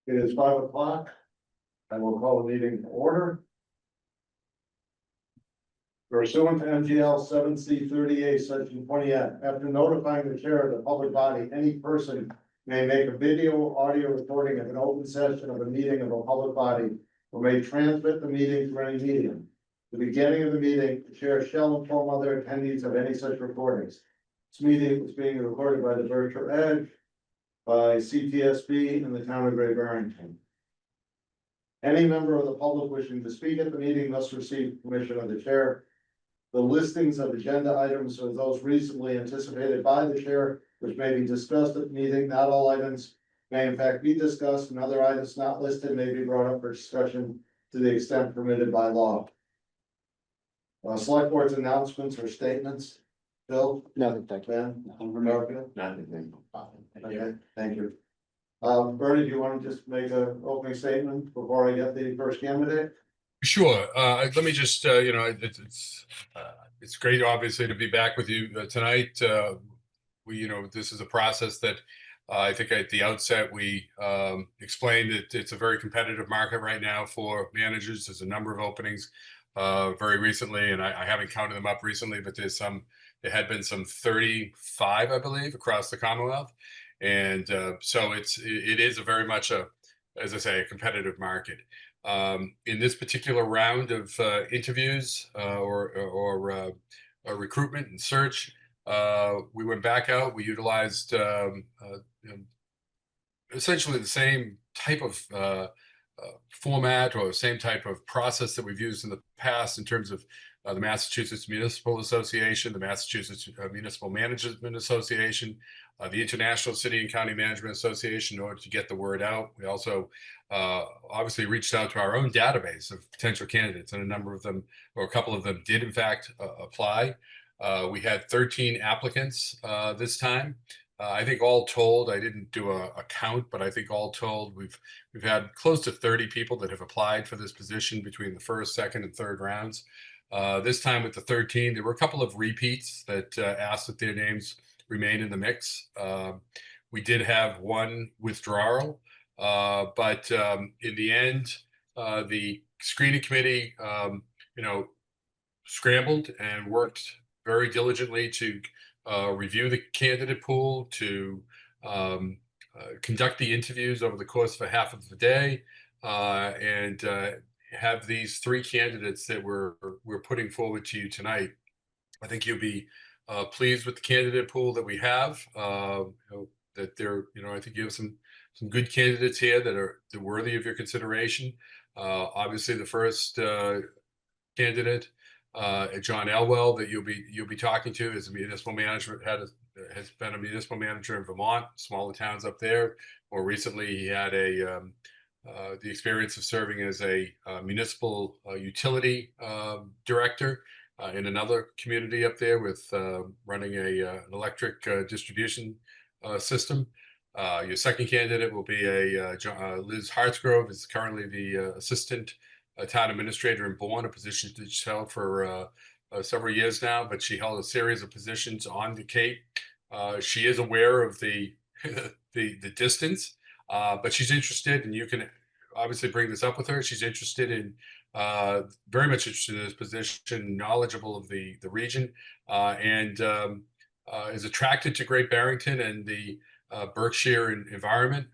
It is 5 o'clock. I will call the meeting to order. Pursuant to MGL 7C38, section 20F, after notifying the chair of the public body, any person may make a video, audio recording of an open session of a meeting of a public body, or may transmit the meeting through any medium. At the beginning of the meeting, the chair shall inform other attendees of any such recordings. This meeting is being recorded by the Berkshire Edge, by CTSB in the town of Great Barrington. Any member of the public wishing to speak at the meeting must receive permission of the chair. The listings of agenda items are those reasonably anticipated by the chair, which may be discussed at the meeting. Not all items may in fact be discussed, and other items not listed may be brought up for discussion to the extent permitted by law. Select board's announcements or statements. Bill? Nothing, thank you. Ben? Nothing. Okay, thank you. Bernie, do you want to just make an opening statement before I get the first candidate? Sure. Let me just, it's great, obviously, to be back with you tonight. This is a process that I think at the outset we explained that it's a very competitive market right now for managers. There's a number of openings very recently, and I haven't counted them up recently, but there had been some 35, I believe, across the Commonwealth. And so it is a very much as I say, a competitive market. In this particular round of interviews or recruitment and search, we went back out. We utilized essentially the same type of format or the same type of process that we've used in the past in terms of the Massachusetts Municipal Association, the Massachusetts Municipal Management Association, the International City and County Management Association, in order to get the word out. We also obviously reached out to our own database of potential candidates, and a number of them, or a couple of them, did in fact apply. We had 13 applicants this time. I think all told, I didn't do a count, but I think all told, we've had close to 30 people that have applied for this position between the first, second, and third rounds. This time with the 13, there were a couple of repeats that asked that their names remain in the mix. We did have one withdrawal, but in the end, the screening committee, scrambled and worked very diligently to review the candidate pool, to conduct the interviews over the course of a half of the day, and have these three candidates that we're putting forward to you tonight. I think you'll be pleased with the candidate pool that we have. That there, I think you have some good candidates here that are worthy of your consideration. Obviously, the first candidate, John Elwell, that you'll be talking to, is a municipal manager, has been a municipal manager in Vermont, smaller towns up there. More recently, he had the experience of serving as a municipal utility director in another community up there with running an electric distribution system. Your second candidate will be Liz Hartsgrove, is currently the assistant town administrator in Bourne, a position that she's held for several years now, but she held a series of positions on the Cape. She is aware of the distance, but she's interested, and you can obviously bring this up with her. She's interested in, very much interested in this position, knowledgeable of the region, and is attracted to Great Barrington and the Berkshire environment.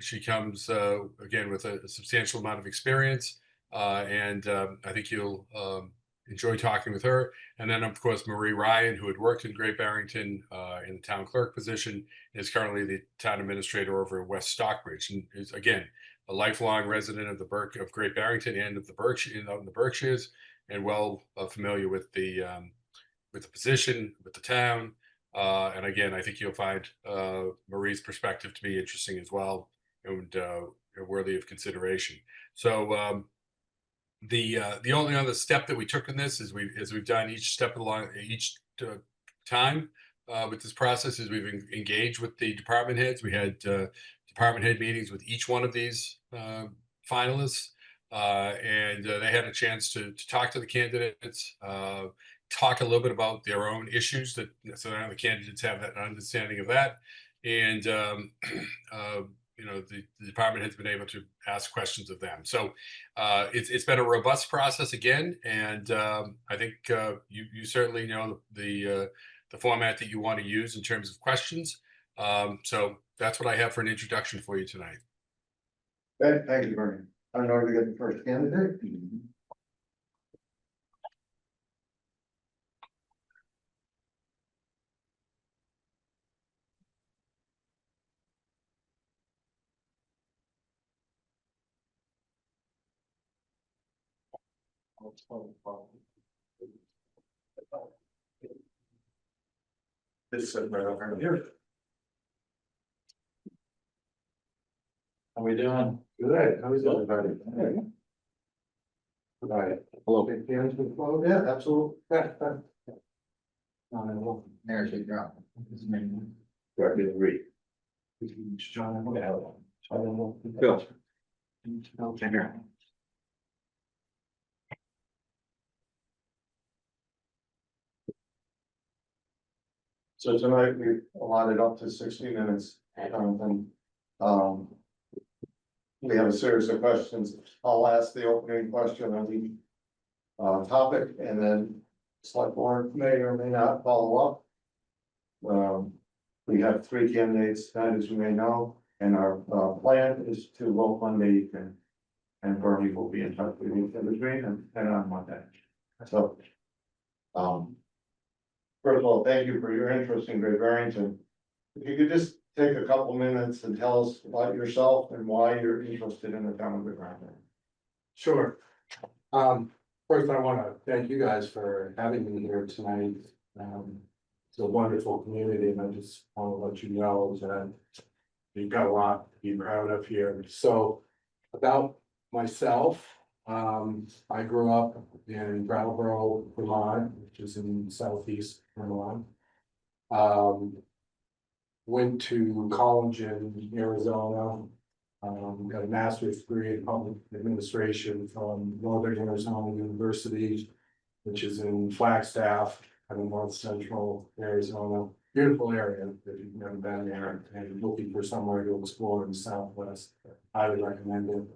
She comes again with a substantial amount of experience, and I think you'll enjoy talking with her. And then, of course, Marie Ryan, who had worked in Great Barrington in the town clerk position, is currently the town administrator over in West Stockbridge, and is again a lifelong resident of of Great Barrington and of the Berkshires, and well familiar with the position, with the town. And again, I think you'll find Marie's perspective to be interesting as well, and worthy of consideration. So the only other step that we took in this is we've done each step along each time with this process is we've engaged with the department heads. We had department head meetings with each one of these finalists, and they had a chance to talk to the candidates, talk a little bit about their own issues, so that the candidates have that understanding of that, and the department has been able to ask questions of them. So it's been a robust process again, and I think you certainly know the format that you want to use in terms of questions. So that's what I have for an introduction for you tonight. Thank you, Bernie. In order to get the first candidate. This is right over here. How we doing? Good. How is everybody? Right. Hello. Yeah, absolutely. There's your drum. Start to read. John. Bill. So tonight we allotted up to 60 minutes. We have a series of questions. I'll ask the opening question on the topic, and then select board may or may not follow up. We have 3 candidates tonight, as you may know, and our plan is to vote Monday evening. And Bernie will be in touch with you in between and on Monday. So, first of all, thank you for your interest in Great Barrington. If you could just take a couple minutes and tell us about yourself and why you're interested in the town of Great Barrington. Sure. First, I want to thank you guys for having me here tonight. It's a wonderful community, and I just want to let you know that you've got a lot to be proud of here. So, about myself, I grew up in Brattleboro, Vermont, which is in southeast Vermont. Went to college in Arizona. Got a master's degree in public administration from Northern Arizona University, which is in Flagstaff, kind of north central Arizona. Beautiful area if you've never been there and looking for somewhere to explore in the Southwest. Highly recommend it.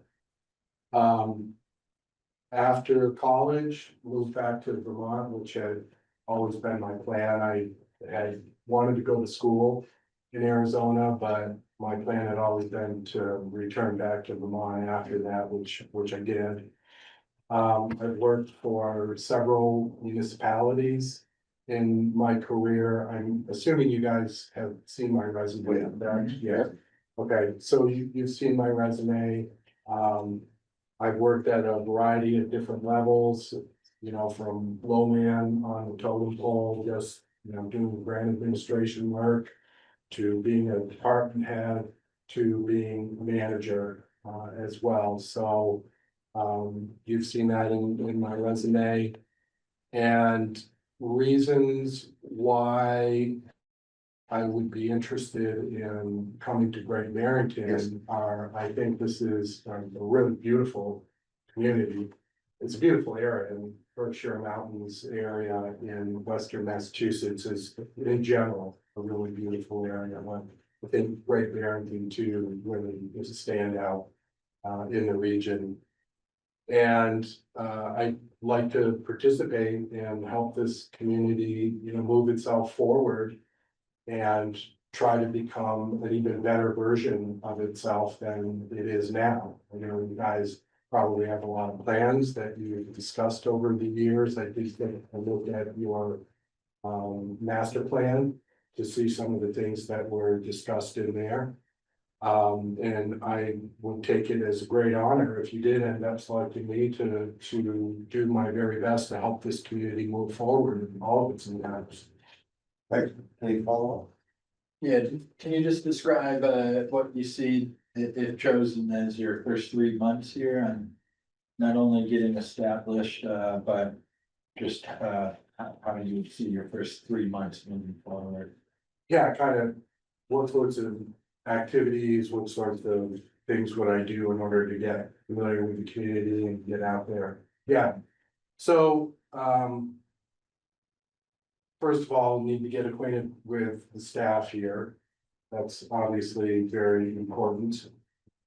After college, moved back to Vermont, which had always been my plan. I had wanted to go to school in Arizona, but my plan had always been to return back to Vermont after that, which I did. I've worked for several municipalities in my career. I'm assuming you guys have seen my resume. Yeah. Okay, so you've seen my resume. I've worked at a variety of different levels, from low man on the totem pole, just, doing grant administration work, to being a department head, to being a manager as well. So you've seen that in my resume. And reasons why I would be interested in coming to Great Barrington are, I think this is a really beautiful community. It's a beautiful area, and Berkshire Mountains area in Western Massachusetts is in general a really beautiful area. I think Great Barrington too really is a standout in the region. And I'd like to participate and help this community, move itself forward and try to become an even better version of itself than it is now. You guys probably have a lot of plans that you've discussed over the years. I think that I looked at your master plan to see some of the things that were discussed in there. And I would take it as a great honor if you did end up selecting me to do my very best to help this community move forward in all of its endeavors. Thanks. Any follow-up? Yeah, can you just describe what you see if chosen as your first 3 months here, and not only getting established, but just how do you see your first 3 months moving forward? Yeah, kind of what sorts of activities, what sorts of things would I do in order to get familiar with the community and get out there? Yeah, so first of all, need to get acquainted with the staff here. That's obviously very important.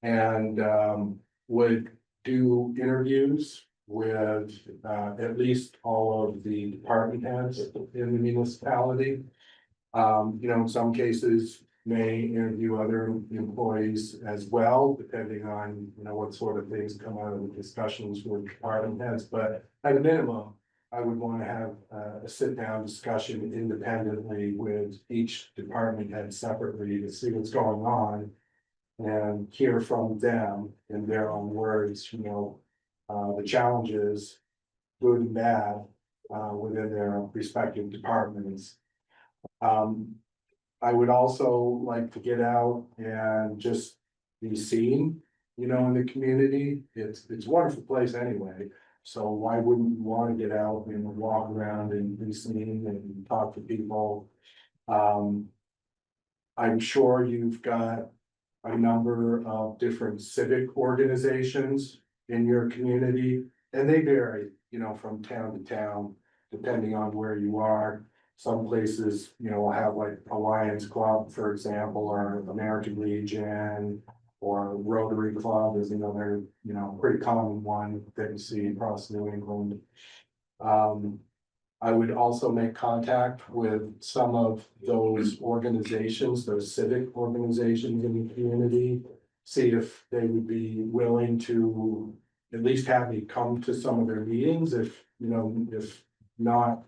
And would do interviews with at least all of the department heads in the municipality. In some cases may interview other employees as well, depending on, what sort of things come out of the discussions with department heads, but at a minimum, I would want to have a sit-down discussion independently with each department head separately to see what's going on. And hear from them in their own words, the challenges, good and bad, within their respective departments. I would also like to get out and just be seen, in the community. It's a wonderful place anyway. So why wouldn't you want to get out and walk around and be seen and talk to people? I'm sure you've got a number of different civic organizations in your community, and they vary, from town to town, depending on where you are. Some places, will have like Alliance Club, for example, or American Legion, or Rotary Club is another, pretty common one that you see across New England. I would also make contact with some of those organizations, those civic organizations in the community. See if they would be willing to at least have me come to some of their meetings, if not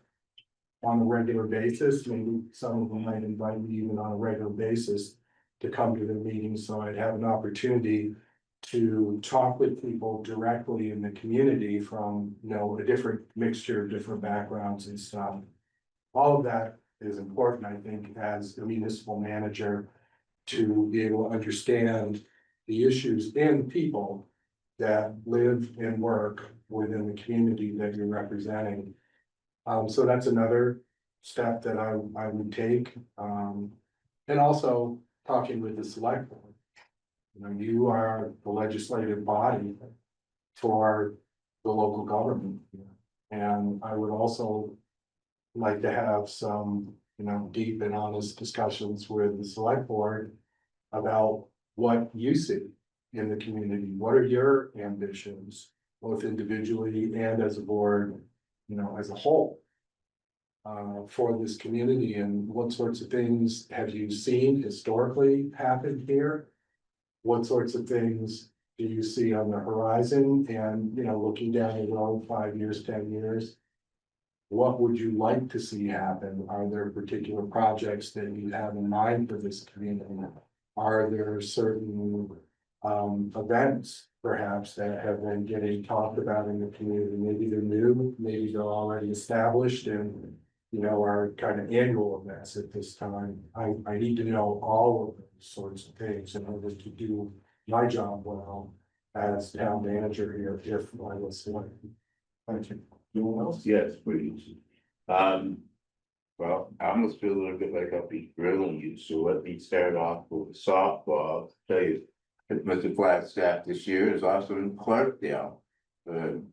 on a regular basis, maybe some of them might invite me even on a regular basis to come to their meetings, so I'd have an opportunity to talk with people directly in the community from, a different mixture of different backgrounds and stuff. All of that is important, I think, as a municipal manager, to be able to understand the issues and people that live and work within the community that you're representing. So that's another step that I would take. And also talking with the select board. You are the legislative body for the local government. And I would also like to have some, deep and honest discussions with the select board about what you see in the community. What are your ambitions, both individually and as a board, as a whole, for this community, and what sorts of things have you seen historically happen here? What sorts of things do you see on the horizon? And, looking down the road 5 years, 10 years, what would you like to see happen? Are there particular projects that you have in mind for this community? Are there certain events perhaps that have been getting talked about in the community? Maybe they're new, maybe they're already established and, are kind of annual events at this time. I need to know all of those sorts of things in order to do my job well as town manager here, if I was selected. Thank you. Anyone else? Yes, please. Well, I almost feel a little bit like I'll be grilling you, so let me start off with a softball. Tell you, Mr. Flagstaff this year is also in Clarkdale.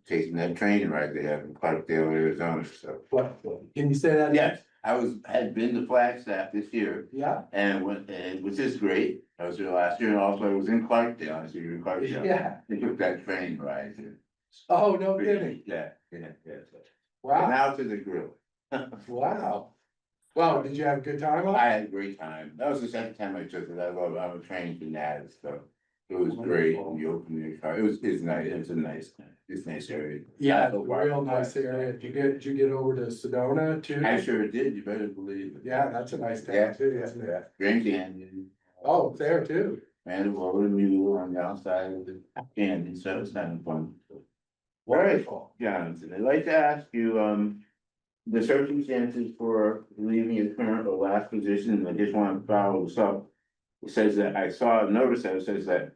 Taking that train ride they have in Clarkdale, Arizona, so. What, can you say that? Yes, had been to Flagstaff this year, Yeah, and which is great. I was there last year, and also I was in Clarkdale, I see you in Clarkdale. yeah. They took that train ride there. Oh, no kidding. Yeah. Wow, Now to the grill. wow. Wow, did you have a good time on it? I had a great time. That was the second time I took it. I'm a trained fanatic, so it was great. Wonderful. You opened your car. It's nice. It's a nice area. Yeah, it's I a real nice area. Did you get over to Sedona too? I sure did. You better believe it. Yeah, that's a nice Yeah, town too, isn't it? Grand Canyon. Oh, there too. And the road and mule on the outside of the canyon, so it's kind of fun. All right, Jonathan, I'd like to ask you, the circumstances for leaving your current or last position, and I just want to follow this up. It says that I saw a notice that says that,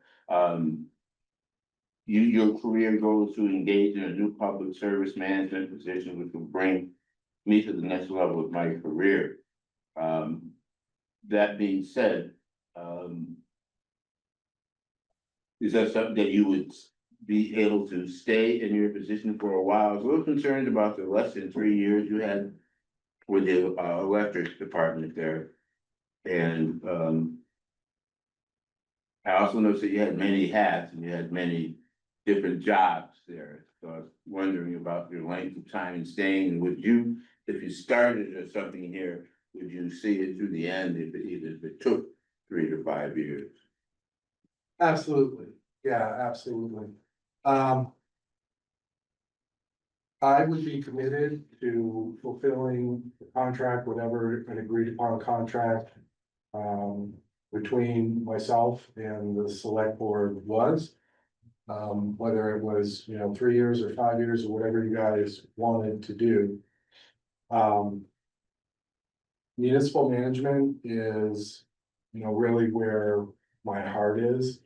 your career goes to engage in a new public service management position, which will bring me to the next level of my career. That being said, is that something that you would be able to stay in your position for a while? I was a little concerned about the less than 3 years you had with the electric department there. And I also noticed that you had many hats and you had many different jobs there. So I was wondering about your length of time in staying, and would you, if you started or something here, would you see it through the end if it took 3 to 5 years? Absolutely, yeah, absolutely. I would be committed to fulfilling the contract, whatever an agreed upon contract. Between myself and the select board was. Whether it was, 3 years or 5 years or whatever you guys wanted to do. Municipal management is, really where my heart is.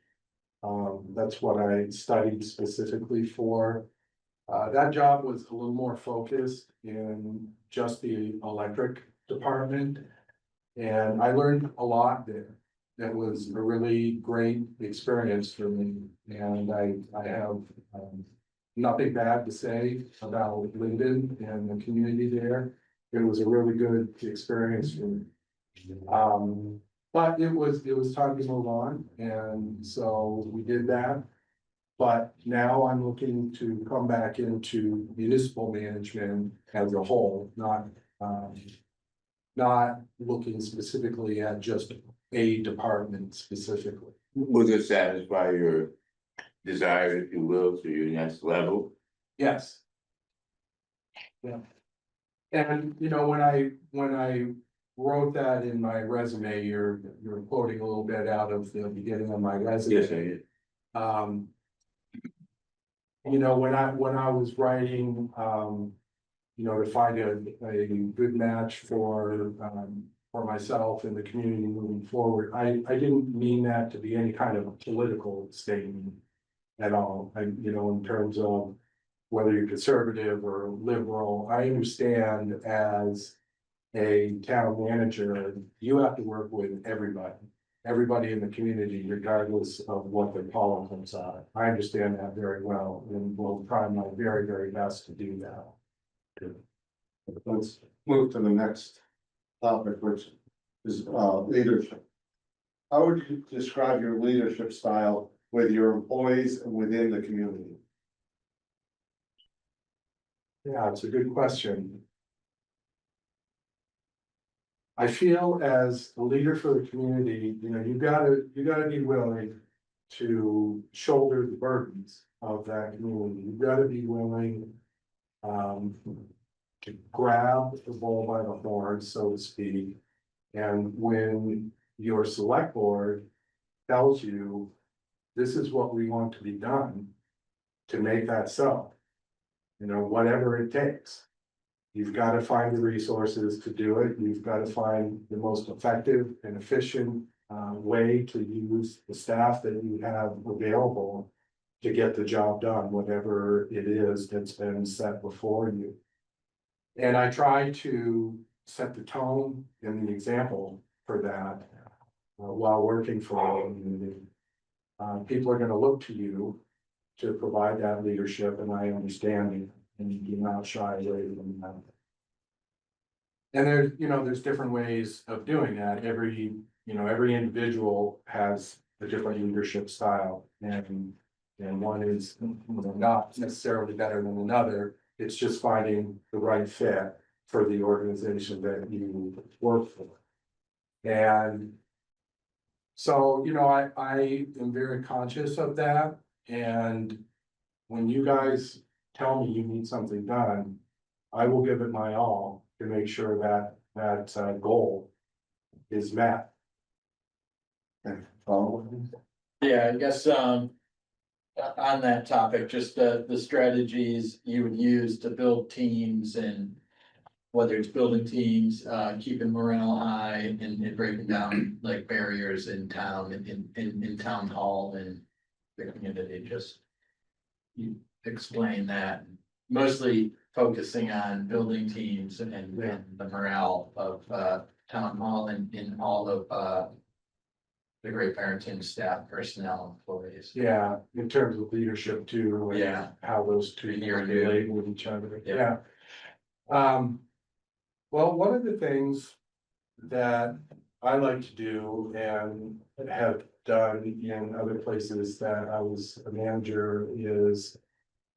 That's what I studied specifically for. That job was a little more focused in just the electric department. And I learned a lot there. That was a really great experience for me, and I have nothing bad to say about Linden and the community there. It was a really good experience for me. But it was time to move on, and so we did that. But now I'm looking to come back into municipal management as a whole, not looking specifically at just a department specifically. Would it satisfy your desire, if you will, to your next level? Yes. Yeah. And when I wrote that in my resume, you're quoting a little bit out of the beginning of my resume. Yes, I did. When I was writing, to find a good match for myself and the community moving forward, I didn't mean that to be any kind of political statement at all. In terms of whether you're conservative or liberal, I understand as a town manager, you have to work with everybody in the community, regardless of what their politics are. I understand that very well, and will try my very, very best to do that. Let's move to the next topic, which is leadership. How would you describe your leadership style with your employees and within the community? Yeah, it's a good question. I feel as a leader for the community, you gotta be willing to shoulder the burdens of that community. You gotta be willing to grab the bull by the horn, so to speak. And when your select board tells you, this is what we want to be done to make that so, whatever it takes. You've got to find the resources to do it. You've got to find the most effective and efficient way to use the staff that you have available to get the job done, whatever it is that's been set before you. And I try to set the tone and the example for that while working for the community. People are going to look to you to provide that leadership, and I understand it, and you do not shy away from that. And there's different ways of doing that. Every individual has a different leadership style, and one is not necessarily better than another. It's just finding the right fit for the organization that you work for. And so, I am very conscious of that. And when you guys tell me you need something done, I will give it my all to make sure that goal is met. Okay, follow. Yeah, I guess, on that topic, just the strategies you would use to build teams, and whether it's building teams, keeping morale high, and breaking down like barriers in town, in town hall and the community, just you explain that, mostly focusing on building teams and the morale of town hall and in all of the Great Barrington staff, personnel, employees. Yeah, in terms of leadership too. And Yeah. how those two Year to relate with each other. Yeah. Well, one of the things that I like to do and have done in other places that I was a manager is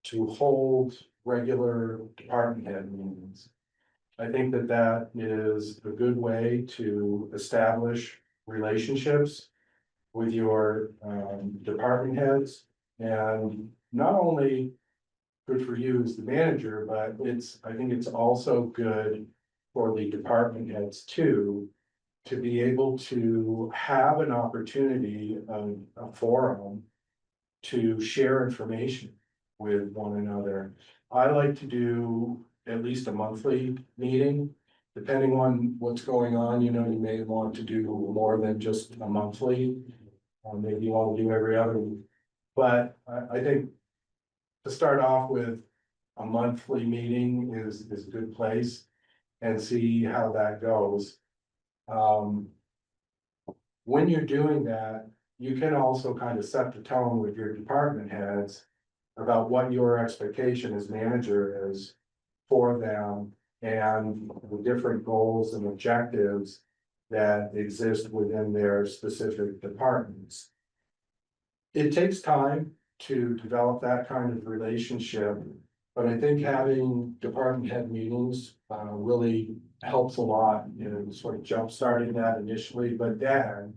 to hold regular department head meetings. I think that that is a good way to establish relationships with your department heads. And not only good for you as the manager, but I think it's also good for the department heads too, to be able to have an opportunity of a forum to share information with one another. I like to do at least a monthly meeting, depending on what's going on, you may want to do more than just a monthly. Or maybe you want to do every other week, but I think to start off with a monthly meeting is a good place and see how that goes. When you're doing that, you can also kind of set the tone with your department heads about what your expectation as manager is for them and the different goals and objectives that exist within their specific departments. It takes time to develop that kind of relationship, but I think having department head meetings really helps a lot in sort of jump starting that initially, but then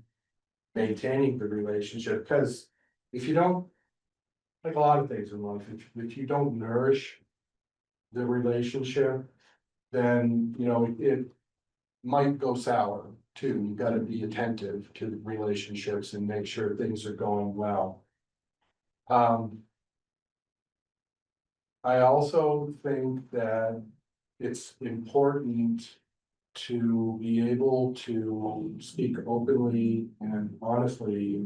maintaining the relationship, because if you don't, like a lot of things in life, if you don't nourish the relationship, then it might go sour too. You gotta be attentive to the relationships and make sure things are going well. I also think that it's important to be able to speak openly and honestly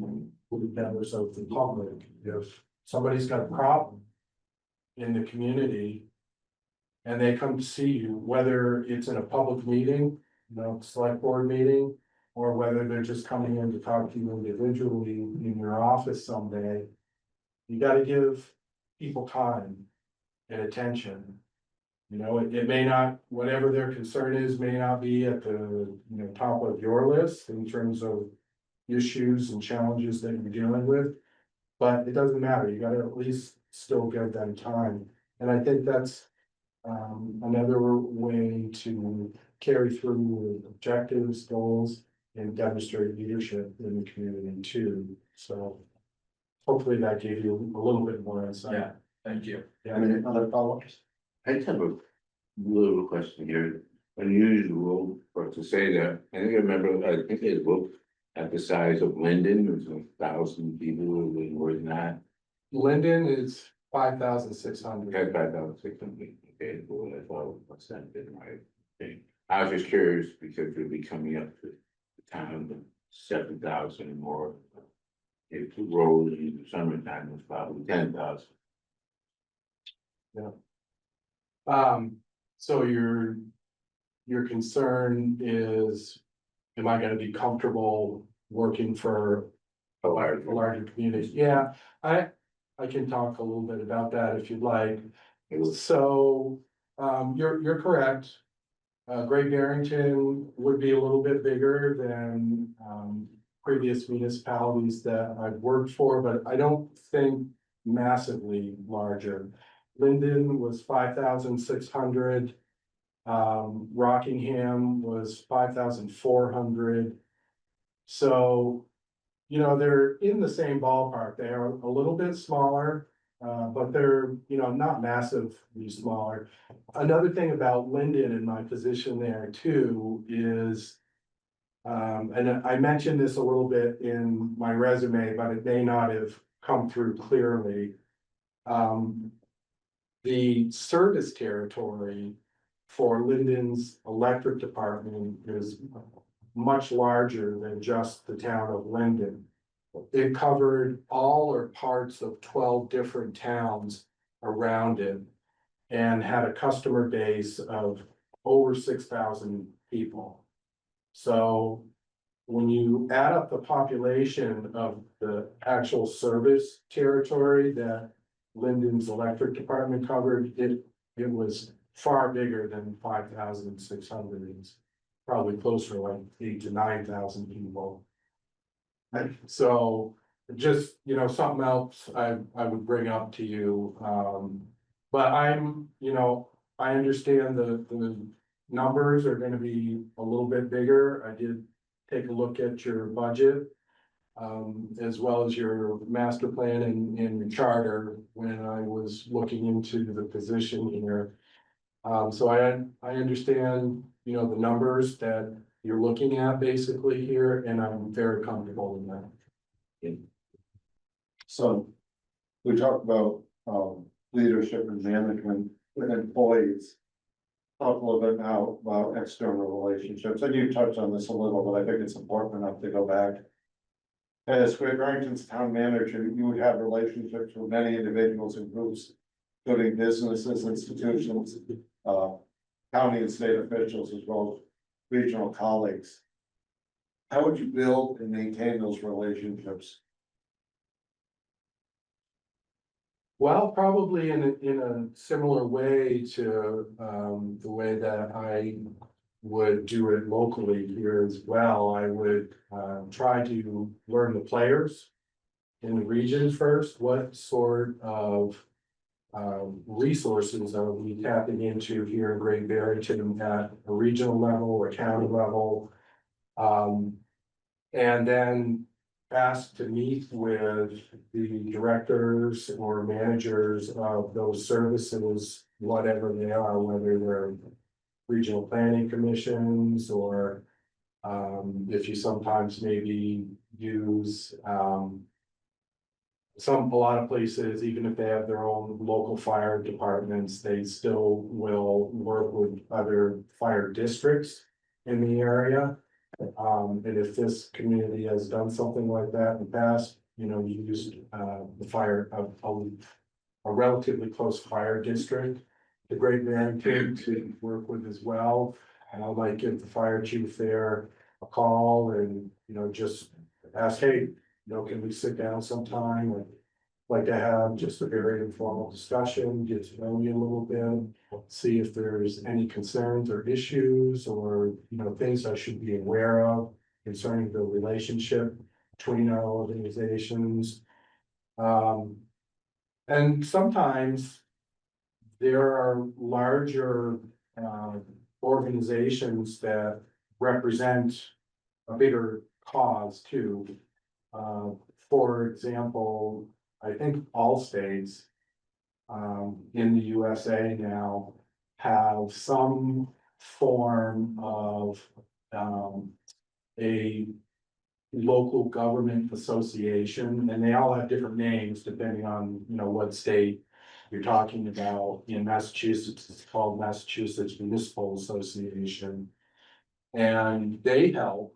with members of the public. If somebody's got a problem in the community and they come to see you, whether it's in a public meeting, select board meeting, or whether they're just coming in to talk to you individually in your office someday, you gotta give people time and attention. It may not, whatever their concern is, may not be at the, top of your list in terms of issues and challenges that you're dealing with. But it doesn't matter, you gotta at least still give them time. And I think that's another way to carry through with objectives, goals, and demonstrate leadership in the community too. So hopefully that gave you a little bit more insight. Yeah, thank you. I mean, other follow-ups? I just have a little question here. Unusual for to say that, I think there's a book at the size of Linden, there's 1,000 people, or more than that. Linden is 5,600. Okay, 5,600, okay, well, that's all, what's that been, right? Okay. I was just curious because we'll be coming up to the town of 7,000 and more. If the road in the summertime was probably 10,000. So your concern is, am I gonna be comfortable working for A larger community? Yeah, I can talk a little bit about that if you'd like. It was So, you're correct. Great Barrington would be a little bit bigger than, previous municipalities that I've worked for, but I don't think massively larger. Linden was 5,600. Rockingham was 5,400. So, they're in the same ballpark. They are a little bit smaller, but they're, not massively smaller. Another thing about Linden and my position there too is, and I mentioned this a little bit in my resume, but it may not have come through clearly. The service territory for Linden's electric department is much larger than just the town of Linden. It covered all or parts of 12 different towns around it and had a customer base of over 6,000 people. So when you add up the population of the actual service territory that Linden's electric department covered, it was far bigger than 5,600. It's probably closer to like 8,000 to 9,000 people. So just, something else I would bring up to you, but I understand the numbers are gonna be a little bit bigger. I did take a look at your budget. As well as your master plan and your charter when I was looking into the position here. So I understand, the numbers that you're looking at basically here, and I'm very comfortable in that. So we talked about leadership and management with employees. Talk a little bit now about external relationships, and you touched on this a little, but I think it's important enough to go back. As Great Barrington's town manager, you would have relationships with many individuals and groups, including businesses, institutions, county and state officials, as well as regional colleagues. How would you build and maintain those relationships? Well, probably in a similar way to, the way that I would do it locally here as well. I would, try to learn the players in the region first, what sort of resources are we tapping into here in Great Barrington at a regional level or county level. And then asked to meet with the directors or managers of those services, whatever they are, whether they're regional planning commissions or if you sometimes maybe use a lot of places, even if they have their own local fire departments, they still will work with other fire districts in the area. And if this community has done something like that in the past, you used the fire a relatively close fire district, the Great Barrington to work with as well. And I might give the fire chief there a call and, just ask, hey, can we sit down sometime? I'd like to have just a very informal discussion, get to know you a little bit, see if there's any concerns or issues or, things I should be aware of concerning the relationship between our organizations. And sometimes there are larger organizations that represent a bigger cause too. For example, I think all states in the USA now have some form of a local government association, and they all have different names depending on, what state you're talking about. In Massachusetts, it's called Massachusetts Municipal Association. And they help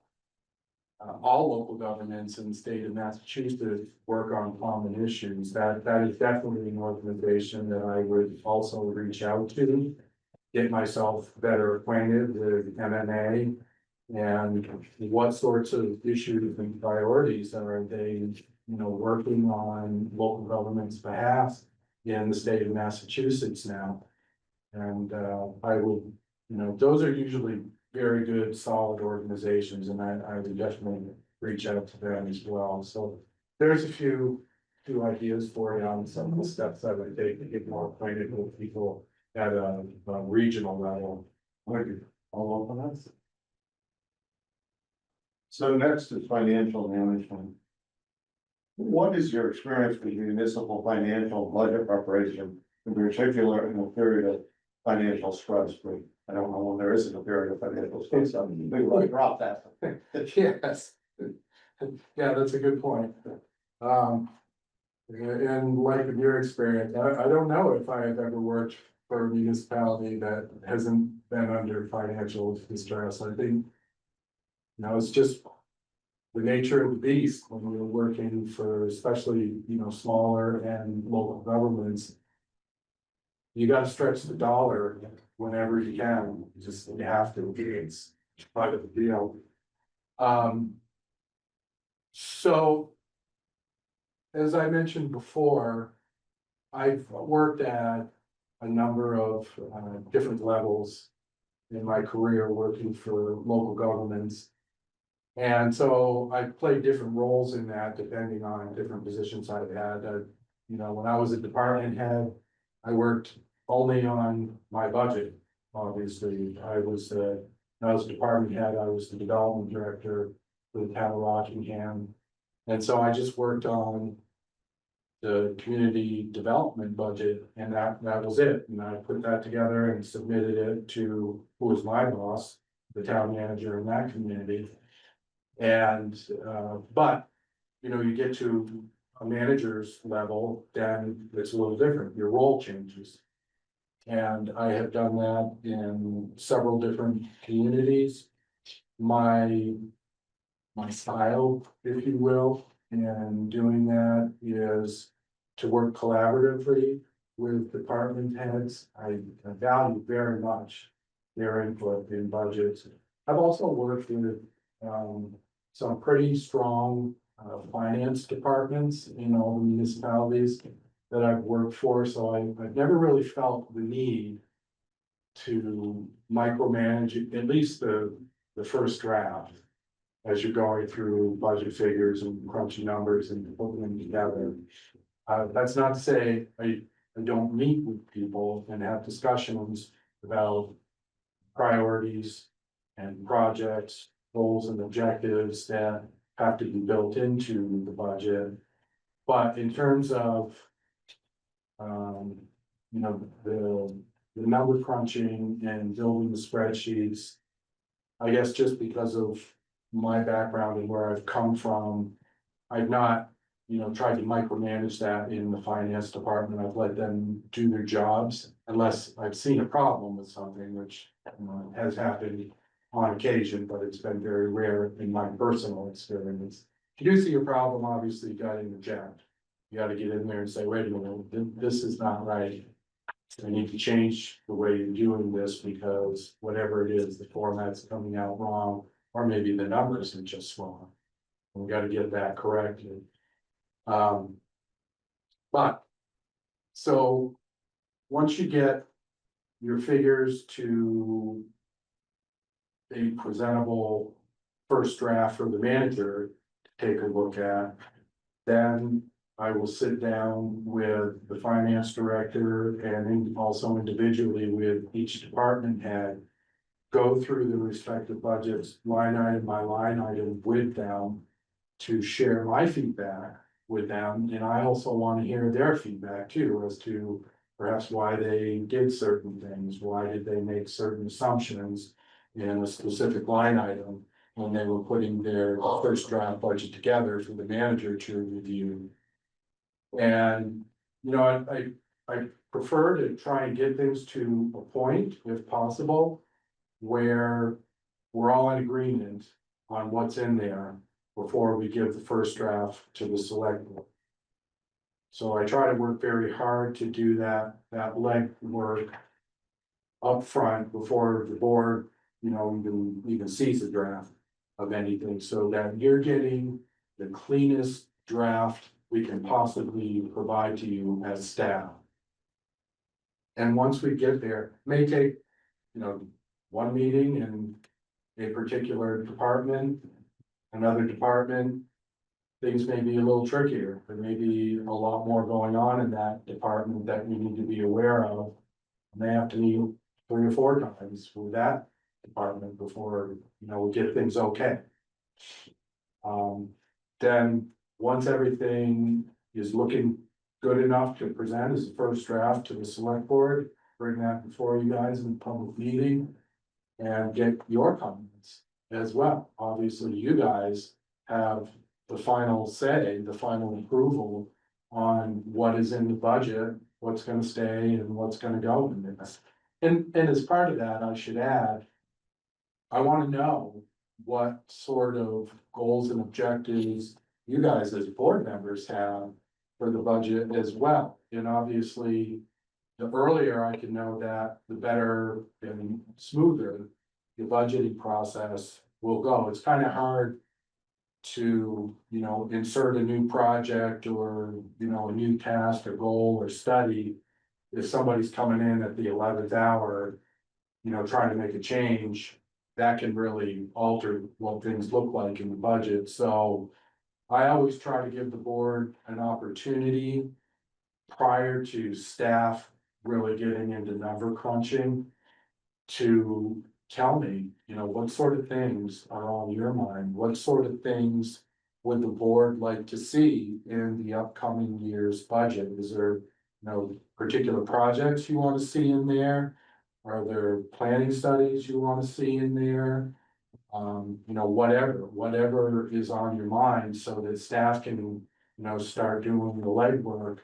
all local governments in the state of Massachusetts work on common issues. That is definitely an organization that I would also reach out to, get myself better acquainted with MMA and what sorts of issues and priorities are they, working on local government's behalf in the state of Massachusetts now. And I will, those are usually very good, solid organizations, and I would definitely reach out to them as well. So there's a few ideas for you on some of the steps I would take to get more acquainted with people at a regional level. All of us. So next is financial management. What is your experience with municipal financial budget preparation, in particular in a period of financial stress? I don't know when there isn't a period of financial stress. We will drop that. Yes. Yeah, that's a good point. And like in your experience, I don't know if I have ever worked for a municipality that hasn't been under financial distress. I think, it's just the nature of the beast when you're working for especially, smaller and local governments. You gotta stretch the dollar whenever you can, you have to, it's part of the deal. So. As I mentioned before, I've worked at a number of different levels in my career working for local governments. And so I played different roles in that depending on different positions I've had. You know, when I was a department head, I worked only on my budget. Obviously, when I was a department head, I was the development director for the town of Rockingham. And so I just worked on the community development budget, and that was it. And I put that together and submitted it to who was my boss, the town manager in that community. And, but, you know, you get to a manager's level, then it's a little different, your role changes. And I have done that in several different communities. My style, if you will, in doing that is to work collaboratively with department heads. I value very much their input in budgets. I've also worked with, some pretty strong, finance departments in all the municipalities that I've worked for, so I've never really felt the need to micromanage at least the first draft as you're going through budget figures and crunching numbers and putting them together. That's not to say I don't meet with people and have discussions about priorities and projects, goals and objectives that have to be built into the budget. But in terms of, you know, the number crunching and building the spreadsheets, I guess just because of my background and where I've come from, I've not, you know, tried to micromanage that in the finance department. I've let them do their jobs unless I've seen a problem with something, which, you know, has happened on occasion, but it's been very rare in my personal experience. If you do see a problem, obviously you gotta interject. You gotta get in there and say, wait a minute, this is not right. I need to change the way you're doing this because whatever it is, the format's coming out wrong, or maybe the numbers are just wrong. We gotta get that corrected. But, so, once you get your figures to a presentable first draft for the manager to take a look at, then I will sit down with the finance director and also individually with each department head. Go through the respective budgets, line item by line item with them to share my feedback with them. And I also want to hear their feedback too, as to perhaps why they did certain things, why did they make certain assumptions in a specific line item when they were putting their first draft budget together for the manager to review. And, you know, I prefer to try and get things to a point, if possible, where we're all in agreement on what's in there before we give the first draft to the select board. So I try to work very hard to do that leg work up front before the board, you know, even sees the draft of anything, so that you're getting the cleanest draft we can possibly provide to you as staff. And once we get there, it may take, you know, one meeting in a particular department, another department. Things may be a little trickier, there may be a lot more going on in that department that we need to be aware of. And they have to meet 3 or 4 times with that department before, you know, we get things okay. Then, once everything is looking good enough to present as the first draft to the select board, bring that before you guys in a public meeting. And get your comments as well. Obviously, you guys have the final say, the final approval on what is in the budget, what's gonna stay and what's gonna go in this. And as part of that, I should add, I wanna know what sort of goals and objectives you guys as board members have for the budget as well. And obviously, the earlier I can know that, the better and smoother the budgeting process will go. It's kind of hard to, you know, insert a new project or, you know, a new task or goal or study. If somebody's coming in at the 11th hour, you know, trying to make a change, that can really alter what things look like in the budget, so. I always try to give the board an opportunity prior to staff really getting into number crunching. To tell me, what sort of things are on your mind? What sort of things would the board like to see in the upcoming year's budget? Is there, particular projects you want to see in there? Are there planning studies you want to see in there? Whatever is on your mind so that staff can, start doing the legwork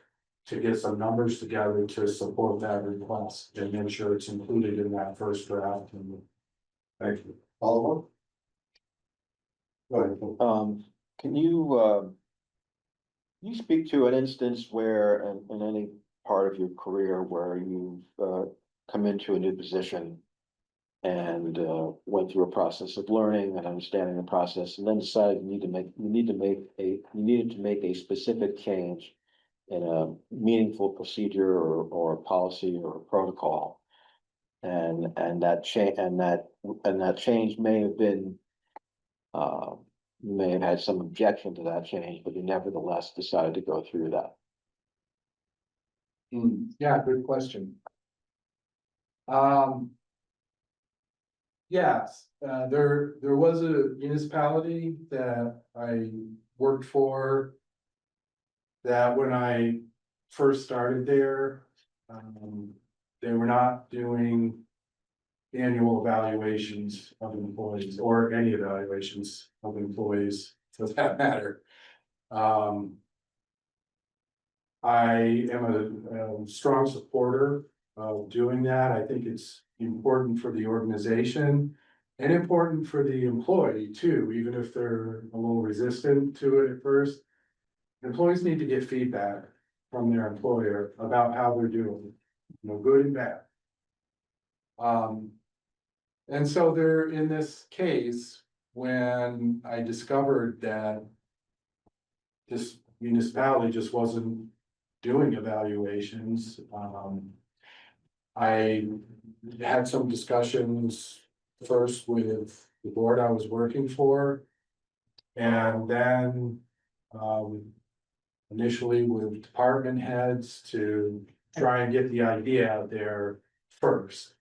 to get some numbers together to support that request and make sure it's included in that first draft. And thank you. Oliver? Go ahead. Can you speak to an instance where in any part of your career where you've come into a new position and went through a process of learning and understanding the process, and then decided you needed to make a specific change in a meaningful procedure or a policy or a protocol, and that change may have been you may have had some objection to that change, but you nevertheless decided to go through that. Yeah, good question. Yes, there was a municipality that I worked for. That when I first started there, they were not doing annual evaluations of employees or any evaluations of employees for that matter. I am a strong supporter of doing that. I think it's important for the organization and important for the employee too, even if they're a little resistant to it at first. Employees need to get feedback from their employer about how they're doing, good and bad. And so there, in this case, when I discovered that this municipality just wasn't doing evaluations, I had some discussions first with the board I was working for. And then, initially with department heads to try and get the idea out there first.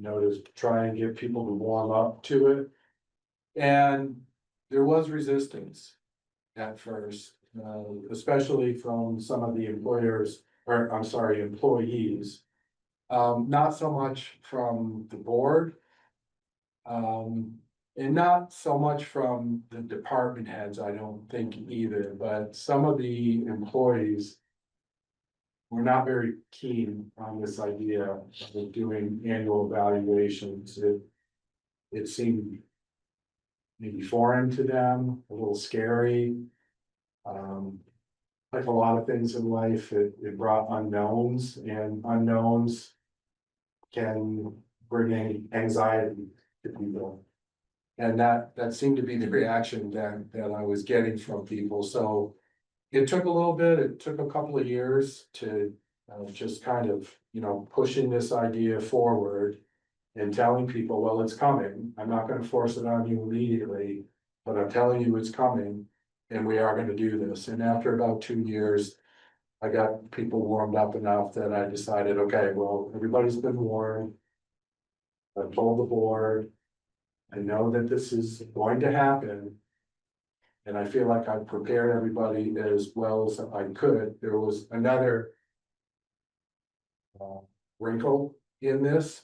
To try and get people to warm up to it. And there was resistance at first, especially from some of the employees. Not so much from the board. And not so much from the department heads, I don't think either, but some of the employees were not very keen on this idea of doing annual evaluations. It seemed maybe foreign to them, a little scary. Like a lot of things in life, it brought unknowns, and unknowns can bring anxiety to people. And that seemed to be the reaction that I was getting from people, so it took a little bit, it took a couple of years to just kind of, pushing this idea forward. And telling people, well, it's coming, I'm not gonna force it on you immediately, but I'm telling you it's coming. And we are gonna do this, and after about 2 years. I got people warmed up enough that I decided, okay, well, everybody's been warned. I've told the board. I know that this is going to happen. And I feel like I've prepared everybody as well as I could. There was another wrinkle in this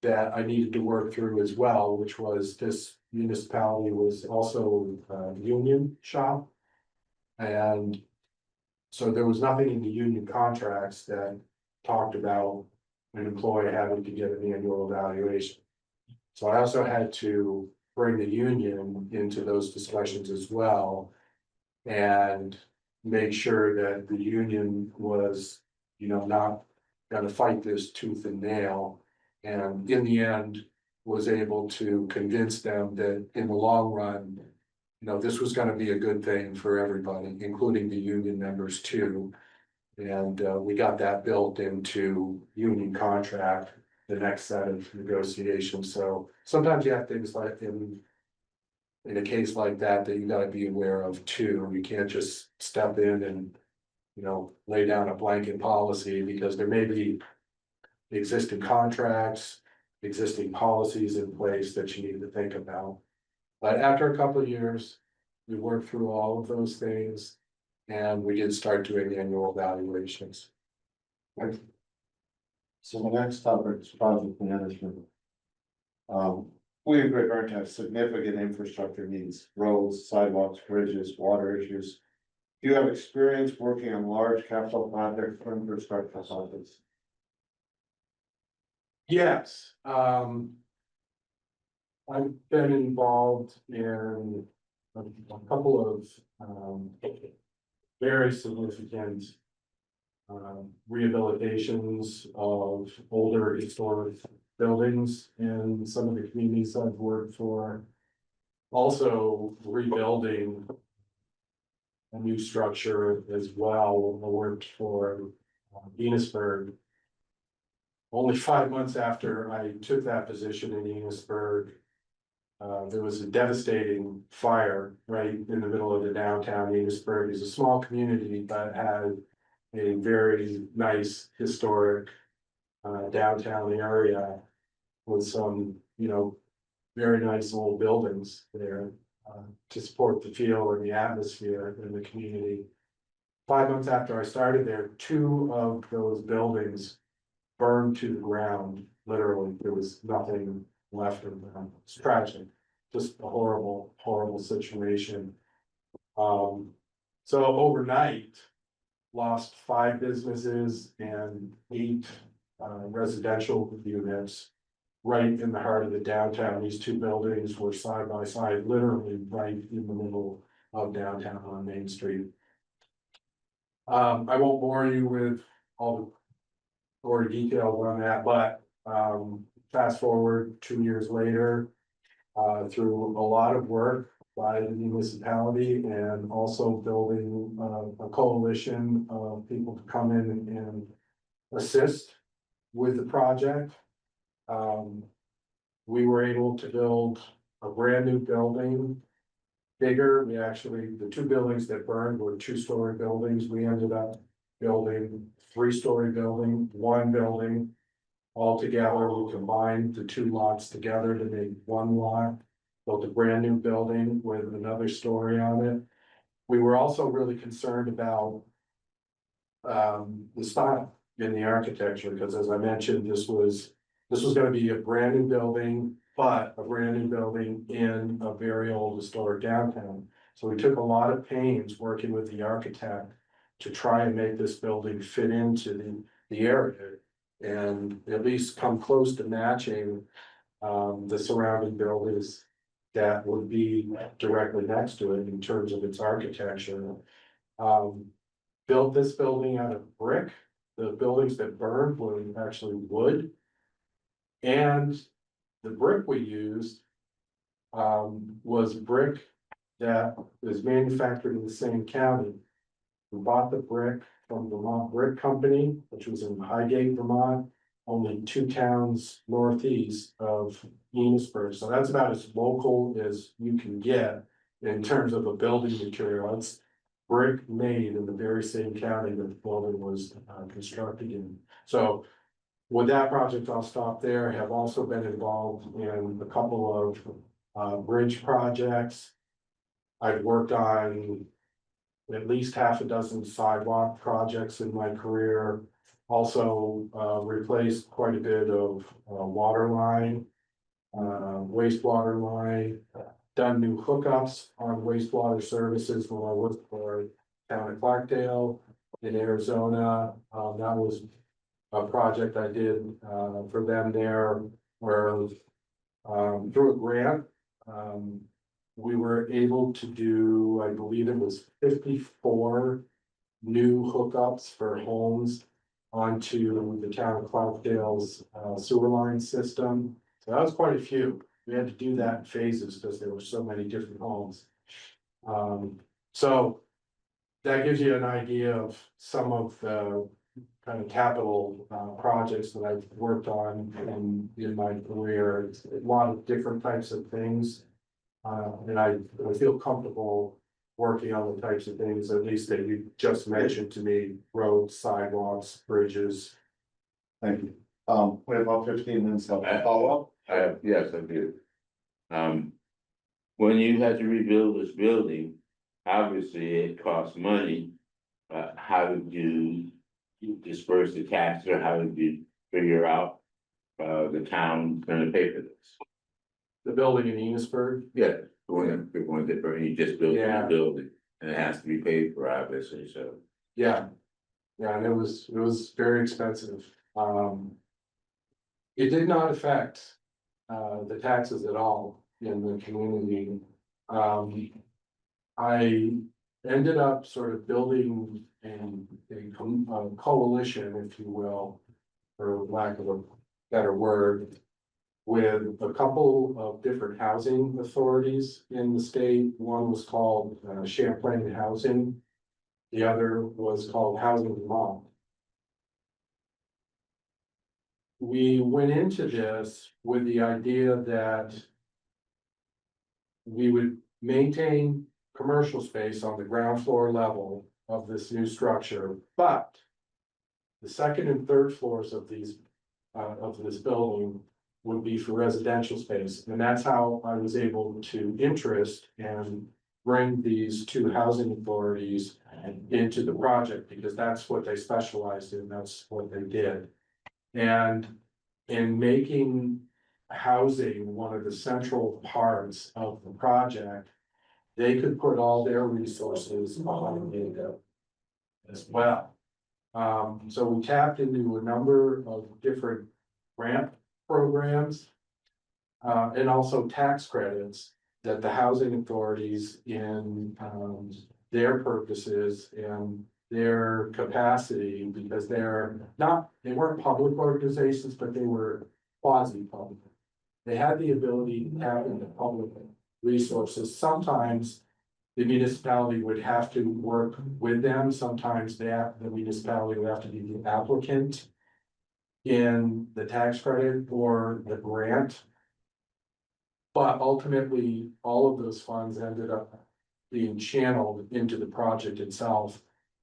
that I needed to work through as well, which was this municipality was also a union shop. And so there was nothing in the union contracts that talked about an employee having to get an annual evaluation. So I also had to bring the union into those discussions as well. And make sure that the union was, not gonna fight this tooth and nail. And in the end, was able to convince them that in the long run, this was gonna be a good thing for everybody, including the union members too. And we got that built into union contract. the next set of negotiations. So sometimes you have things like in a case like that, that you gotta be aware of too. You can't just step in and, you know, lay down a blanket policy, because there may be existing contracts, existing policies in place that you need to think about. But after a couple of years, we worked through all of those things, and we did start doing annual evaluations. So the next topic is project management. We agree, Barrington has significant infrastructure needs, roads, sidewalks, bridges, water issues. Do you have experience working on large capital projects for infrastructure projects? Yes, I've been involved in a couple of, very significant rehabilitations of older historic buildings in some of the communities I've worked for. Also rebuilding a new structure as well. I worked for Enosburg. Only 5 months after I took that position in Enosburg, there was a devastating fire right in the middle of the downtown. Enosburg is a small community, but had a very nice historic downtown area with some, you know, very nice old buildings there to support the feel and the atmosphere in the community. 5 months after I started there, 2 of those buildings burned to the ground. Literally, there was nothing left of them. It's tragic, just a horrible, horrible situation. So overnight, lost 5 businesses and 8 residential units right in the heart of the downtown. These 2 buildings were side by side, literally right in the middle of downtown on Main Street. I won't bore you with all the more details on that, but fast forward 2 years later, through a lot of work by the municipality and also building a coalition of people to come in and assist with the project. We were able to build a brand new building, bigger. We actually, the 2 buildings that burned were 2-story buildings. We ended up building 3-story building, 1 building. All together, we combined the 2 lots together to make 1 lot. Built a brand new building with another story on it. We were also really concerned about the style in the architecture, because as I mentioned, this was gonna be a brand new building, but a brand new building in a very old historic downtown. So we took a lot of pains working with the architect to try and make this building fit into the area and at least come close to matching the surrounding buildings that would be directly next to it in terms of its architecture. Built this building out of brick. The buildings that burned were actually wood. And the brick we used was brick that was manufactured in the same county. We bought the brick from Vermont Brick Company, which was in Highgate, Vermont, only 2 towns northeast of Enosburg. So that's about as local as you can get in terms of a building material. It's brick made in the very same county that the building was constructed in. So with that project, I'll stop there. I have also been involved in a couple of bridge projects. I've worked on at least half a dozen sidewalk projects in my career. Also replaced quite a bit of water line, wastewater line, done new hookups on wastewater services when I worked for town of Clarkdale in Arizona. That was a project I did for them there, where through a grant, we were able to do, I believe it was 54 new hookups for homes onto the town of Clarkdale's sewer line system. So that was quite a few. We had to do that in phases because there were so many different homes. So that gives you an idea of some of the kind of capital projects that I've worked on in my career. It's a lot of different types of things. And I feel comfortable working on the types of things, at least that you just mentioned to me, roads, sidewalks, bridges. Thank you. We have about 15 minutes left. Follow up? Yes, I do. When you had to rebuild this building, obviously it costs money. How did you disperse the taxes, or how did you figure out, the town gonna pay for this? The building in Enosburg, Yeah, the one that Bernie just built a Yeah. new building, and it has to be paid for, obviously, so. yeah. Yeah, and it was very expensive. It did not affect the taxes at all in the community. I ended up sort of building a coalition, if you will, for lack of a better word, with a couple of different housing authorities in the state. One was called Champlain Housing. The other was called Housing Vermont. We went into this with the idea that we would maintain commercial space on the ground floor level of this new structure, but the second and third floors of these, of this building would be for residential space. And that's how I was able to interest and bring these two housing authorities into the project, because that's what they specialized in, that's what they did. And in making housing one of the central parts of the project, they could put all their resources behind it as well. So we tapped into a number of different grant programs, and also tax credits that the housing authorities in, their purposes and their capacity, because they weren't public organizations, but they were quasi-public. They had the ability to tap into public resources. Sometimes the municipality would have to work with them. Sometimes the municipality would have to be the applicant in the tax credit or the grant. But ultimately, all of those funds ended up being channeled into the project itself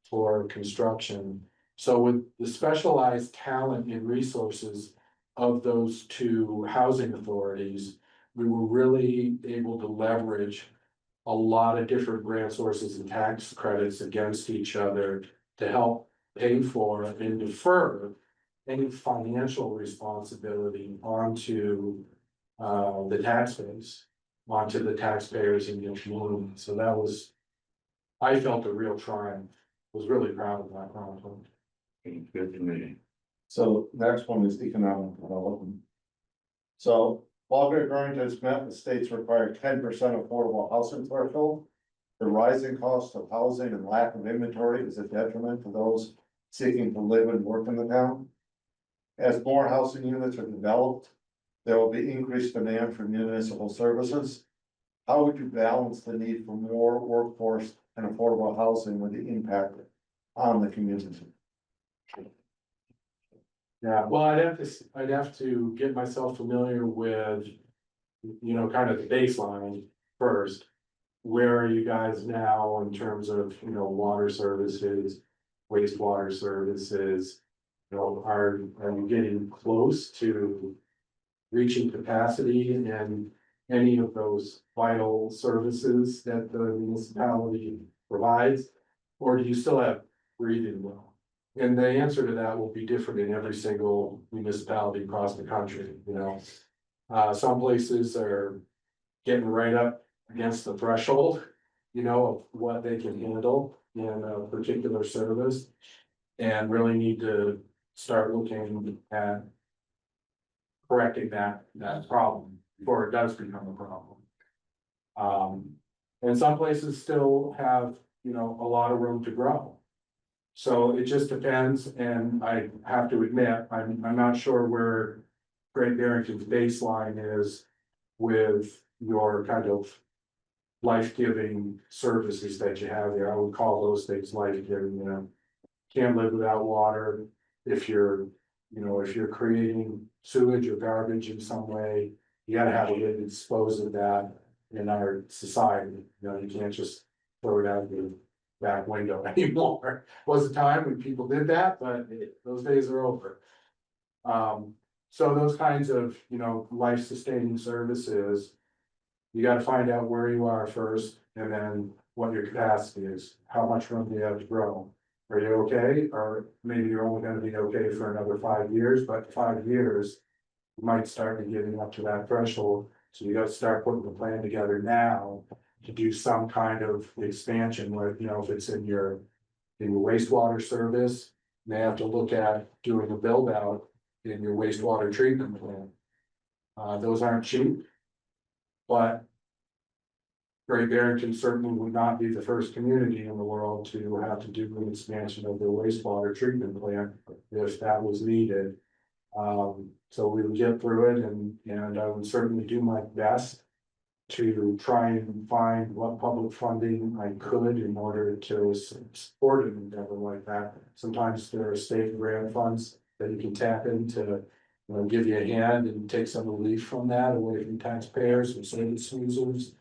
for construction. So with the specialized talent and resources of those two housing authorities, we were really able to leverage a lot of different grant sources and tax credits against each other to help pay for and defer any financial responsibility onto the tax base, onto the taxpayers in the community. So that was, I felt a real triumph, was really proud of that project. It's good to me. So next one is economic development. So while Great Barrington has met the state's required 10% affordable housing threshold, the rising cost of housing and lack of inventory is a detriment to those seeking to live and work in the town. As more housing units are developed, there will be increased demand for municipal services. How would you balance the need for more workforce and affordable housing with the impact on the community? Yeah, well, I'd have to get myself familiar with, you know, kind of the baseline first. Where are you guys now in terms of, you know, water services, wastewater services? You know, are you getting close to reaching capacity in any of those vital services that the municipality provides? Or do you still have breathing room? And the answer to that will be different in every single municipality across the country, you know. Some places are getting right up against the threshold, you know, of what they can handle in a particular service. And really need to start looking at correcting that problem before it does become a problem. And some places still have, you know, a lot of room to grow. So it just depends, and I have to admit, I'm not sure where Great Barrington's baseline is with your kind of life-giving services that you have there. I would call those things life-giving, you know. can't live without water. If you're, if you're creating sewage or garbage in some way, you gotta have a way to dispose of that in our society. You can't just throw it out the back window anymore. Was a time when people did that, but those days are over. So those kinds of, life sustaining services, you gotta find out where you are first, and then what your capacity is, how much room do you have to grow? Are you okay? Or maybe you're only gonna be okay for another 5 years, but 5 years. You might start getting up to that threshold, so you gotta start putting the plan together now. To do some kind of expansion where, if it's in your wastewater service. They have to look at doing a build out in your wastewater treatment plant. Those aren't cheap. But Great Barrington certainly would not be the first community in the world to have to do an expansion of their wastewater treatment plant if that was needed. So we would get through it and I would certainly do my best to try and find what public funding I could in order to support an endeavor like that. Sometimes there are state grant funds that you can tap into, give you a hand and take some relief from that away from taxpayers and service users.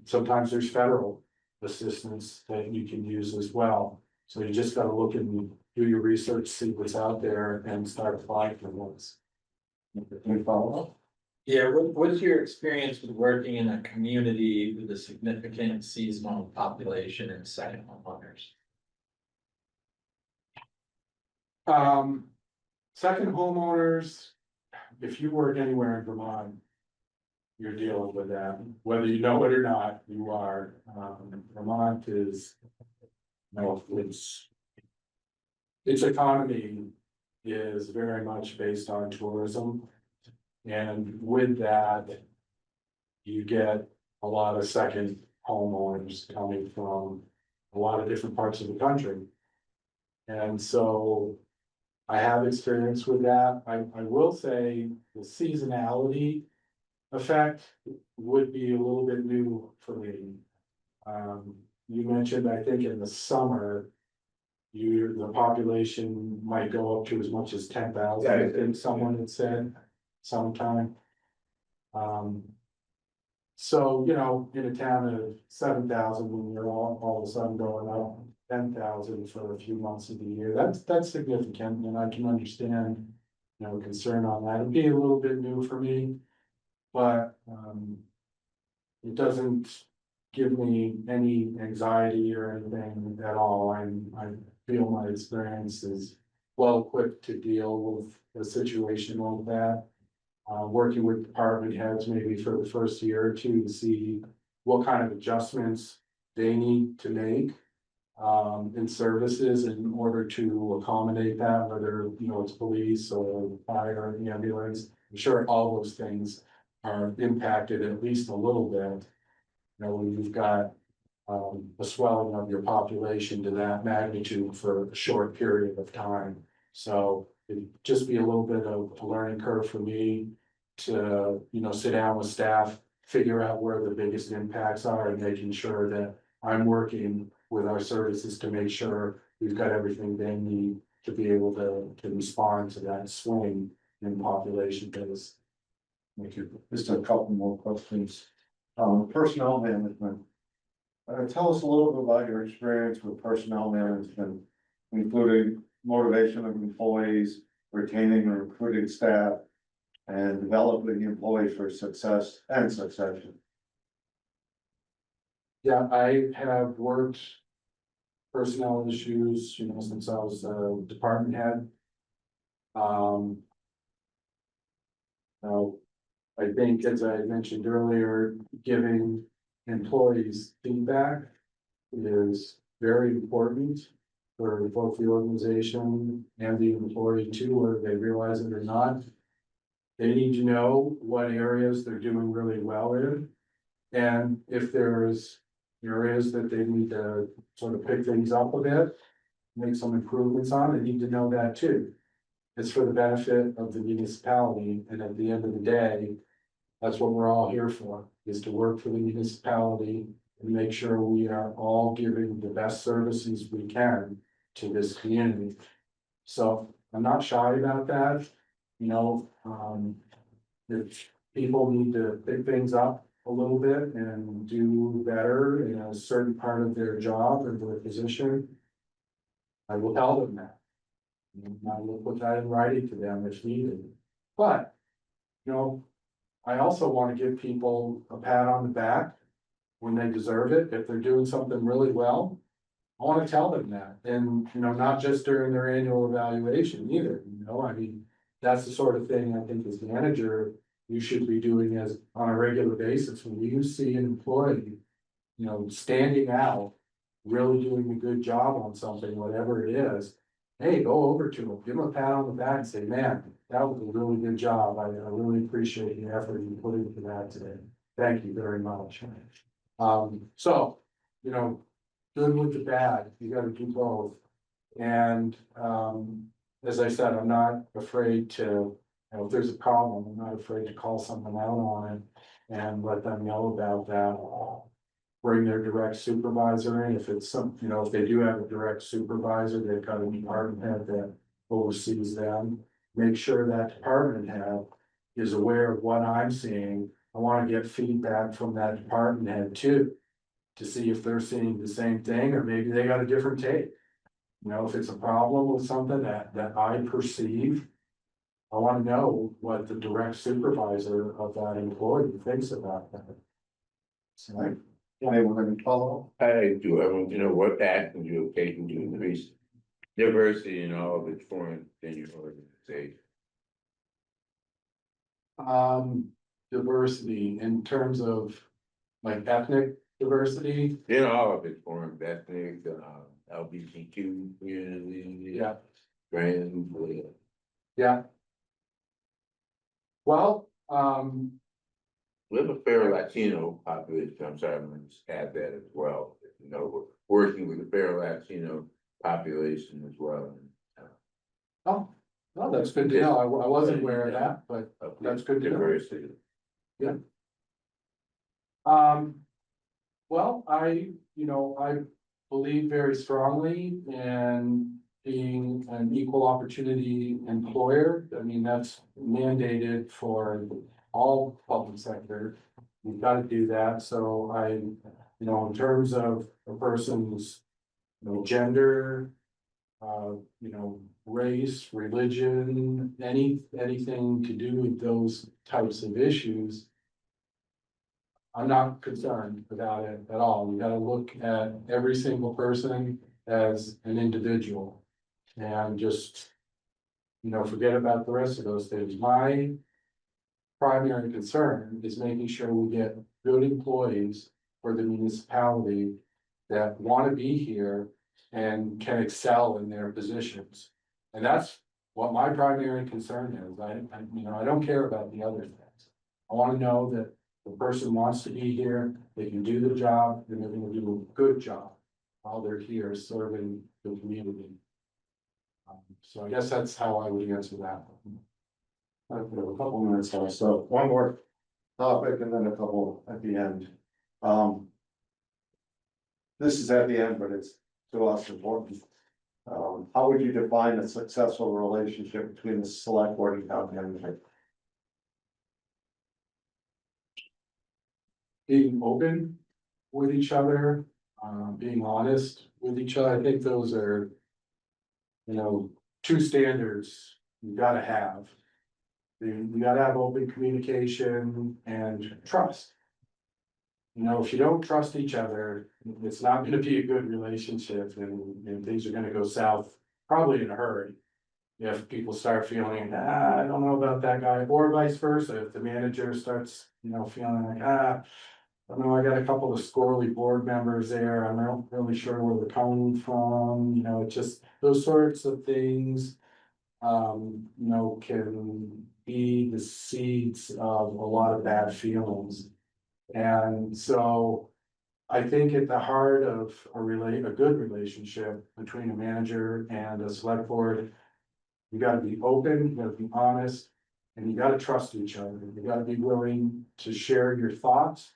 Sometimes there's federal assistance that you can use as well. So you just gotta look and do your research, see what's out there and start applying for ones. Can you follow up? Yeah, what's your experience with working in a community with a significant seasonal population and second homeowners? Second homeowners, if you work anywhere in Vermont. You're dealing with that, whether you know it or not, you are, Vermont is. No, its economy is very much based on tourism. And with that. You get a lot of second homeowners coming from a lot of different parts of the country. And so I have experience with that. I will say the seasonality effect would be a little bit new for me. You mentioned, I think in the summer, the population might go up to as much as 10,000, I think someone had said sometime. So, in a town of 7,000, when you're all of a sudden going up 10,000 for a few months of the year, that's significant, and I can understand, concern on that. It'd be a little bit new for me, but, it doesn't give me any anxiety or anything at all. I feel my experience is well equipped to deal with a situation like that. Working with department heads maybe for the first year or two to see what kind of adjustments they need to make. In services in order to accommodate that, whether, it's police or fire, ambulance. I'm sure all those things are impacted at least a little bit. When you've got a swelling of your population to that magnitude for a short period of time. So it'd just be a little bit of a learning curve for me to, sit down with staff, figure out where the biggest impacts are and making sure that I'm working with our services to make sure we've got everything they need to be able to respond to that swing in population base. Thank you. Just a couple more questions. Personnel management. Tell us a little bit about your experience with personnel management, including motivation of employees, retaining and recruiting staff, and developing employees for success and succession. Yeah, I have worked personnel issues, since I was a department head. Now, I think, as I mentioned earlier, giving employees feedback is very important for both the organization and the employee too, whether they realize it or not. They need to know what areas they're doing really well in. And if there's areas that they need to sort of pick things up a bit, make some improvements on, they need to know that too. It's for the benefit of the municipality, and at the end of the day, that's what we're all here for, is to work for the municipality and make sure we are all giving the best services we can to this community. So I'm not shy about that, you know, if people need to pick things up a little bit and do better in a certain part of their job or their position, I will tell them that. And I will put that in writing to them if needed. But, you know, I also want to give people a pat on the back when they deserve it. If they're doing something really well, I want to tell them that. And, you know, not just during their annual evaluation either, you know, I mean, that's the sort of thing I think as manager, you should be doing as on a regular basis. When you see an employee, you know, standing out, really doing a good job on something, whatever it is, hey, go over to them, give them a pat on the back and say, man, that was a really good job. I really appreciate the effort you put into that today. Thank you very much. So, you know, good with the bad, you gotta do both. And, as I said, I'm not afraid to, you know, if there's a problem, I'm not afraid to call someone out on it and let them know about that. Bring their direct supervisor in, if it's some, you know, if they do have a direct supervisor, they've got a department head that oversees them. Make sure that department head is aware of what I'm seeing. I wanna get feedback from that department head too. To see if they're seeing the same thing, or maybe they got a different take. You know, if it's a problem with something that I perceive. I wanna know what the direct supervisor of that employee thinks about that. So, Anyone have any follow? I do, I want to know what actions you have taken to increase diversity in all of its forms in your organization. diversity in terms of like ethnic diversity, In all of its forms, ethnic, LGBTQ community. yeah, Trans, yeah. Well, we have a fair Latino population, I'm sorry, I'm gonna just add that as well, you know, we're working with a fair Latino population as well. oh, well, that's good to know. I wasn't aware of that, but that's good to know. Diversity. Well, I believe very strongly in being an equal opportunity employer. I mean, that's mandated for all public sector. You've got to do that. So in terms of a person's, gender, race, religion, anything to do with those types of issues. I'm not concerned about it at all. We gotta look at every single person as an individual. And just, forget about the rest of those things. My primary concern is making sure we get good employees for the municipality that wanna be here and can excel in their positions. And that's what my primary concern is. I don't care about the other things. I wanna know that the person wants to be here, they can do the job, and they're gonna do a good job while they're here serving the community. So I guess that's how I would answer that. We have a couple minutes left, so one more topic and then a couple at the end. This is at the end, but it's to us important. How would you define a successful relationship between the select board and town manager? Being open with each other, being honest with each other, I think those are. Two standards you gotta have. You gotta have open communication and trust. If you don't trust each other, it's not gonna be a good relationship and things are gonna go south, probably in a hurry. If people start feeling, I don't know about that guy, or vice versa, if the manager starts, feeling like, I don't know, I got a couple of squirrely board members there, I'm not really sure where they're coming from, it's just those sorts of things. Can be the seeds of a lot of bad feelings. And so I think at the heart of a good relationship between a manager and a select board, you gotta be open, you gotta be honest, and you gotta trust each other. You gotta be willing to share your thoughts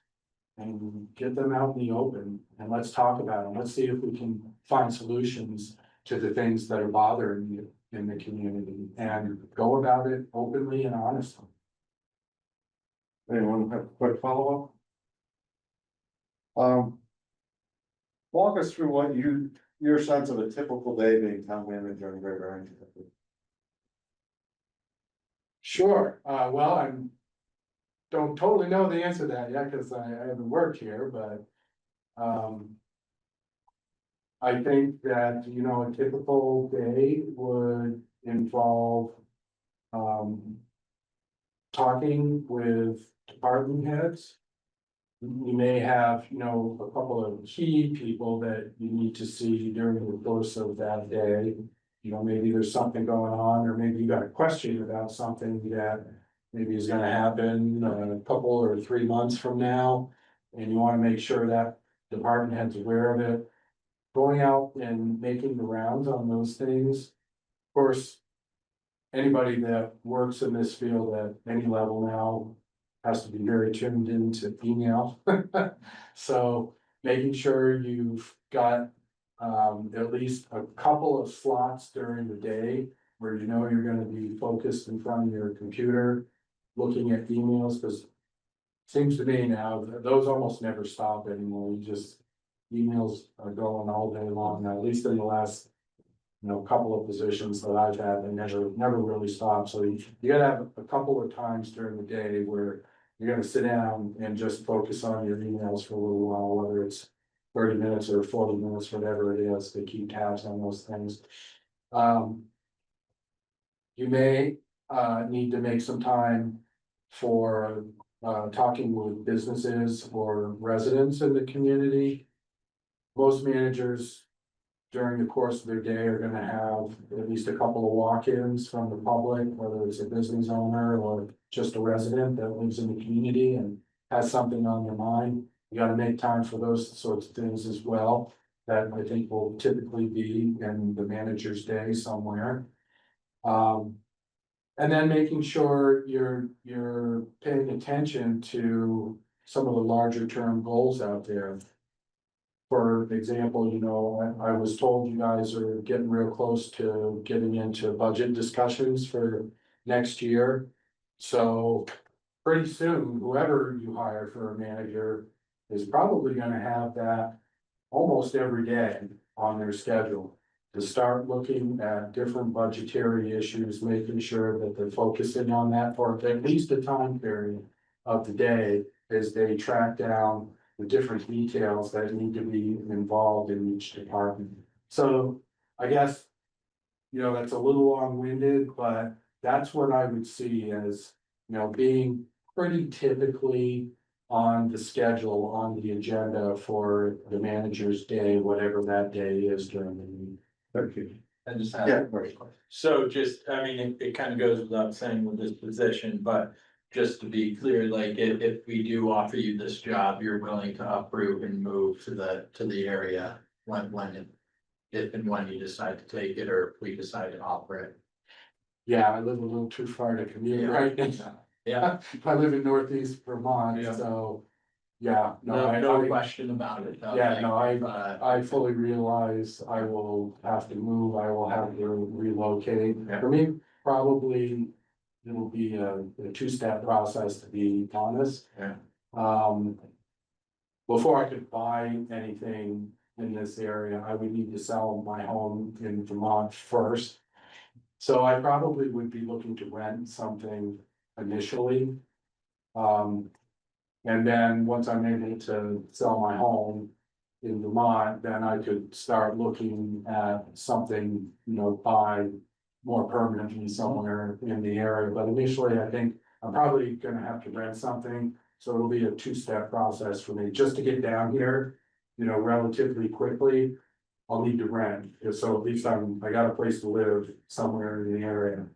and get them out in the open, and let's talk about them. Let's see if we can find solutions to the things that are bothering you in the community and go about it openly and honestly. Anyone have a quick follow-up? Walk us through what your sense of a typical day being town manager in Great Barrington. Sure, well, don't totally know the answer to that yet, cause I haven't worked here, but. I think that, you know, a typical day would involve. Talking with department heads. You may have, you know, a couple of key people that you need to see during the course of that day. You know, maybe there's something going on, or maybe you got a question about something that maybe is gonna happen a couple or 3 months from now. And you wanna make sure that department head's aware of it. Going out and making the rounds on those things. Of course, anybody that works in this field at any level now has to be very tuned into email. So making sure you've got at least a couple of slots during the day where you know you're gonna be focused in front of your computer, looking at emails, because seems to me now that those almost never stop anymore. You just, emails are going all day long now, at least in the last, you know, couple of positions that I've had, they never really stop. So you gotta have a couple of times during the day where you're gonna sit down and just focus on your emails for a little while, whether it's 30 minutes or 40 minutes, whatever it is, to keep tabs on those things. You may need to make some time for talking with businesses or residents in the community. Most managers during the course of their day are gonna have at least a couple of walk-ins from the public, whether it's a business owner or just a resident that lives in the community and has something on their mind. You gotta make time for those sorts of things as well. That I think will typically be in the manager's day somewhere. And then making sure you're paying attention to some of the larger term goals out there. For example, you know, I was told you guys are getting real close to getting into budget discussions for next year. So pretty soon, whoever you hire for a manager is probably gonna have that almost every day on their schedule. To start looking at different budgetary issues, making sure that they're focusing on that for at least a time period of the day as they track down the different details that need to be involved in each department. So I guess, you know, that's a little long-winded, but that's what I would see as, you know, being pretty typically on the schedule, on the agenda for the manager's day, whatever that day is during the week. Thank you. I just have. Yeah, very quick. So just, I mean, it kind of goes without saying with this position, but just to be clear, like if we do offer you this job, you're willing to uproot and move to the area if and when you decide to take it, or if we decide to offer it. Yeah, I live a little too far to commute, Yeah. right? Yeah, I live in northeast Vermont, Yeah. so, yeah, no question about it. Yeah, no, But I fully realize I will have to move, I will have to relocate. Yeah. For me, probably it'll be a two-step process, to be honest. Yeah. Before I could buy anything in this area, I would need to sell my home in Vermont first. So I probably would be looking to rent something initially. And then once I'm able to sell my home in Vermont, then I could start looking at something, you know, buy more permanently somewhere in the area. But initially, I think I'm probably gonna have to rent something. So it'll be a two-step process for me, just to get down here, you know, relatively quickly. I'll need to rent, so at least I got a place to live somewhere in the area.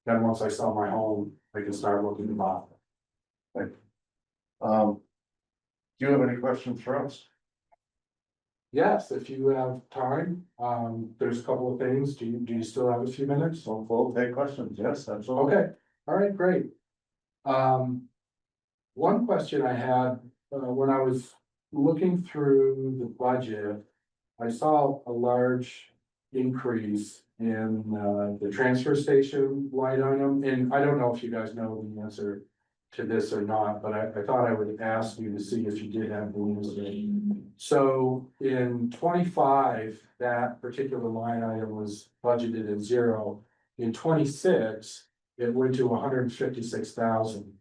Then once I sell my home, I can start looking to buy. Do you have any questions for us? Yes, if you have time, there's a couple of things. Do you still have a few minutes? So we'll take questions. Yes, absolutely. Okay, all right, great. One question I had, when I was looking through the budget, I saw a large increase in, the transfer station line item, and I don't know if you guys know the answer to this or not, but I thought I would ask you to see if you did have the answer. So in 25, that particular line item was budgeted at 0. In 26, it went to 156,000.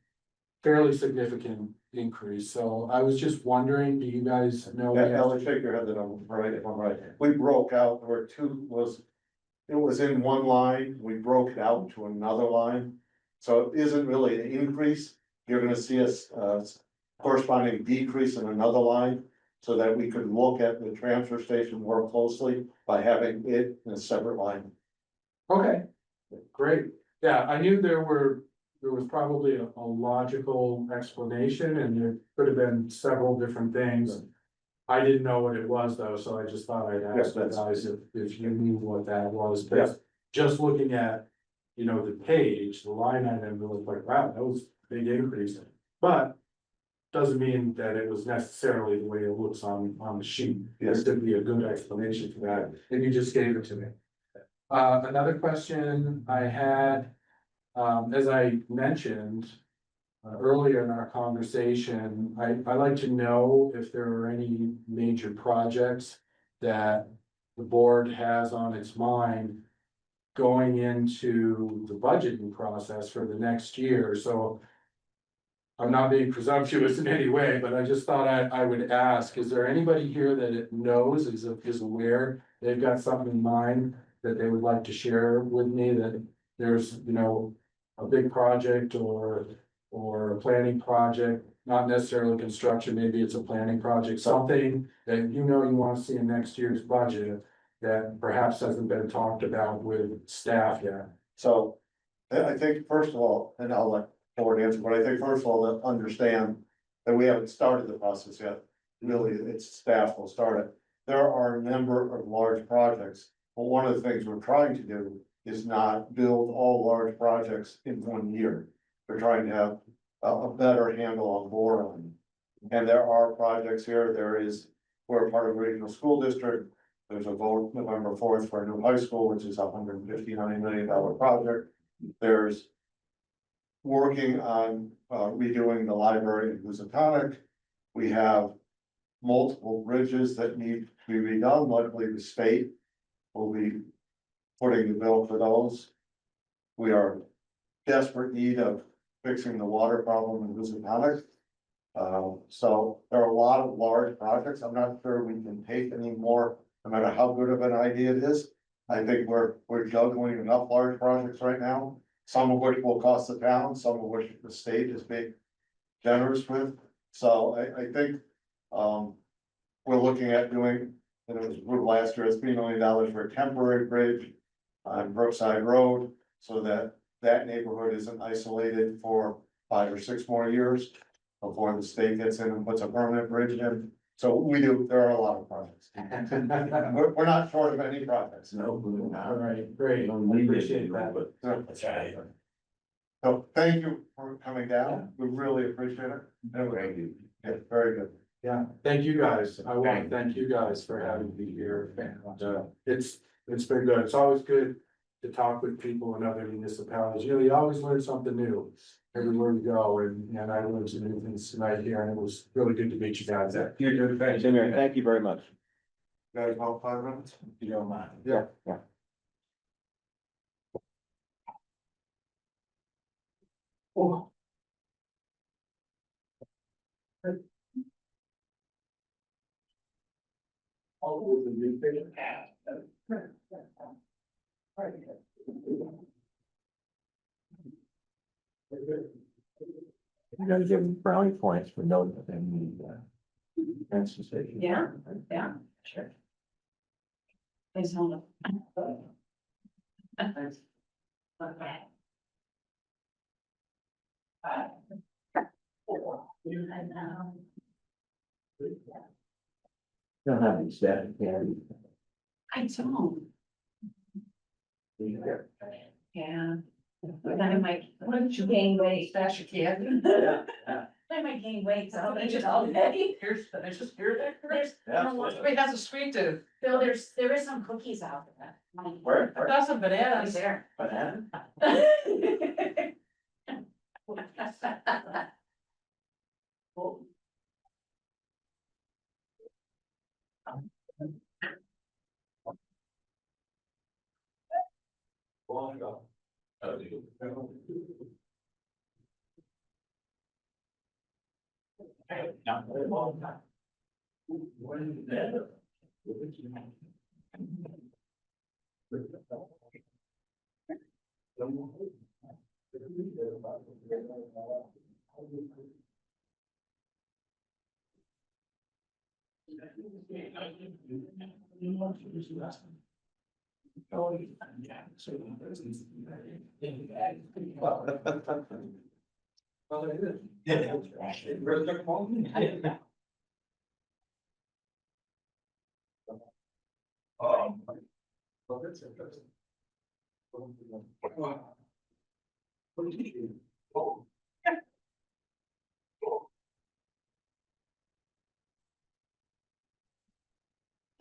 Fairly significant increase, so I was just wondering, do you guys know? the Yeah, answer? Ellie, shake your head that I'm right, if I'm right. We broke out where it was in one line, we broke it out to another line. So it isn't really an increase. You're gonna see a corresponding decrease in another line. So that we could look at the transfer station more closely by having it in a separate line. Okay, great. Yeah, I knew there was probably a logical explanation and there could have been several different things. I didn't know what it was though, so I just thought I'd ask you that's- guys if you knew what that was. But Yeah. just looking at, the page, the line item, it was like, wow, that was a big increase. But doesn't mean that it was necessarily the way it looks on the sheet. Yes. There could be a good explanation for that, and you just gave it to me. Another question I had, as I mentioned earlier in our conversation, I like to know if there are any major projects that the board has on its mind going into the budgeting process for the next year. So I'm not being presumptuous in any way, but I just thought I would ask, is there anybody here that it knows, is aware, they've got something in mind that they would like to share with me, that there's, a big project or a planning project, not necessarily construction, maybe it's a planning project, something that you want to see in next year's budget that perhaps hasn't been talked about with staff yet. So I think first of all, and I'll let Ford answer, but I think first of all, to understand that we haven't started the process yet. Really, it's staff will start it. There are a number of large projects, but one of the things we're trying to do is not build all large projects in 1 year. We're trying to have a better handle on more of them. And there are projects here, we're a part of a regional school district. There's a vote November 4th for a new high school, which is a $159 million project. There's working on redoing the library in Housatonic. We have multiple bridges that need to be redone. Luckily, the state will be putting the bill for those. We are desperate need of fixing the water problem in Housatonic. So there are a lot of large projects. I'm not sure we can take any more, no matter how good of an idea it is. I think we're juggling enough large projects right now, some of which will cost the town, some of which the state is being generous with. So I think, we're looking at doing, and it was approved last year, $3 million for a temporary bridge on Brookside Road, so that that neighborhood isn't isolated for 5 or 6 more years before the state gets in and puts a permanent bridge in. So there are a lot of projects. We're not short of any projects. No, we're All not. right, great, We I don't need it, appreciate that. but That's right. So thank you for coming down. We really appreciate it. thank you. Yeah, very good. Yeah, thank you guys. I want to thank you guys for having me here. And it's been good. It's always good to talk with people in other municipalities. You always learn something new everywhere we go. And I learned some new things tonight here, and it was really good to meet you guys. You do, thank Same here. Thank you very much. Guys, about 5 minutes? If you don't mind. Yeah. Yeah. Oh. You gotta give them brownie points for noting that they need, transfer station. Yeah. Yeah, sure. Please hold on. Okay. Don't have any static candy. I don't, yeah. But then I might, wouldn't you gain weight? Stash your candy. I might gain weight, so I just all day. It's just here. There's, Wait, that's a sweet tooth. Bill, there is some cookies out there. Where? I got some bananas. There. Banana?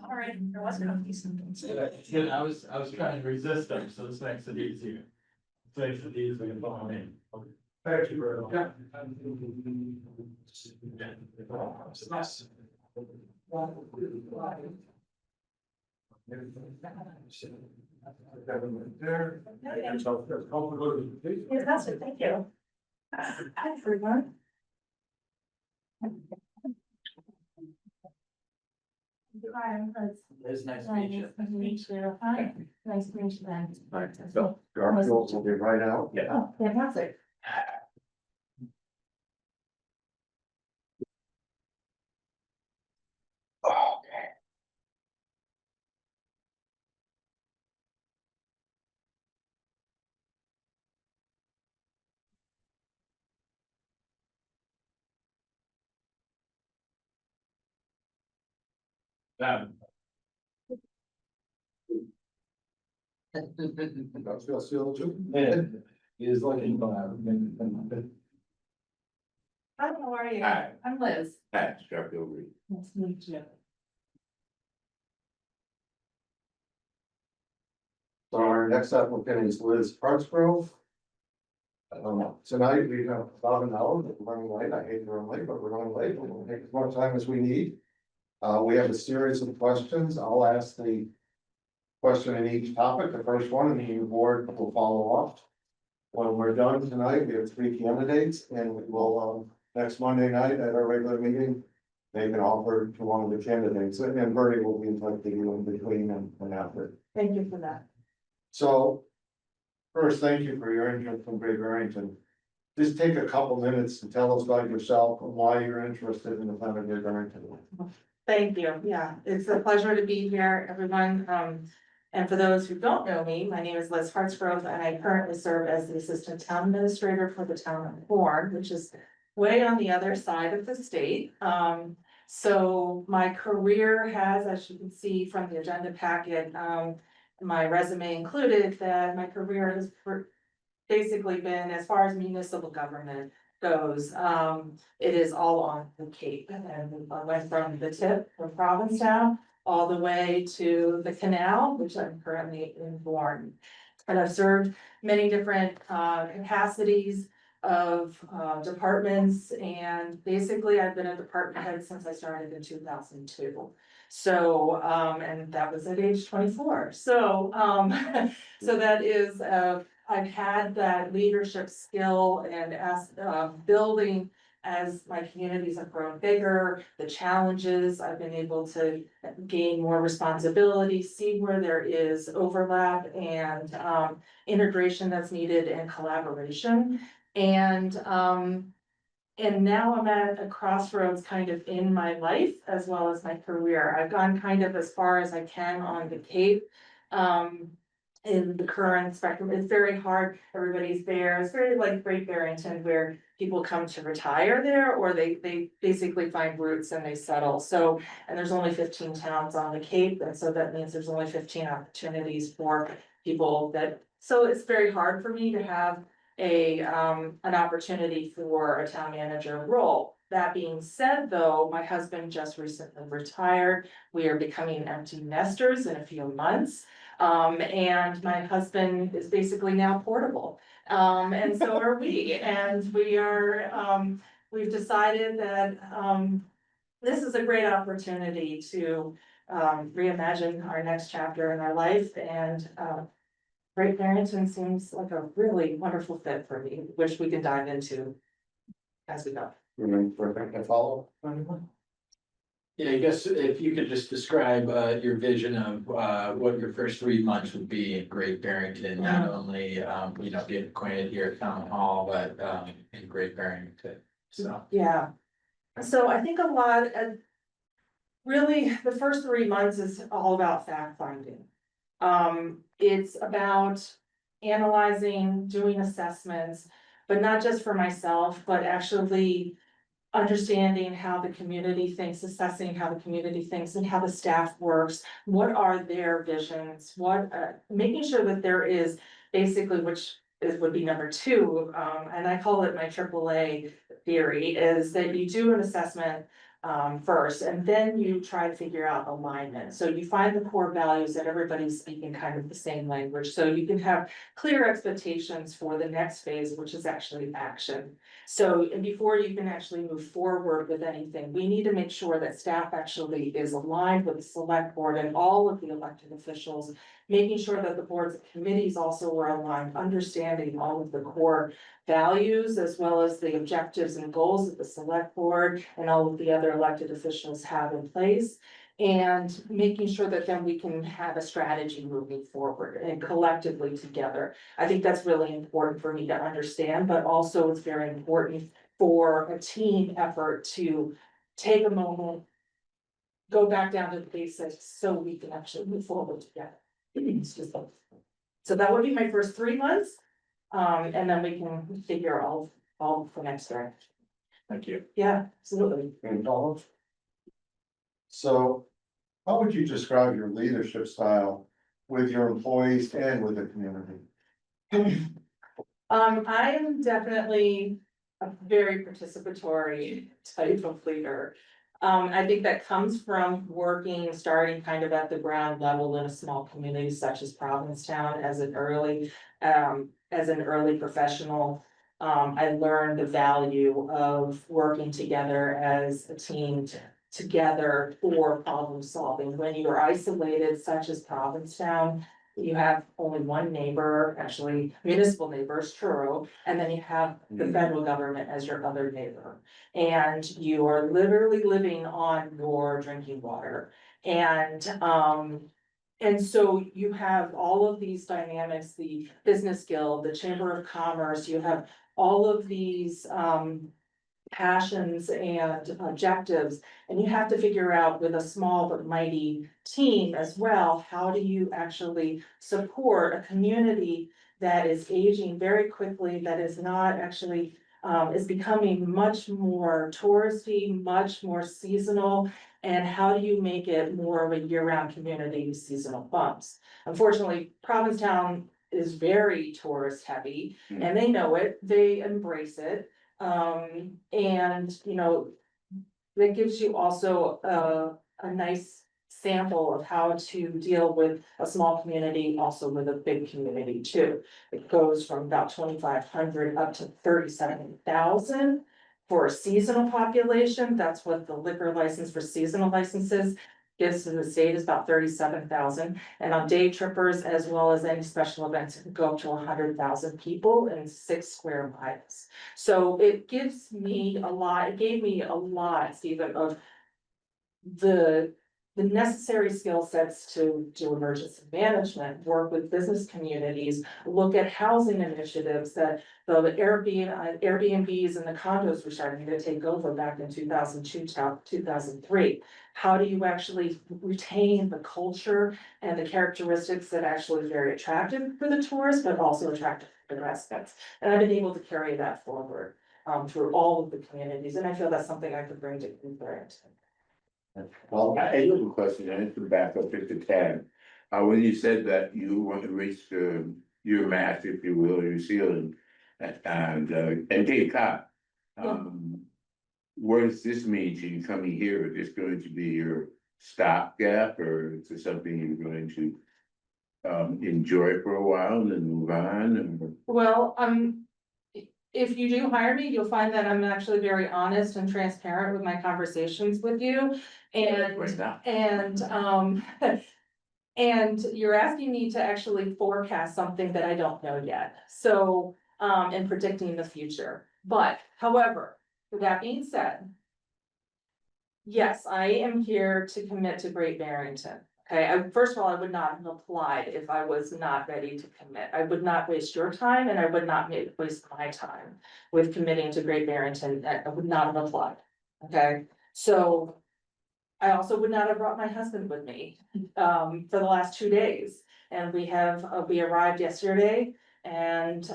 All right, there was cookies. Yeah, I was trying to resist them, so this makes it easier. This makes it easier to follow me. Thank you very much. There. Fantastic, thank you. Hi, everyone. Hi, I'm Liz. It's nice to meet you. Nice to meet you. Hi, nice to meet you then. Garfield will be right out. Yeah. Oh, fantastic. Garfield seal too. He's looking. Hi, how are you? Hi. I'm Liz. That's Garfield Reed. Nice to meet you. So our next applicant is Liz Hartsgrove. Tonight we have about an hour, but we're running late. I hate to run late, but we're running late. We'll take as much time as we need. We have a series of questions. I'll ask the question in each topic, the first one, and the board will follow up. When we're done tonight, we have 3 candidates, and we will, next Monday night at our regular meeting, make an offer to one of the candidates, and Bertie will be in touch with you in between and after. Thank you for that. So, first, thank you for your interest in Great Barrington. Just take a couple minutes to tell us about yourself and why you're interested in the town of Great Barrington. Thank you. Yeah, it's a pleasure to be here, everyone. And for those who don't know me, my name is Liz Hartsgrove, and I currently serve as the Assistant Town Administrator for the town of Horn, which is way on the other side of the state. So my career has, as you can see from the agenda packet, my resume included, that my career has basically been, as far as municipal government goes, it is all on the Cape. And I went from the tip from Provincetown all the way to the canal, which I'm currently in Bourne. And I've served many different capacities of departments, and basically I've been a department head since I started in 2002. So, and that was at age 24. So, so that is, I've had that leadership skill, and as building as my communities have grown bigger, the challenges, I've been able to gain more responsibility, see where there is overlap and integration that's needed, and collaboration. And now I'm at a crossroads kind of in my life as well as my career. I've gone kind of as far as I can on the Cape. In the current spectrum, it's very hard, everybody's there, it's very like Great Barrington, where people come to retire there, or they basically find roots and they settle. So, and there's only 15 towns on the Cape, and so that means there's only 15 opportunities for people that, so it's very hard for me to have an opportunity for a town manager role. That being said, though, my husband just recently retired. We are becoming empty nesters in a few months. And my husband is basically now portable. And so are we, and we are, we've decided that, this is a great opportunity to, reimagine our next chapter in our life, and, Great Barrington seems like a really wonderful fit for me, which we can dive into as we go. Perfect, a follow? Yeah, I guess if you could just describe your vision of what your first 3 months would be in Great Barrington, not only getting acquainted here at Town Hall, but in Great Barrington. So, Yeah, so I think a lot of, really, the first 3 months is all about fact finding. It's about analyzing, doing assessments, but not just for myself, but actually understanding how the community thinks, assessing how the community thinks and how the staff works. What are their visions? Making sure that there is basically, would be number two, and I call it my AAA theory, is that you do an assessment first, and then you try to figure out alignment. So you find the core values that everybody's speaking kind of the same language, so you can have clear expectations for the next phase, which is actually action. So before you can actually move forward with anything, we need to make sure that staff actually is aligned with the select board and all of the elected officials, making sure that the boards and committees also were aligned, understanding all of the core values as well as the objectives and goals that the select board and all of the other elected officials have in place. And making sure that then we can have a strategy moving forward and collectively together. I think that's really important for me to understand, but also it's very important for a team effort to take a moment, go back down to the basics so we can actually move forward together. It's just like, so that would be my first 3 months. And then we can figure all the next direction. thank you. Yeah, absolutely. And follow? So, how would you describe your leadership style with your employees and with the community? I am definitely a very participatory type of leader. I think that comes from starting kind of at the ground level in a small community such as Provincetown as an early professional. I learned the value of working together as a team together for problem solving. When you are isolated, such as Provincetown, you have only one neighbor, actually municipal neighbors, Truro, and then you have the federal government as your other neighbor. And you are literally living on your drinking water. And so you have all of these dynamics, the business guild, the chamber of commerce, you have all of these passions and objectives. And you have to figure out with a small but mighty team as well, how do you actually support a community that is aging very quickly, that is not actually, is becoming much more touristy, much more seasonal. And how do you make it more of a year-round community with seasonal bumps? Unfortunately, Provincetown is very tourist heavy and they know it, they embrace it. And that gives you also a nice sample of how to deal with a small community, also with a big community too. It goes from about 2,500 up to 37,000 for a seasonal population. That's what the liquor license for seasonal licenses gives to the state, is about 37,000. And on day trippers, as well as any special events, it can go up to 100,000 people in 6 square miles. So it gives me a lot, it gave me a lot, Stephen, of the necessary skill sets to do emergency management, work with business communities, look at housing initiatives that the Airbnbs and the condos were starting to take over back in 2002, 2003. How do you actually retain the culture and the characteristics that actually is very attractive for the tourists, but also attractive for the residents? And I've been able to carry that forward through all of the communities, and I feel that's something I could bring to Barrington. Well, I have a question, and it's to back up just a tad. When you said that you want to reach your max, if you will, your ceiling, and take cop. What does this mean to you coming here? Is this going to be your stopgap, or is this something you're going to enjoy for a while and then move on, or? Well, if you do hire me, you'll find that I'm actually very honest and transparent with my conversations with you. And and you're asking me to actually forecast something that I don't know yet. So, and predicting the future. But however, with that being said, yes, I am here to commit to Great Barrington. Okay, first of all, I would not have applied if I was not ready to commit. I would not waste your time and I would not waste my time with committing to Great Barrington. I would not have applied. Okay, so I also would not have brought my husband with me for the last 2 days. And we arrived yesterday and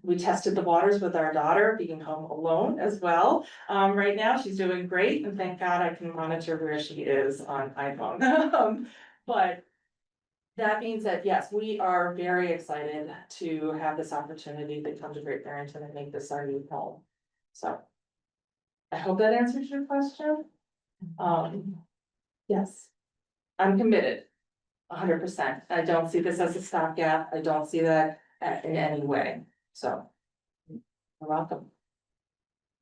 we tested the waters with our daughter being home alone as well. Right now, she's doing great, and thank God I can monitor where she is on iPhone. But that being said, yes, we are very excited to have this opportunity to come to Great Barrington and make this our new home. So I hope that answers your question. Yes, I'm committed. 100%. I don't see this as a stopgap. I don't see that in any way. So. You're welcome.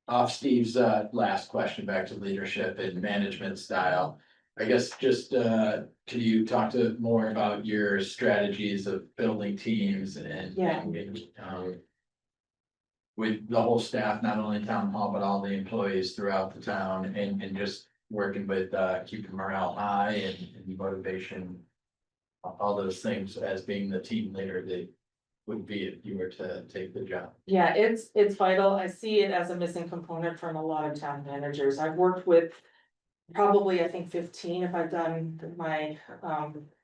Off Steve's last question, back to leadership and management style. I guess just can you talk to more about your strategies of building teams and Yeah. with the whole staff, not only town hall, but all the employees throughout the town and just working with keeping morale high and motivation. All those things as being the team leader that would be if you were to take the job. Yeah, it's vital. I see it as a missing component from a lot of town managers. I've worked with probably, I think 15, if I've done my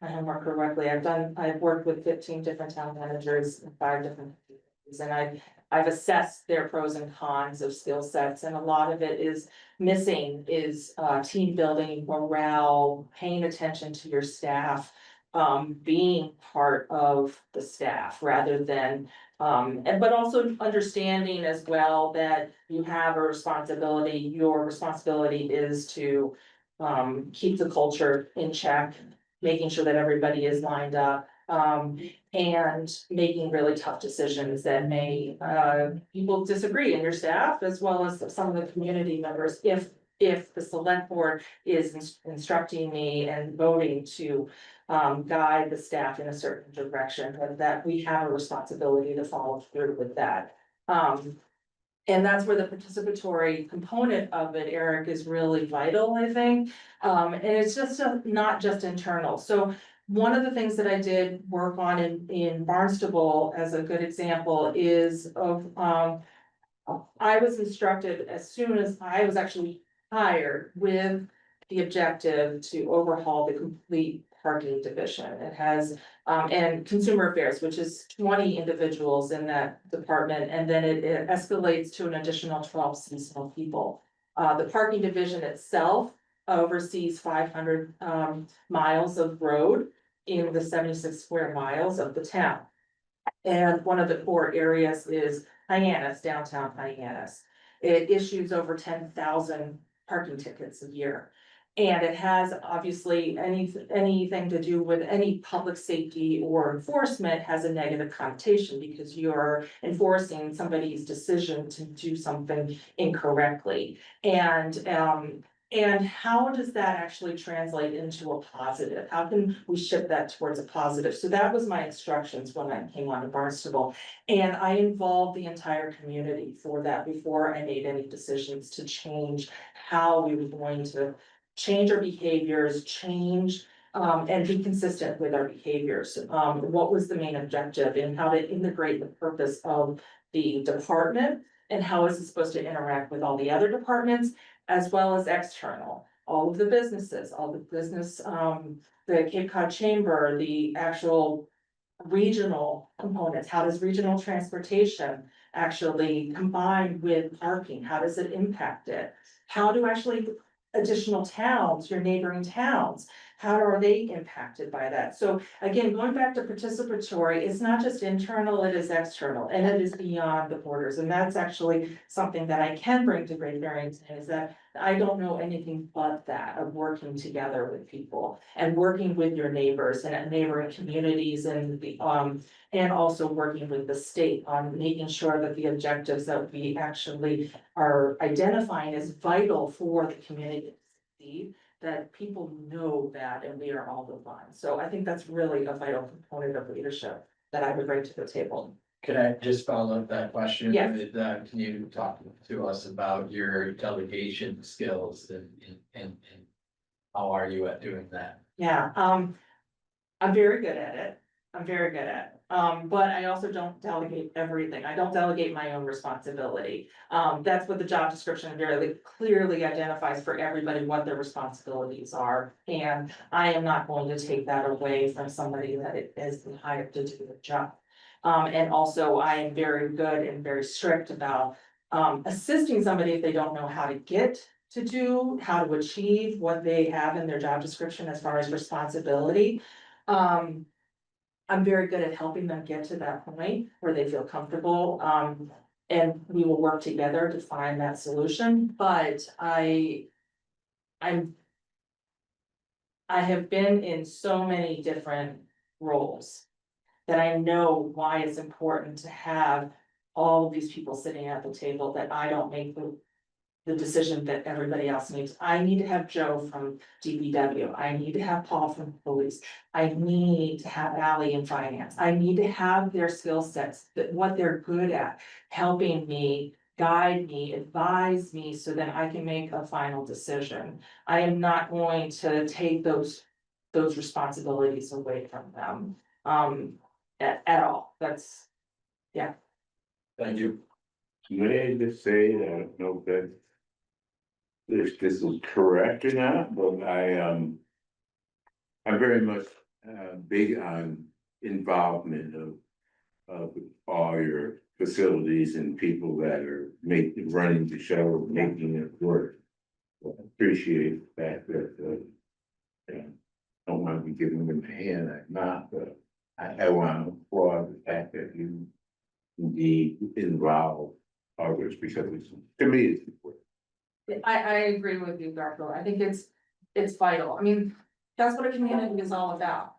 homework correctly. I've worked with 15 different town managers in 5 different communities, and I've assessed their pros and cons of skill sets, and a lot of it is missing is team building, morale, paying attention to your staff, being part of the staff rather than but also understanding as well that you have a responsibility. Your responsibility is to keep the culture in check, making sure that everybody is lined up, and making really tough decisions that may people disagree in your staff as well as some of the community members. If the select board is instructing me and voting to guide the staff in a certain direction, that we have a responsibility to follow through with that. And that's where the participatory component of it, Eric, is really vital, I think. And it's just not just internal. So one of the things that I did work on in Barnstable as a good example is of I was instructed as soon as I was actually hired with the objective to overhaul the complete parking division. It has, and consumer affairs, which is 20 individuals in that department, and then it escalates to an additional 12 seasonal people. The parking division itself oversees 500 miles of road in the 76 square miles of the town. And one of the core areas is Hyannis, downtown Hyannis. It issues over 10,000 parking tickets a year. And it has obviously anything to do with any public safety or enforcement has a negative connotation because you're enforcing somebody's decision to do something incorrectly. And how does that actually translate into a positive? How can we shift that towards a positive? So that was my instructions when I came on to Barnstable. And I involved the entire community for that before I made any decisions to change how we were going to change our behaviors, and be consistent with our behaviors. What was the main objective and how to integrate the purpose of the department and how is it supposed to interact with all the other departments as well as external, all of the businesses, all the business, the Cape Cod Chamber, the actual regional components. How does regional transportation actually combine with parking? How does it impact it? How do actually additional towns, your neighboring towns, How are they impacted by that? So again, going back to participatory, it's not just internal, it is external, and it is beyond the borders. And that's actually something that I can bring to Great Barrington, is that I don't know anything but that, of working together with people and working with your neighbors and neighboring communities and and also working with the state on making sure that the objectives that we actually are identifying as vital for the community to succeed, that people know that and we are all the one. So I think that's really a vital component of leadership that I would bring to the table. Can I just follow up that question? Yes. With, can you talk to us about your delegation skills and how are you at doing that? Yeah, I'm very good at it. I'm very good at it. But I also don't delegate everything. I don't delegate my own responsibility. That's what the job description very clearly identifies for everybody what their responsibilities are. And I am not going to take that away from somebody that is hired to do the job. And also I am very good and very strict about assisting somebody if they don't know how to get to do, how to achieve what they have in their job description as far as responsibility. I'm very good at helping them get to that point where they feel comfortable. And we will work together to find that solution, but I have been in so many different roles that I know why it's important to have all of these people sitting at the table, that I don't make the decision that everybody else needs. I need to have Joe from DPW. I need to have Paul from police. I need to have Ally in finance. I need to have their skill sets, that what they're good at, helping me, guide me, advise me, so that I can make a final decision. I am not going to take those responsibilities away from them, at all. That's, yeah. Thank you. May I just say that I don't know if this is correct or not, but I'm very much big on involvement of all your facilities and people that are running the show, making it work. I appreciate the fact that don't want to be giving them a hand, I'm not, but I want to applaud the fact that you indeed involve others, because it's, to me, it's important. I agree with you, Garfield. I think it's vital. I mean, that's what a community is all about.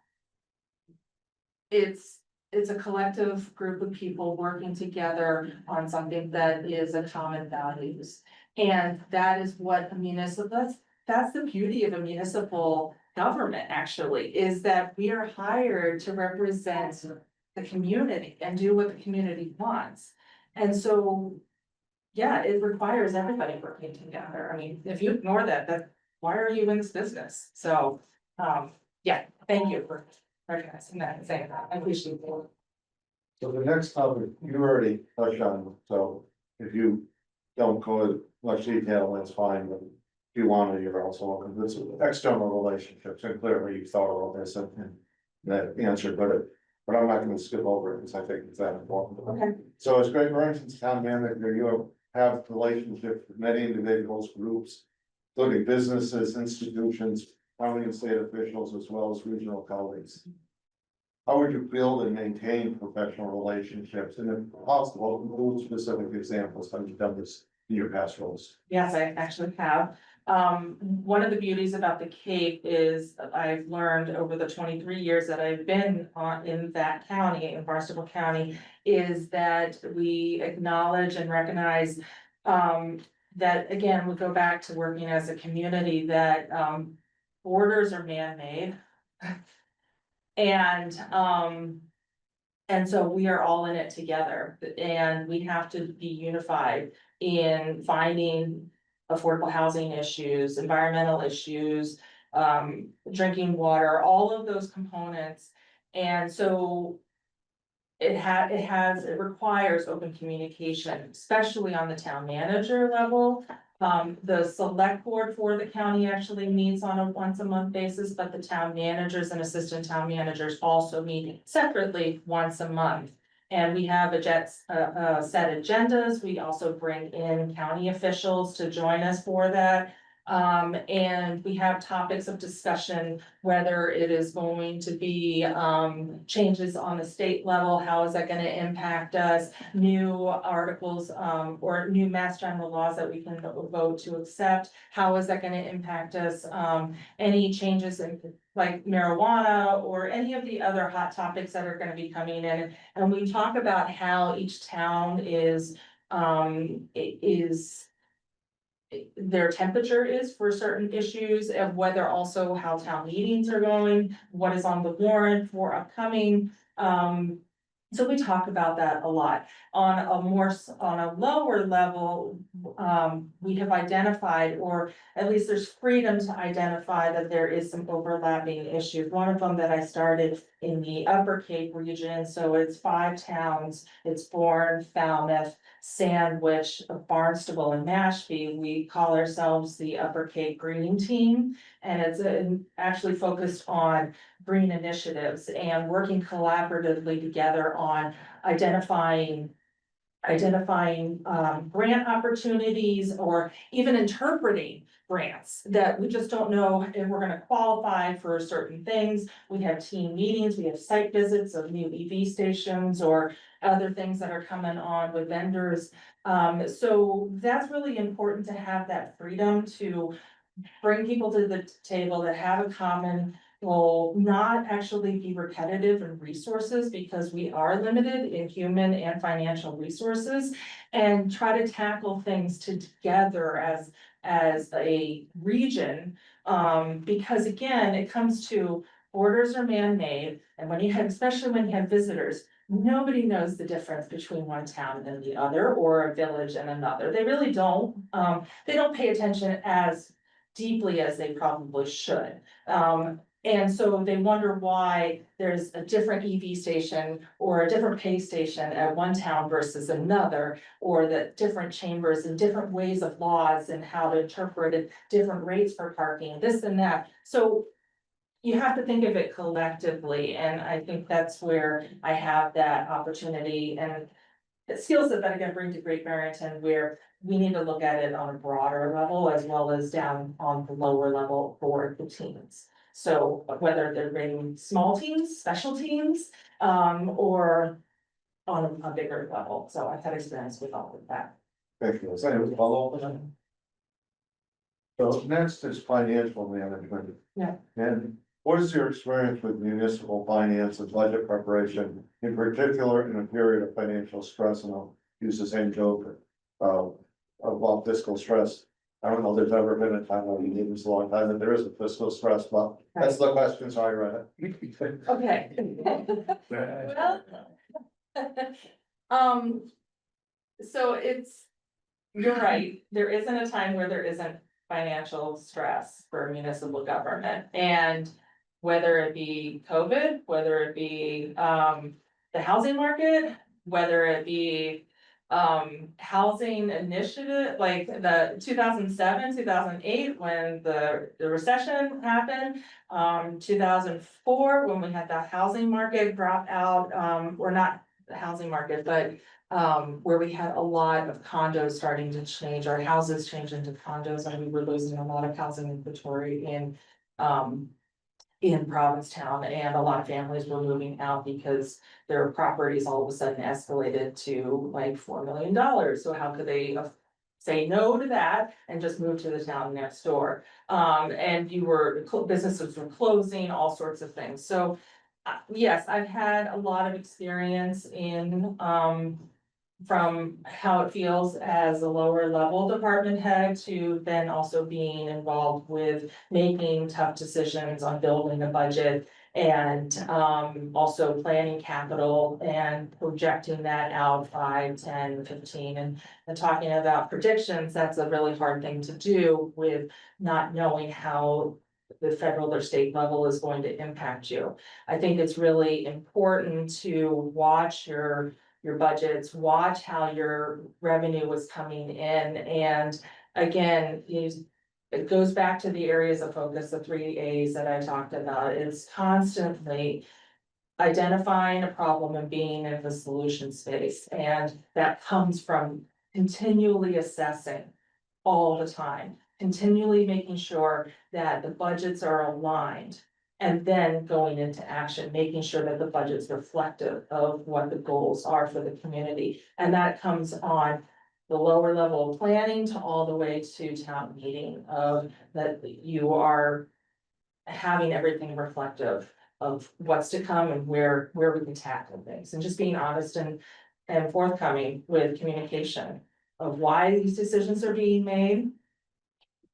It's a collective group of people working together on something that is a common values. And that is what a municipal, that's the beauty of a municipal government, actually, is that we are hired to represent the community and do what the community wants. And so, yeah, it requires everybody working together. I mean, if you ignore that, why are you in this business? So, yeah, thank you for recognizing that and saying that. I appreciate it. So the next topic, you already touched on, so if you don't go in much detail, that's fine, but if you want to, you're also welcome. This is external relationships, and clearly you thought about this and that answer, but I'm not gonna skip over it because I think it's that important. Okay. So as Great Barrington's town manager, you have relationships with many individuals, groups, including businesses, institutions, county and state officials, as well as regional colleagues. How would you build and maintain professional relationships, and if possible, include specific examples, how you've done this in your past roles? Yes, I actually have. One of the beauties about the Cape is I've learned over the 23 years that I've been in that county, in Barnstable County, is that we acknowledge and recognize that, again, we go back to working as a community, that borders are man-made. And so we are all in it together, and we have to be unified in finding affordable housing issues, environmental issues, drinking water, all of those components. And so it requires open communication, especially on the town manager level. The select board for the county actually meets on a once a month basis, but the town managers and assistant town managers also meet separately once a month. And we have set agendas. We also bring in county officials to join us for that. And we have topics of discussion, whether it is going to be, changes on the state level, how is that gonna impact us? New articles, or new mass general laws that we can vote to accept, how is that gonna impact us? Any changes in like marijuana or any of the other hot topics that are gonna be coming in. And we talk about how each town their temperature is for certain issues, and whether also how town meetings are going, what is on the warrant for upcoming. So we talk about that a lot. On a lower level, we have identified, or at least there's freedom to identify that there is some overlapping issues. One of them that I started in the Upper Cape region, so it's 5 towns, it's Bourne, Falmouth, Sandwich, Barnstable, and Mashpee. We call ourselves the Upper Cape Green Team, and it's actually focused on green initiatives and working collaboratively together on identifying grant opportunities or even interpreting grants that we just don't know if we're gonna qualify for certain things. We have team meetings, we have site visits of new EV stations or other things that are coming on with vendors. So that's really important to have that freedom to bring people to the table that have a common goal, not actually be repetitive in resources because we are limited in human and financial resources, and try to tackle things together as a region. Because again, it comes to borders are man-made, and when you have, especially when you have visitors, nobody knows the difference between one town and the other, or a village and another. They really don't. They don't pay attention as deeply as they probably should. And so they wonder why there's a different EV station or a different pay station at one town versus another, or that different chambers and different ways of laws and how to interpret it, different rates for parking, this and that. So you have to think of it collectively, and I think that's where I have that opportunity and skill set that I can bring to Great Barrington, where we need to look at it on a broader level as well as down on the lower level for the teams. So whether they're bringing small teams, special teams, or on a bigger level. So I've had experience with all of that. Thank you. Is that a follow up? So next is financial management. Yeah. And what is your experience with municipal finance and budget preparation, in particular in a period of financial stress? And I'll use the same joke about fiscal stress. I don't know if there's ever been a time when you need this a long time that there is a fiscal stress, but that's the question, so I read it. Okay. Well, so you're right, there isn't a time where there isn't financial stress for municipal government. And whether it be COVID, whether it be the housing market, whether it be housing initiative, like the 2007, 2008, when the recession happened, 2004, when we had the housing market drop out, or not the housing market, but where we had a lot of condos starting to change, our houses change into condos, and we were losing a lot of housing inventory in Provincetown, and a lot of families were moving out because their properties all of a sudden escalated to like $4 million. So how could they say no to that and just move to the town next door? And businesses were closing, all sorts of things. So yes, I've had a lot of experience in from how it feels as a lower level department head to then also being involved with making tough decisions on building a budget and also planning capital and projecting that out 5, 10, 15, and talking about predictions. That's a really hard thing to do with not knowing how the federal or state level is going to impact you. I think it's really important to watch your budgets, watch how your revenue is coming in. And again, it goes back to the areas of focus, the 3 A's that I talked about. It's constantly identifying a problem and being in the solution space. And that comes from continually assessing all the time. continually making sure that the budgets are aligned. And then going into action, making sure that the budget's reflective of what the goals are for the community. And that comes on the lower level of planning to all the way to town meeting of that you are having everything reflective of what's to come and where we can tackle things and just being honest and forthcoming with communication of why these decisions are being made.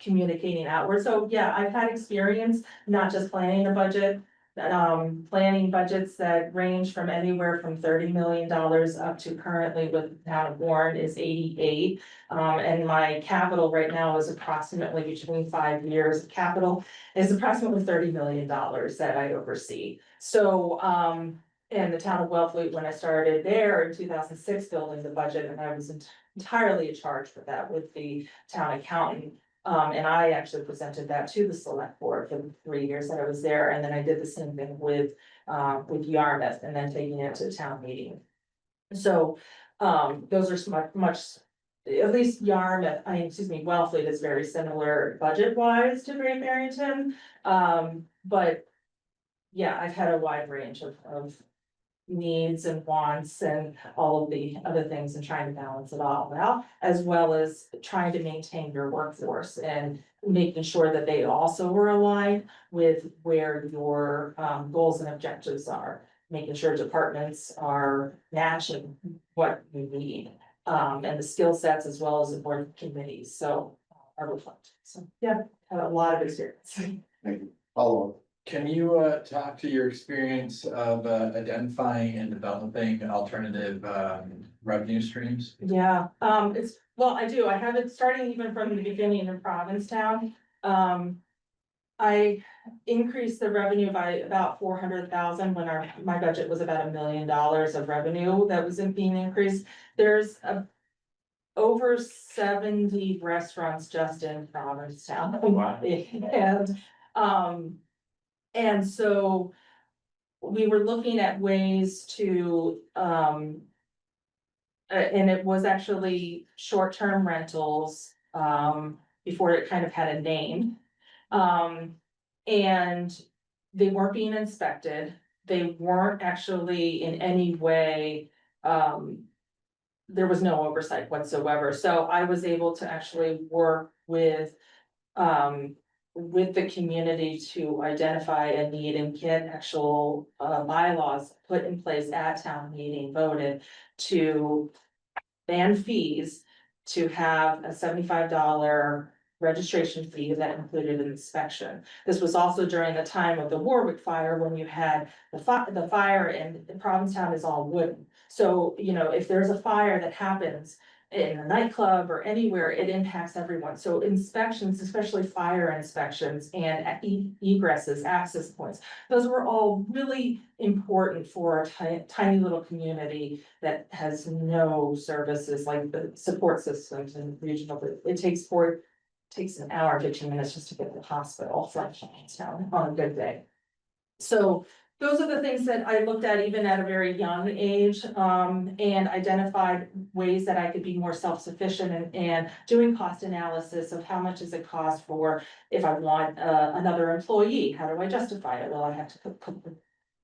Communicating outward. So yeah, I've had experience, not just planning a budget, planning budgets that range from anywhere from $30 million up to currently with the town of Warren is 88. And my capital right now is approximately between 5 years. Capital is approximately $30 million that I oversee. So, in the town of Wellfleet, when I started there in 2006, building the budget, and I was entirely in charge for that with the town accountant. And I actually presented that to the select board for the 3 years that I was there, and then I did the same thing with Yarmouth, and then taking it to town meeting. So, those are much, at least Yarmouth, Wellfleet is very similar budget wise to Great Barrington. But yeah, I've had a wide range of needs and wants and all of the other things and trying to balance it all out, as well as trying to maintain your workforce and making sure that they also were aligned with where your goals and objectives are, making sure departments are matching what you need, and the skill sets as well as the board committees, so are reflected. So yeah, had a lot of experience. Thank you. Follow up. Can you talk to your experience of identifying and developing alternative revenue streams? Yeah, well, I do, I have it starting even from the beginning in Provincetown. I increased the revenue by about 400,000 when my budget was about $1 million of revenue that was being increased. There's over 70 restaurants just in Provincetown. Wow. And so we were looking at ways to, and it was actually short-term rentals, before it kind of had a name. And they weren't being inspected, they weren't actually in any way, there was no oversight whatsoever, so I was able to actually work with the community to identify a need and get actual bylaws put in place at town meeting, voted to ban fees, to have a $75 registration fee that included an inspection. This was also during the time of the Warwick fire, when you had the fire, and Provincetown is all wooden. So, you know, if there's a fire that happens in a nightclub or anywhere, it impacts everyone. So inspections, especially fire inspections and egresses, access points, those were all really important for a tiny little community that has no services like the support systems and regional. It takes an hour, 15 minutes just to get to the hospital from Provincetown on a good day. So those are the things that I looked at even at a very young age, and identified ways that I could be more self-sufficient and doing cost analysis of how much does it cost for, if I want another employee, how do I justify it? Well, I have to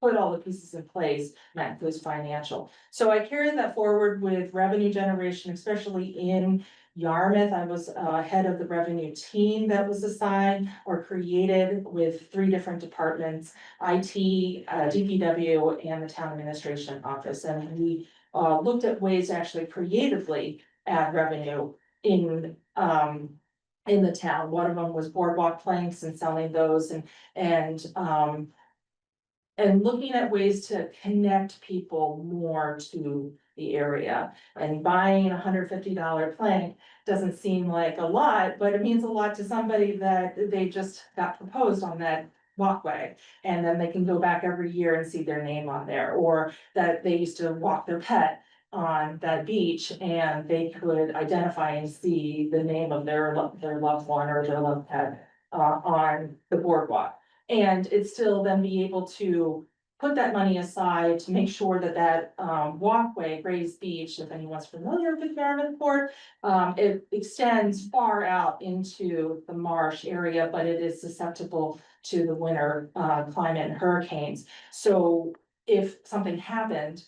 put all the pieces in place, and that includes financial. So I carried that forward with revenue generation, especially in Yarmouth. I was head of the revenue team that was assigned or created with 3 different departments, IT, DPW, and the town administration office. And we looked at ways to actually creatively add revenue in the town. One of them was boardwalk planks and selling those, and looking at ways to connect people more to the area. And buying a $150 plank doesn't seem like a lot, but it means a lot to somebody that they just got proposed on that walkway. And then they can go back every year and see their name on there, or that they used to walk their pet on that beach and they could identify and see the name of their loved one or their loved pet on the boardwalk. And it's still then be able to put that money aside to make sure that that walkway, Grays Beach, if anyone's familiar with Yarmouthport, it extends far out into the marsh area, but it is susceptible to the winter climate and hurricanes. So if something happened,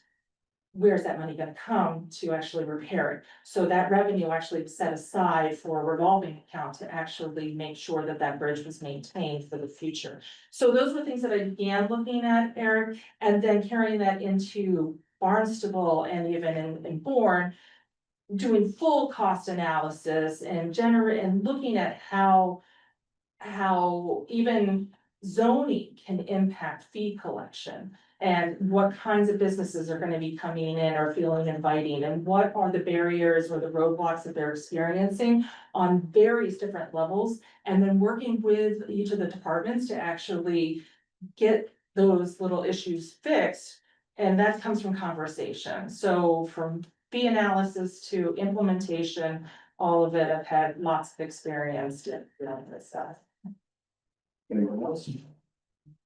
where's that money gonna come to actually repair it? So that revenue actually set aside for a revolving account to actually make sure that that bridge was maintained for the future. So those were things that I began looking at, Eric, and then carrying that into Barnstable and even in Bourne, doing full cost analysis and looking at how even zoning can impact fee collection. And what kinds of businesses are gonna be coming in or feeling inviting, and what are the barriers or the roadblocks that they're experiencing on various different levels. And then working with each of the departments to actually get those little issues fixed. And that comes from conversation. So from fee analysis to implementation, all of it, I've had lots of experience in this stuff. Anyone else?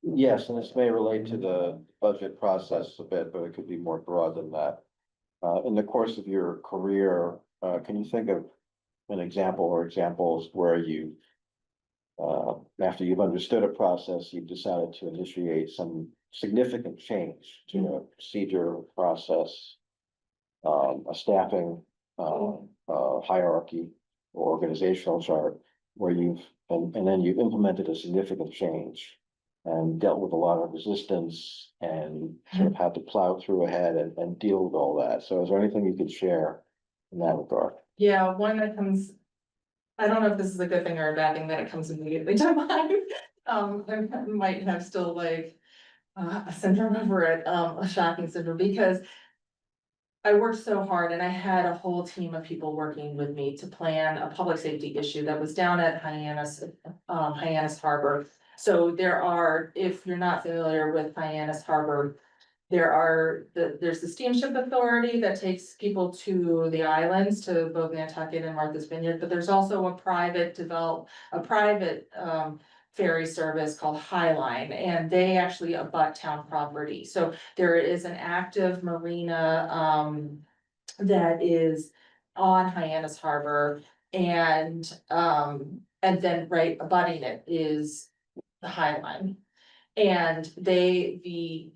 Yes, and this may relate to the budget process a bit, but it could be more broad than that. In the course of your career, can you think of an example or examples where you, after you've understood a process, you've decided to initiate some significant change to a procedure, process, a staffing, hierarchy, or organizational chart, where and then you implemented a significant change and dealt with a lot of resistance and sort of had to plow through ahead and deal with all that. So is there anything you could share in that regard? Yeah, one that comes, I don't know if this is a good thing or a bad thing that it comes immediately to mind. I might have still like a syndrome over it, a shocking syndrome, because I worked so hard and I had a whole team of people working with me to plan a public safety issue that was down at Hyannis Harbor. So there are, if you're not familiar with Hyannis Harbor, there's the steamship authority that takes people to the islands, to both Nantucket and Martha's Vineyard, but there's also a private ferry service called Highline, and they actually abut town property. So there is an active marina that is on Hyannis Harbor, and then right abutting it is the Highline. And do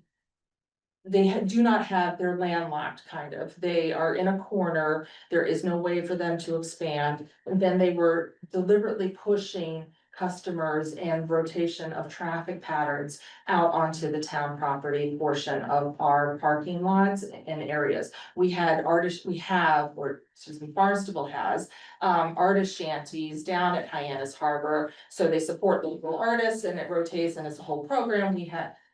not have, they're landlocked kind of, they are in a corner, there is no way for them to expand. And then they were deliberately pushing customers and rotation of traffic patterns out onto the town property portion of our parking lots and areas. Barnstable has, artist shanties down at Hyannis Harbor, so they support local artists and it rotates and it's a whole program.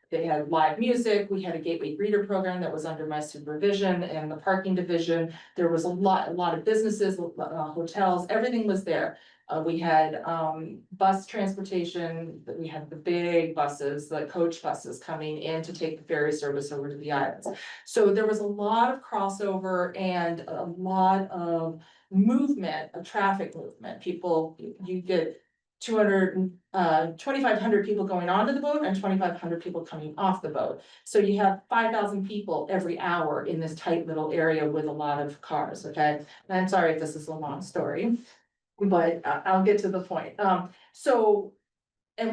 They had live music, we had a gateway greeter program that was under my supervision and the parking division. There was a lot of businesses, hotels, everything was there. We had bus transportation, we had the big buses, the coach buses coming in to take the ferry service over to the islands. So there was a lot of crossover and a lot of movement, of traffic movement. People, you get 2,500 people going onto the boat and 2,500 people coming off the boat. So you have 5,000 people every hour in this tight little area with a lot of cars, okay? And I'm sorry if this is a long story, but I'll get to the point. And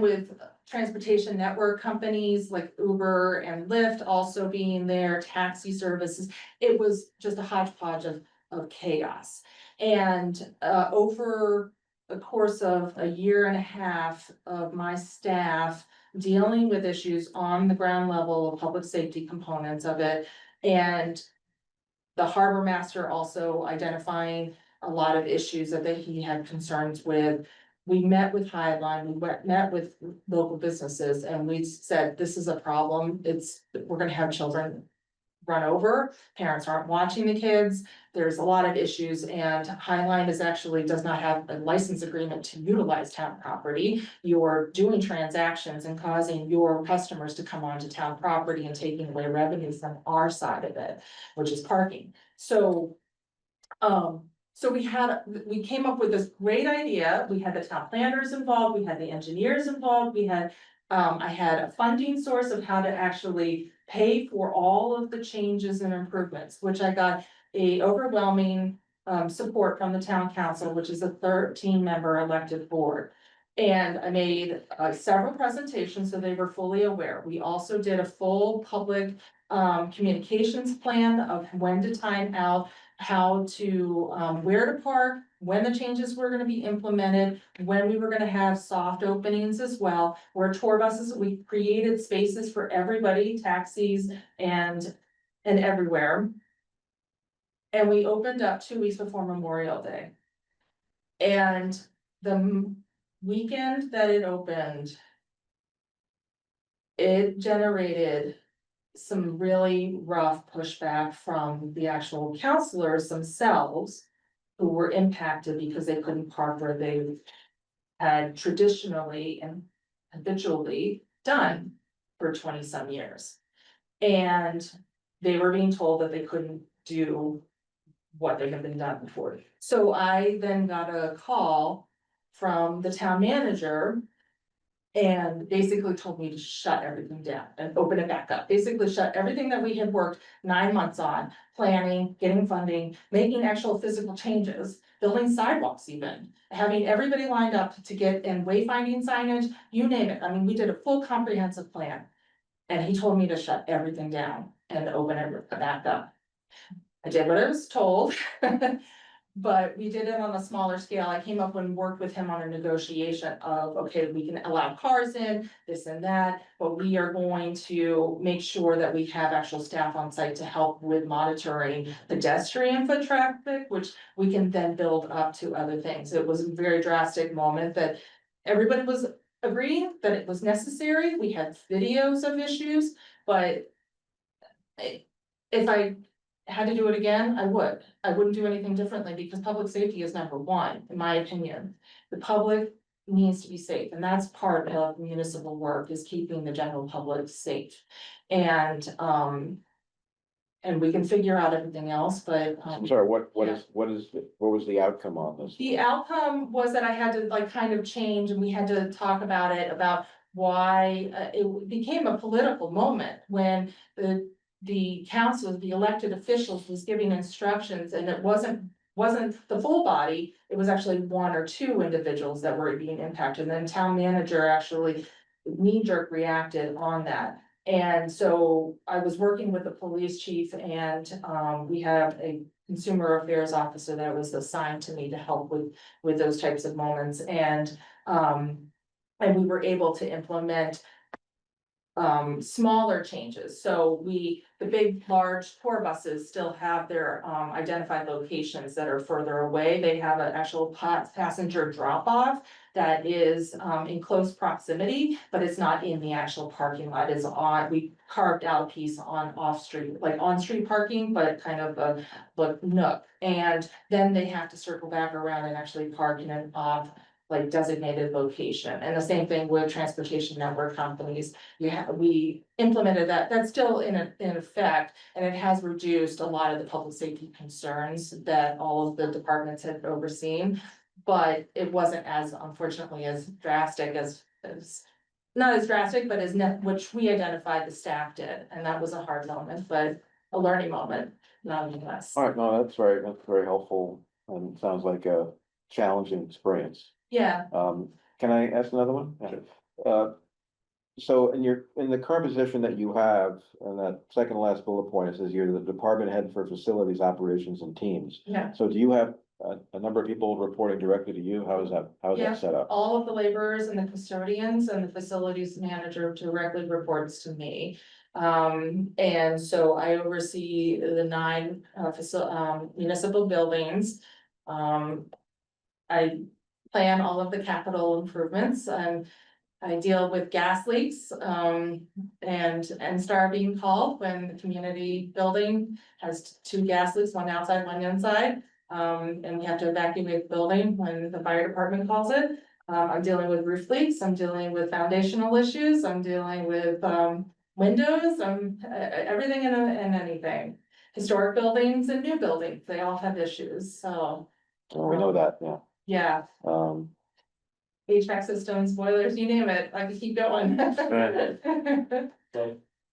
with transportation network companies like Uber and Lyft also being there, taxi services, it was just a hodgepodge of chaos. And over the course of a year and a half of my staff dealing with issues on the ground level of public safety components of it, and the harbor master also identifying a lot of issues that he had concerns with. We met with Highline, met with local businesses, and we said, this is a problem. We're gonna have children run over, parents aren't watching the kids, there's a lot of issues, and Highline does not have a license agreement to utilize town property. You're doing transactions and causing your customers to come onto town property and taking away revenue from our side of it, which is parking. So we came up with this great idea, we had the town planners involved, we had the engineers involved, I had a funding source of how to actually pay for all of the changes and improvements, which I got a overwhelming support from the town council, which is a 13-member elected board. And I made several presentations, so they were fully aware. We also did a full public communications plan of when to time out, how to, where to park, when the changes were gonna be implemented, when we were gonna have soft openings as well, where tour buses, we created spaces for everybody, taxis and everywhere. And we opened up 2 weeks before Memorial Day. And the weekend that it opened, it generated some really rough pushback from the actual counselors themselves, who were impacted because they couldn't park where they had traditionally and habitually done for 20-some years. And they were being told that they couldn't do what they had been done before. So I then got a call from the town manager and basically told me to shut everything down and open it back up. Basically shut everything that we had worked 9 months on, planning, getting funding, making actual physical changes, building sidewalks even, having everybody lined up to get in wayfinding signage, you name it. I mean, we did a full comprehensive plan. And he told me to shut everything down and open it back up. I did what I was told, but we did it on a smaller scale. I came up and worked with him on a negotiation of, okay, we can allow cars in, this and that, but we are going to make sure that we have actual staff on site to help with monitoring pedestrian foot traffic, which we can then build up to other things. It was a very drastic moment that everybody was agreeing that it was necessary. We had videos of issues, but if I had to do it again, I would. I wouldn't do anything differently because public safety is number one, in my opinion. The public needs to be safe, and that's part of municipal work, is keeping the general public safe. And we can figure out everything else, but. I'm sorry, what yeah. what was the outcome on this? The outcome was that I had to like kind of change, and we had to talk about it, about why it became a political moment when the council, the elected officials was giving instructions, and it wasn't the full body, it was actually 1 or 2 individuals that were being impacted, and then town manager actually knee-jerk reacted on that. And so I was working with the police chief, and we have a consumer affairs officer that was assigned to me to help with those types of moments, and we were able to implement smaller changes. So the big, large tour buses still have their identified locations that are further away. They have an actual passenger drop off that is in close proximity, but it's not in the actual parking lot. It's on, we carved out a piece on off-street, like on-street parking, but kind of a nook. And then they have to circle back around and actually park in an off, like designated location. And the same thing with transportation network companies. We implemented that, that's still in effect, and it has reduced a lot of the public safety concerns that all of the departments had overseen. But it wasn't as, unfortunately, as drastic as not as drastic, but which we identified the staff did, and that was a hard moment, but a learning moment, nonetheless. All right, no, that's very helpful, and sounds like a challenging experience. Yeah, Can I ask another one? So in the current position that you have, and that second to last bullet point, it says you're the department head for facilities, operations and teams. yeah. So do you have a number of people reporting directly to you? How is Yeah. that set up? All of the laborers and the custodians and the facilities manager directly reports to me. And so I oversee the 9 municipal buildings. I plan all of the capital improvements, and I deal with gas leaks, and NSTAR being called when the community building has 2 gas leaks, 1 outside, 1 inside. And we have to evacuate the building when the fire department calls it. I'm dealing with roof leaks, I'm dealing with foundational issues, I'm dealing with, windows, everything and anything. Historic buildings and new buildings, they all have issues, so, Oh, we know that, yeah. yeah. HVAC systems, boilers, you name it, I could keep going.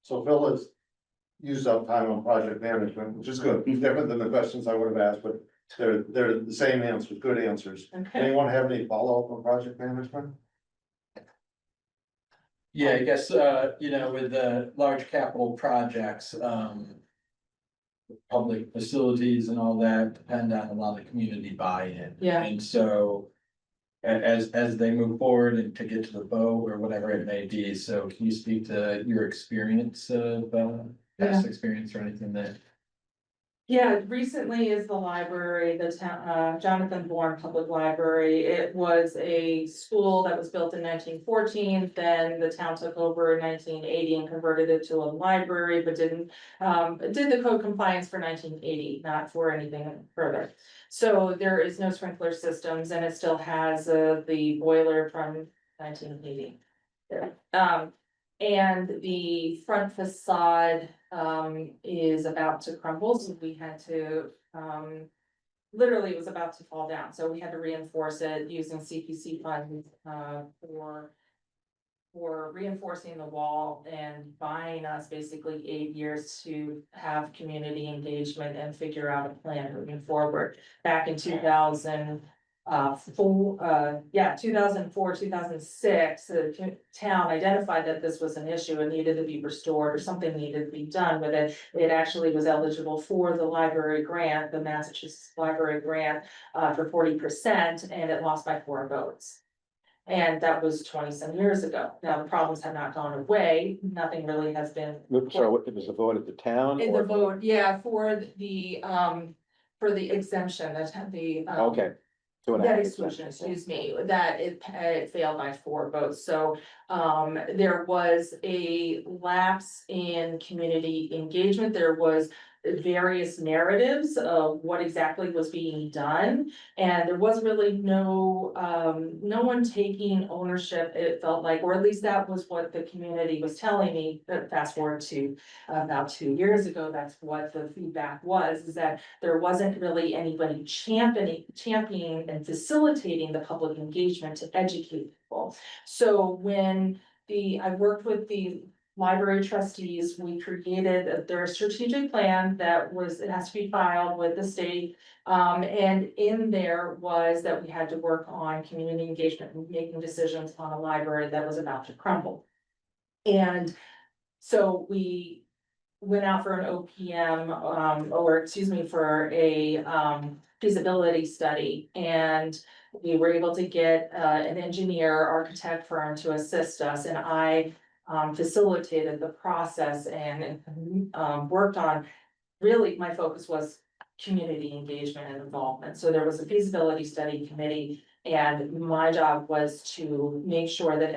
So Phil, used up time on project management, which is good, different than the questions I would have asked, but they're the same answers, good answers. Okay. Anyone have any follow-up on project management? Yeah, I guess, with the large capital projects, public facilities and all that depend on a lot of community buy-in. Yeah. And so as they move forward and to get to the vote or whatever it may be, so can you speak to your experience of, past experience or anything that? Yeah, recently is the library, the town, Jonathan Bourne Public Library. It was a school that was built in 1914. Then the town took over in 1980 and converted it to a library, but did the code compliance for 1980, not for anything further. So there is no sprinkler systems and it still has the boiler from 1980. There. And the front facade is about to crumble, so we had to literally it was about to fall down, so we had to reinforce it using CPC funds for reinforcing the wall and buying us basically 8 years to have community engagement and figure out a plan moving forward. Back in 2004, 2006, the town identified that this was an issue and needed to be restored or something needed to be done with it. It actually was eligible for the library grant, the Massachusetts Library Grant, for 40%, and it lost by 4 votes. And that was 20-some years ago. Now, the problems have not gone away. Nothing really has been. So it was a vote at the town? In the or- vote, yeah, for the exemption, that's the. Okay. Debt exclusion, excuse me, that it failed by 4 votes, so there was a lapse in community engagement, there was various narratives of what exactly was being done. And there was really no one taking ownership, it felt like, or at least that was what the community was telling me. Fast forward to about 2 years ago, that's what the feedback was, is that there wasn't really anybody championing and facilitating the public engagement to educate people. So when I worked with the library trustees, we created their strategic plan it has to be filed with the state. And in there was that we had to work on community engagement and making decisions on a library that was about to crumble. And so we went out for an OPM, for a feasibility study. And we were able to get an engineer, architect firm to assist us, and I facilitated the process and worked on, really, my focus was community engagement and involvement. So there was a feasibility study committee, and my job was to make sure that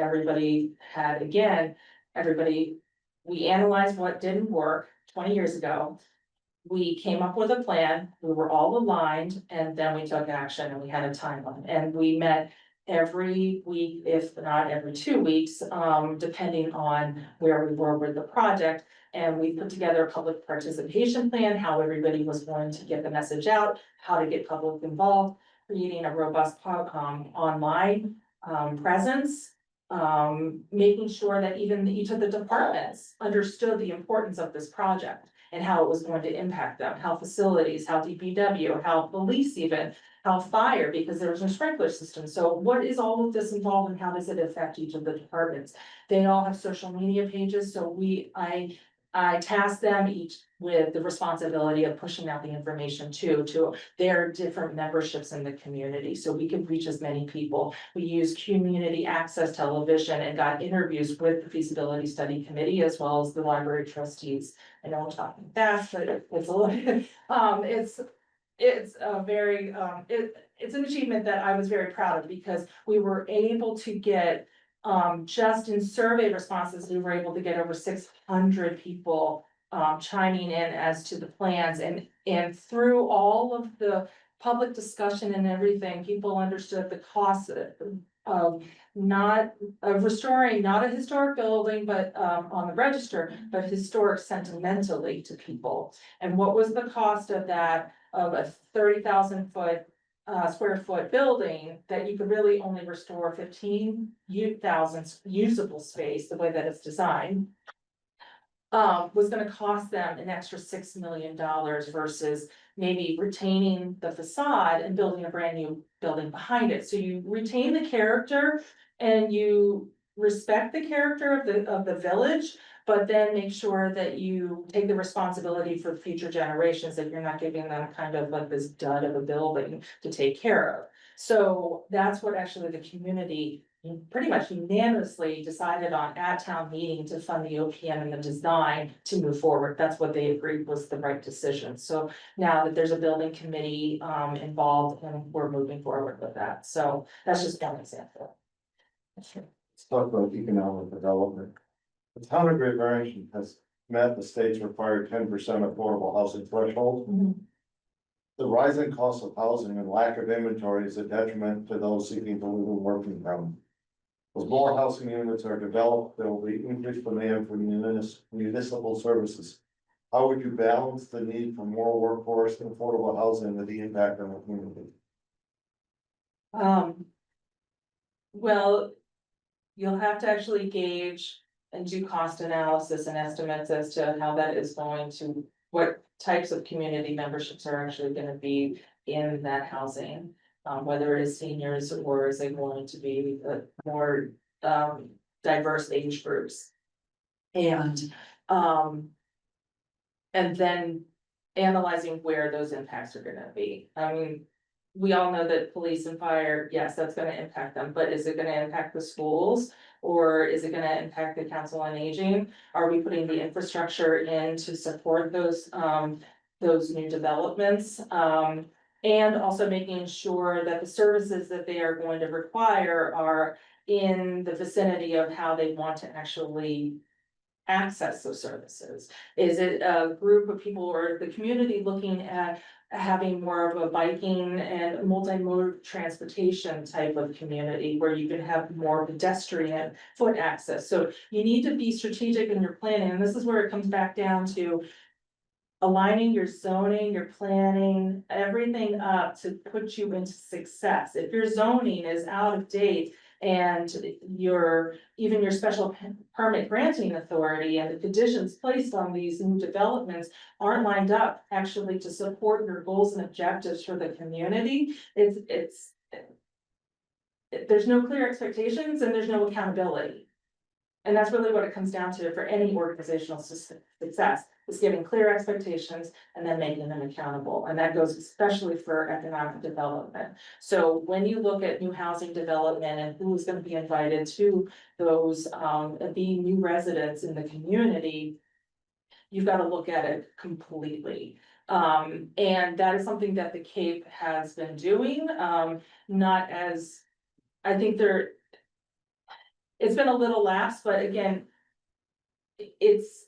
we analyzed what didn't work 20 years ago. We came up with a plan, we were all aligned, and then we took action and we had a timeline. And we met every week, if not every 2 weeks, depending on where we were with the project. And we put together a public participation plan, how everybody was going to get the message out, how to get public involved, creating a robust online presence. Making sure that even each of the departments understood the importance of this project and how it was going to impact them, how facilities, how DPW, how police even, how fire, because there was no sprinkler system. So what is all of this involved and how does it affect each of the departments? They all have social media pages, so I tasked them each with the responsibility of pushing out the information to their different memberships in the community, so we could reach as many people. We used community access television and got interviews with the feasibility study committee as well as the library trustees. I know I'm talking fast, but it's a little, it's a very, it's an achievement that I was very proud of, because we were able to get, just in survey responses, we were able to get over 600 people chiming in as to the plans, and through all of the public discussion and everything, people understood the cost of restoring not a historic building, but on the register, but historic sentimentally to people. And what was the cost of that, of a 30,000 square foot building that you could really only restore 15,000 usable space, the way that it's designed. was gonna cost them an extra $6 million versus maybe retaining the facade and building a brand new building behind it. So you retain the character and you respect the character of the village, but then make sure that you take the responsibility for future generations, that you're not giving them kind of like this dud of a building to take care of. So that's what actually the community pretty much unanimously decided on at town meeting to fund the OPM and the design to move forward. That's what they agreed was the right decision. So now that there's a building committee involved, and we're moving forward with that. So that's just one example. Let's talk about economic development. The town of Great Barrington has met the state's required 10% affordable housing threshold. Mhm. The rising cost of housing and lack of inventory is a detriment to those seeking to live and work in town. As more housing units are developed, there will be increased demand for municipal services. How would you balance the need for more workforce and affordable housing with the impact on the community? Well, you'll have to actually gauge and do cost analysis and estimates as to how that is going to, what types of community memberships are actually gonna be in that housing. Whether it is seniors or is it going to be more diverse age groups. And then analyzing where those impacts are gonna be. I mean, we all know that police and fire, yes, that's gonna impact them, but is it gonna impact the schools? Or is it gonna impact the council on aging? Are we putting the infrastructure in to support those new developments? And also making sure that the services that they are going to require are in the vicinity of how they want to actually access those services? Is it a group of people or the community looking at having more of a biking and multimodal transportation type of community where you can have more pedestrian foot access? So you need to be strategic in your planning, and this is where it comes back down to aligning your zoning, your planning, everything up to put you into success. If your zoning is out of date and even your special permit granting authority and the conditions placed on these new developments aren't lined up actually to support your goals and objectives for the community, there's no clear expectations and there's no accountability. And that's really what it comes down to for any organizational success, is giving clear expectations and then making them accountable. And that goes especially for economic development. So when you look at new housing development and who's going to be invited to those, being new residents in the community, you've got to look at it completely. And that is something that the Cape has been doing, not as, I think it's been a little lax, but again, it's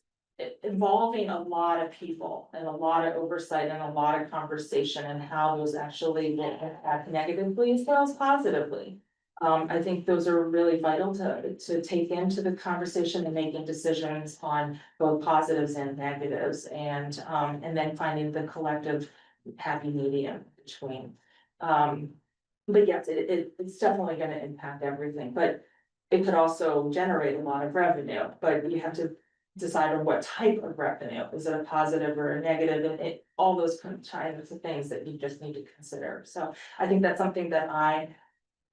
involving a lot of people and a lot of oversight and a lot of conversation and how those actually will impact negatively as well as positively. I think those are really vital to take into the conversation and making decisions on both positives and negatives, and then finding the collective happy medium between. But yes, it's definitely gonna impact everything, but it could also generate a lot of revenue, but you have to decide on what type of revenue. Is it a positive or a negative? And all those kinds of things that you just need to consider. So I think that's something that I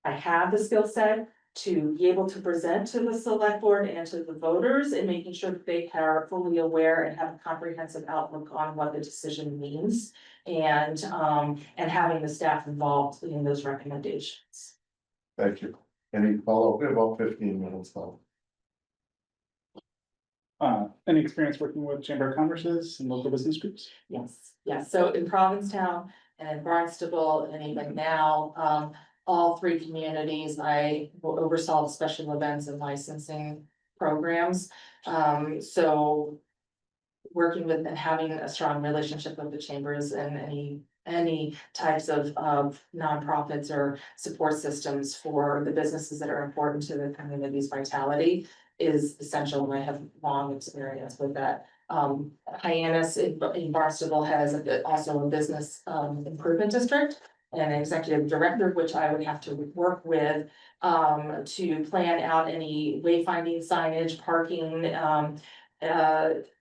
have the skill set to be able to present to the select board and to the voters, and making sure that they are fully aware and have a comprehensive outlook on what the decision means. And having the staff involved in those recommendations. Thank you. Any follow-up? We have about 15 minutes though. Any experience working with Chamber of Commerce's and local business groups? Yes, so in Provincetown and Barnstable, and even now, all three communities, I will oversaw the special events and licensing programs. So working with and having a strong relationship with the chambers and any types of nonprofits or support systems for the businesses that are important to the community's vitality is essential, and I have long experience with that. Hyannis in Barnstable has also a business improvement district and an executive director, which I would have to work with to plan out any wayfinding signage, parking,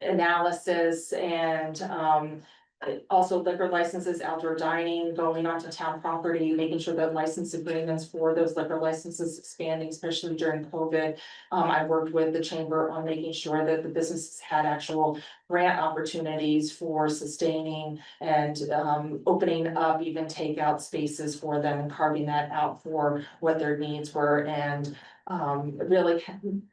analysis and, also liquor licenses, outdoor dining, going onto town property, making sure that license agreements for those liquor licenses expanding, especially during COVID. I worked with the chamber on making sure that the businesses had actual grant opportunities for sustaining and opening up even takeout spaces for them and carving that out for what their needs were, and really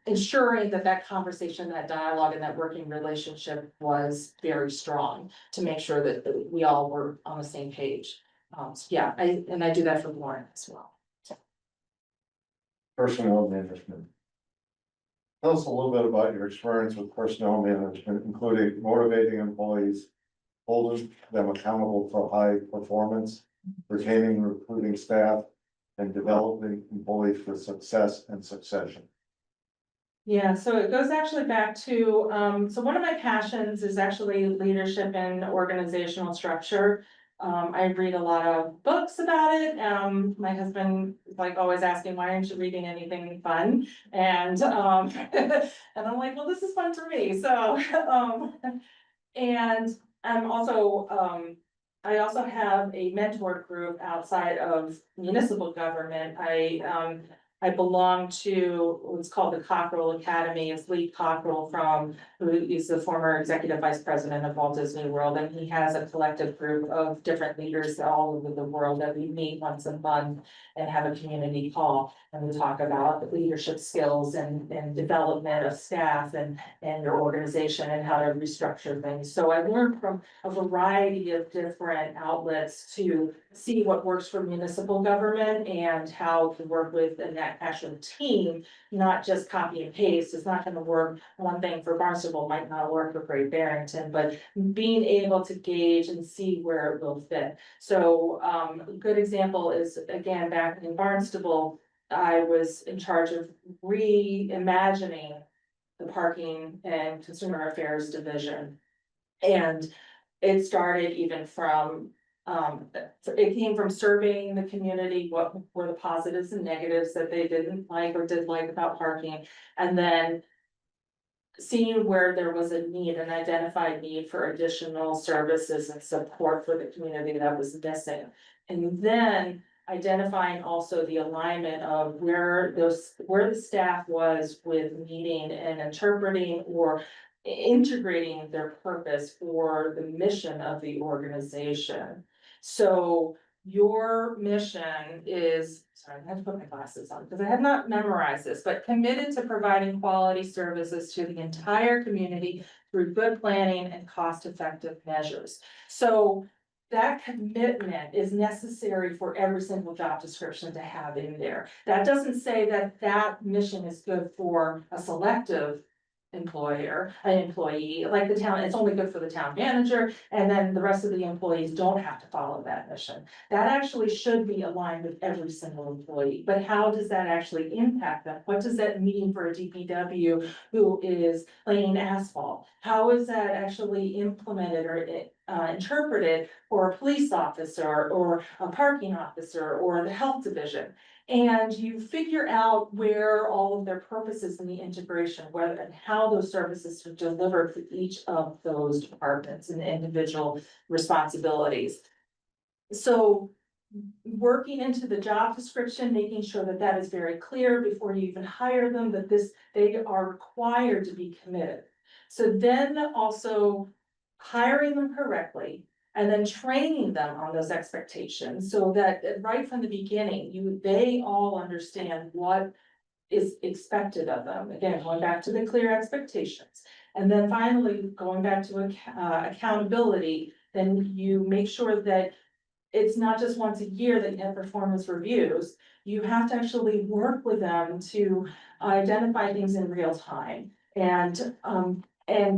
ensuring that that conversation, that dialogue, and that working relationship was very strong to make sure that we all were on the same page. So yeah, I do that for Lauren as well. Personnel management. Tell us a little bit about your experience with personnel management, including motivating employees, holding them accountable for high performance, retaining and recruiting staff, and developing employees for success and succession. Yeah, so it goes actually back to, so one of my passions is actually leadership and organizational structure. I read a lot of books about it. My husband is like always asking, why aren't you reading anything fun? And, and I'm like, well, this is fun for me, so, and I'm also, I also have a mentor group outside of municipal government. I belong to what's called the Cockrell Academy. It's Lee Cockrell who is the former executive vice president of Walt Disney World, and he has a collective group of different leaders all over the world that we meet once a month and have a community call, and we talk about leadership skills and development of staff and their organization and how to restructure things. So I learned from a variety of different outlets to see what works for municipal government and how to work with an actual team, not just copy and paste. It's not gonna work. One thing for Barnstable might not work for Great Barrington, but being able to gauge and see where it will fit. So a good example is, again, back in Barnstable, I was in charge of reimagining the parking and consumer affairs division. And it started even from, it came from surveying the community, what were the positives and negatives that they didn't like or did like about parking. And then seeing where there was a need, an identified need for additional services and support for the community that was missing. And then identifying also the alignment of where the staff was with meeting and interpreting or integrating their purpose for the mission of the organization. So your mission is, sorry, I have to put my glasses on because I have not memorized this, but committed to providing quality services to the entire community through good planning and cost-effective measures. So that commitment is necessary for every single job description to have in there. That doesn't say that that mission is good for a selective employee, like the town, it's only good for the town manager, and then the rest of the employees don't have to follow that mission. That actually should be aligned with every single employee, but how does that actually impact them? What does that mean for a DPW who is laying asphalt? How is that actually implemented or interpreted for a police officer or a parking officer or the health division? And you figure out where all of their purposes in the integration, whether and how those services are delivered for each of those departments and individual responsibilities. So working into the job description, making sure that that is very clear before you even hire them, that they are required to be committed. So then also hiring them correctly, and then training them on those expectations so that right from the beginning, they all understand what is expected of them. Again, going back to the clear expectations. And then finally, going back to accountability, then you make sure that it's not just once a year that you have performance reviews. You have to actually work with them to identify things in real time and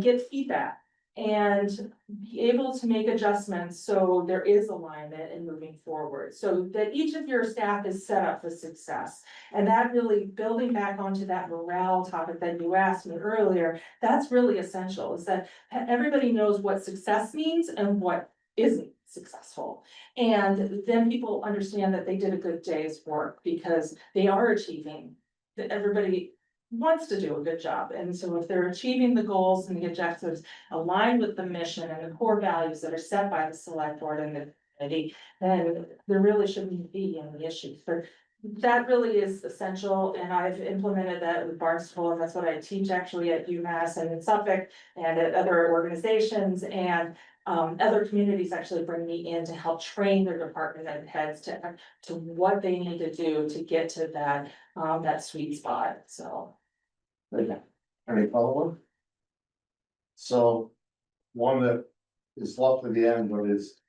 get feedback and be able to make adjustments so there is alignment in moving forward, so that each of your staff is set up for success. And that really, building back onto that morale topic that you asked me earlier, that's really essential, is that everybody knows what success means and what isn't successful. And then people understand that they did a good day's work because they are achieving, that everybody wants to do a good job. And so if they're achieving the goals and the objectives aligned with the mission and the core values that are set by the select board and the committee, then there really shouldn't be any issues. But that really is essential, and I've implemented that with Barnstable, and that's what I teach actually at UMass and in Suffolk and at other organizations, and other communities actually bring me in to help train their department heads to what they need to do to get to that sweet spot, so. Any follow-up? So, one that is left to the end, but is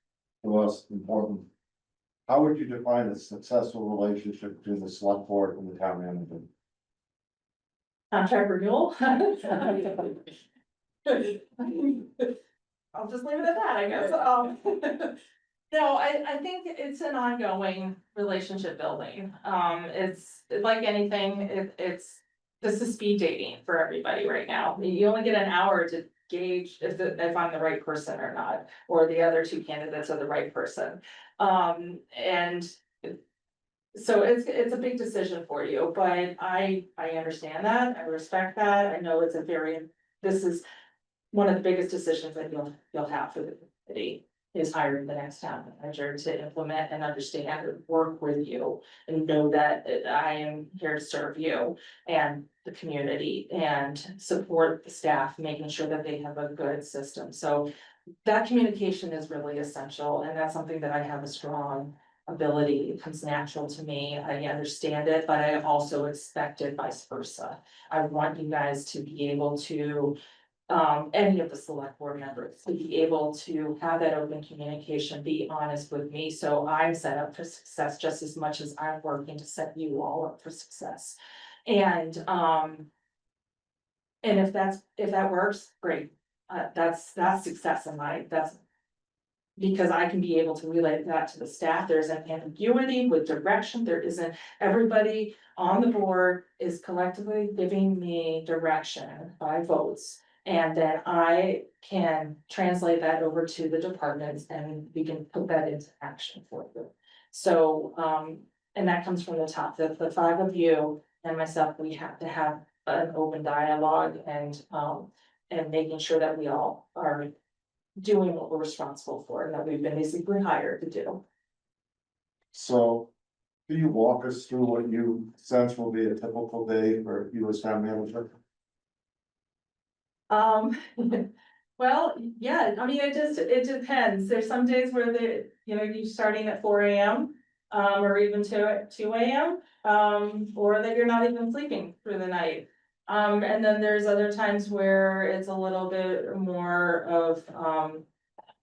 the most important. How would you define a successful relationship between the select board and the town manager? Contract renewal. I'll just leave it at that, I guess. No, I think it's an ongoing relationship building. It's like anything, this is speed dating for everybody right now. You only get an hour to gauge if I'm the right person or not, or the other two candidates are the right person. And so it's a big decision for you, but I understand that, I respect that, I know it's this is one of the biggest decisions that you'll have for the committee, is hiring the next town manager to implement and understand and work with you and know that I am here to serve you and the community and support the staff, making sure that they have a good system. So that communication is really essential, and that's something that I have a strong ability. It comes natural to me. I understand it, but I also expect it vice versa. I want you guys to be able to any of the select board members to be able to have that open communication, be honest with me, so I'm set up for success just as much as I'm working to set you all up for success. And if that works, great. That's success in that's because I can be able to relay that to the staff. There's an ambiguity with direction. There isn't, everybody on the board is collectively giving me direction by votes. And then I can translate that over to the departments and we can put that into action for you. So, and that comes from the top, the five of you and myself, we have to have an open dialogue and making sure that we all are doing what we're responsible for and that we've been basically hired to do. So, can you walk us through what you sense will be a typical day for you as town manager? Well, yeah, I mean, it depends. There's some days where you're starting at 4 AM. Or even 2 AM, or that you're not even sleeping through the night. And then there's other times where it's a little bit more of,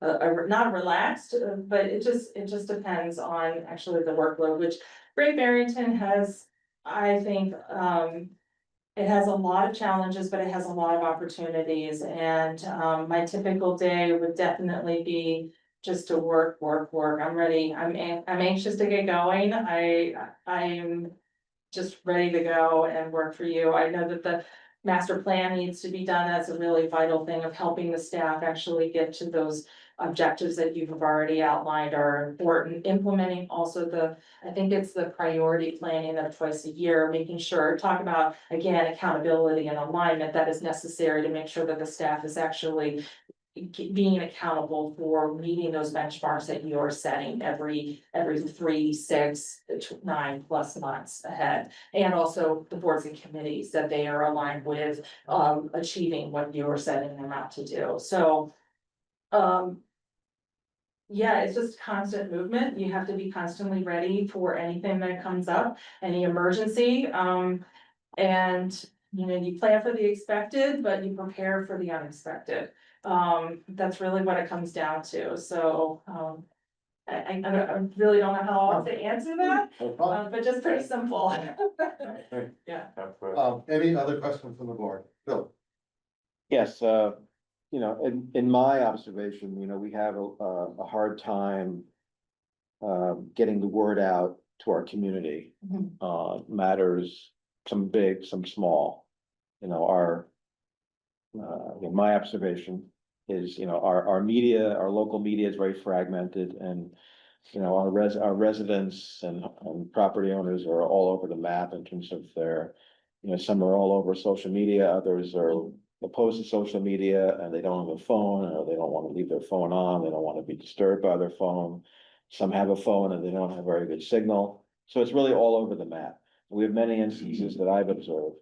not relaxed, but it just depends on actually the workload, which Great Barrington has, I think, it has a lot of challenges, but it has a lot of opportunities, and my typical day would definitely be just to work. I'm ready, I'm anxious to get going, I'm just ready to go and work for you. I know that the master plan needs to be done, that's a really vital thing of helping the staff actually get to those objectives that you've already outlined are important. Implementing also I think it's the priority planning of twice a year, making sure, talk about, again, accountability and alignment that is necessary to make sure that the staff is actually being accountable for meeting those benchmarks that you're setting every 3, 6, 9+ months ahead. And also the boards and committees that they are aligned with, achieving what you're setting them out to do. So, yeah, it's just constant movement. You have to be constantly ready for anything that comes up, any emergency. And you plan for the expected, but you prepare for the unexpected. That's really what it comes down to. So, I really don't know how else to answer that, but just pretty simple. Yeah. Any other questions from the board? Bill? Yes, in my observation, we have a hard time getting the word out to our community. Matters, some big, some small. My observation is, our media, our local media is very fragmented, and our residents and property owners are all over the map in terms of their You know, some are all over social media, others are opposed to social media and they don't have a phone, or they don't want to leave their phone on, they don't want to be disturbed by their phone. Some have a phone and they don't have very good signal, so it's really all over the map. We have many instances that I've observed,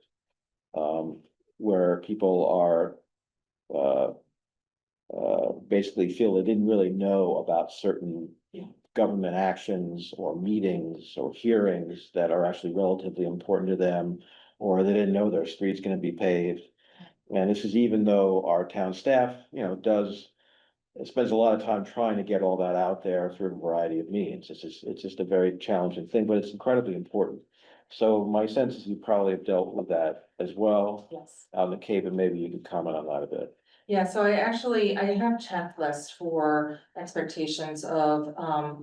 where people are, basically feel they didn't really know about certain government actions or meetings or hearings that are actually relatively important to them, or they didn't know their street's gonna be paved. And this is even though our town staff, you know, spends a lot of time trying to get all that out there through a variety of means. It's just a very challenging thing, but it's incredibly important. So my sense is you probably have dealt with that as well Yes. out in the Cape, and maybe you could comment on that a bit. Yeah, so I have checklists for expectations of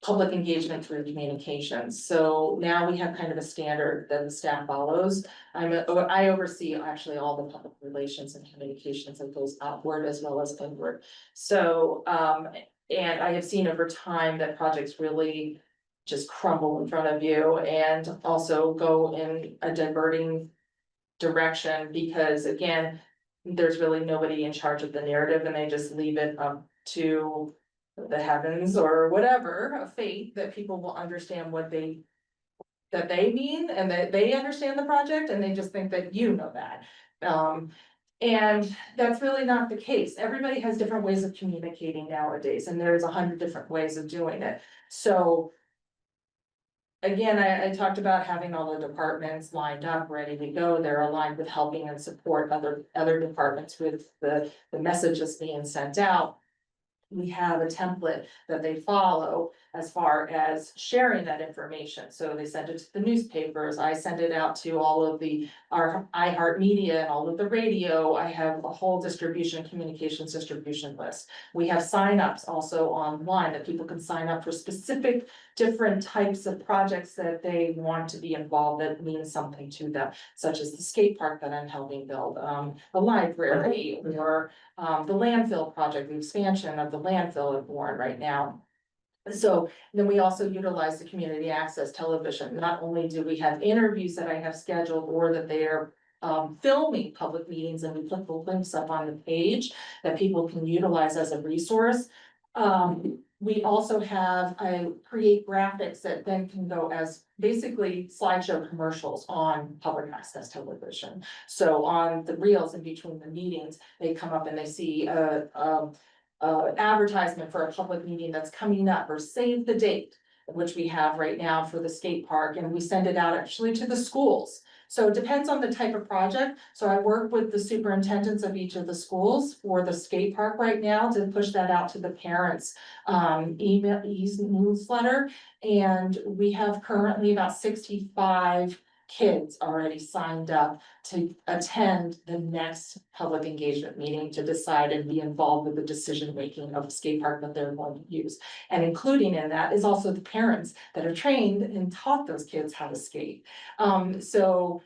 public engagement through communications. So now we have kind of a standard that the staff follows. I oversee actually all the public relations and communications that goes outward as well as inward. So, and I have seen over time that projects really just crumble in front of you and also go in a diverting direction, because again, there's really nobody in charge of the narrative and they just leave it up to the heavens or whatever, a fate that people will understand that they mean and that they understand the project and they just think that you know that. And that's really not the case. Everybody has different ways of communicating nowadays, and there's 100 different ways of doing it. So again, I talked about having all the departments lined up, ready to go. They're aligned with helping and support other departments with the messages being sent out. We have a template that they follow as far as sharing that information. So they send it to the newspapers. I send it out to all of our iHeartMedia and all of the radio. I have a whole communications distribution list. We have signups also online that people can sign up for specific different types of projects that they want to be involved, that means something to them, such as the skate park that I'm helping build, the library, or the landfill project, the expansion of the landfill at Warren right now. So then we also utilize the community access television. Not only do we have interviews that I have scheduled, or that they are filming public meetings, and we put the links up on the page that people can utilize as a resource. We also I create graphics that then can go as basically slideshow commercials on public access television. So on the reels in between the meetings, they come up and they see advertisement for a public meeting that's coming up, or save the date, which we have right now for the skate park, and we send it out actually to the schools. So it depends on the type of project. So I work with the superintendents of each of the schools for the skate park right now to push that out to the parents' email newsletter. And we have currently about 65 kids already signed up to attend the next public engagement meeting to decide and be involved with the decision making of the skate park that they're going to use. And including in that is also the parents that are trained and taught those kids how to skate. So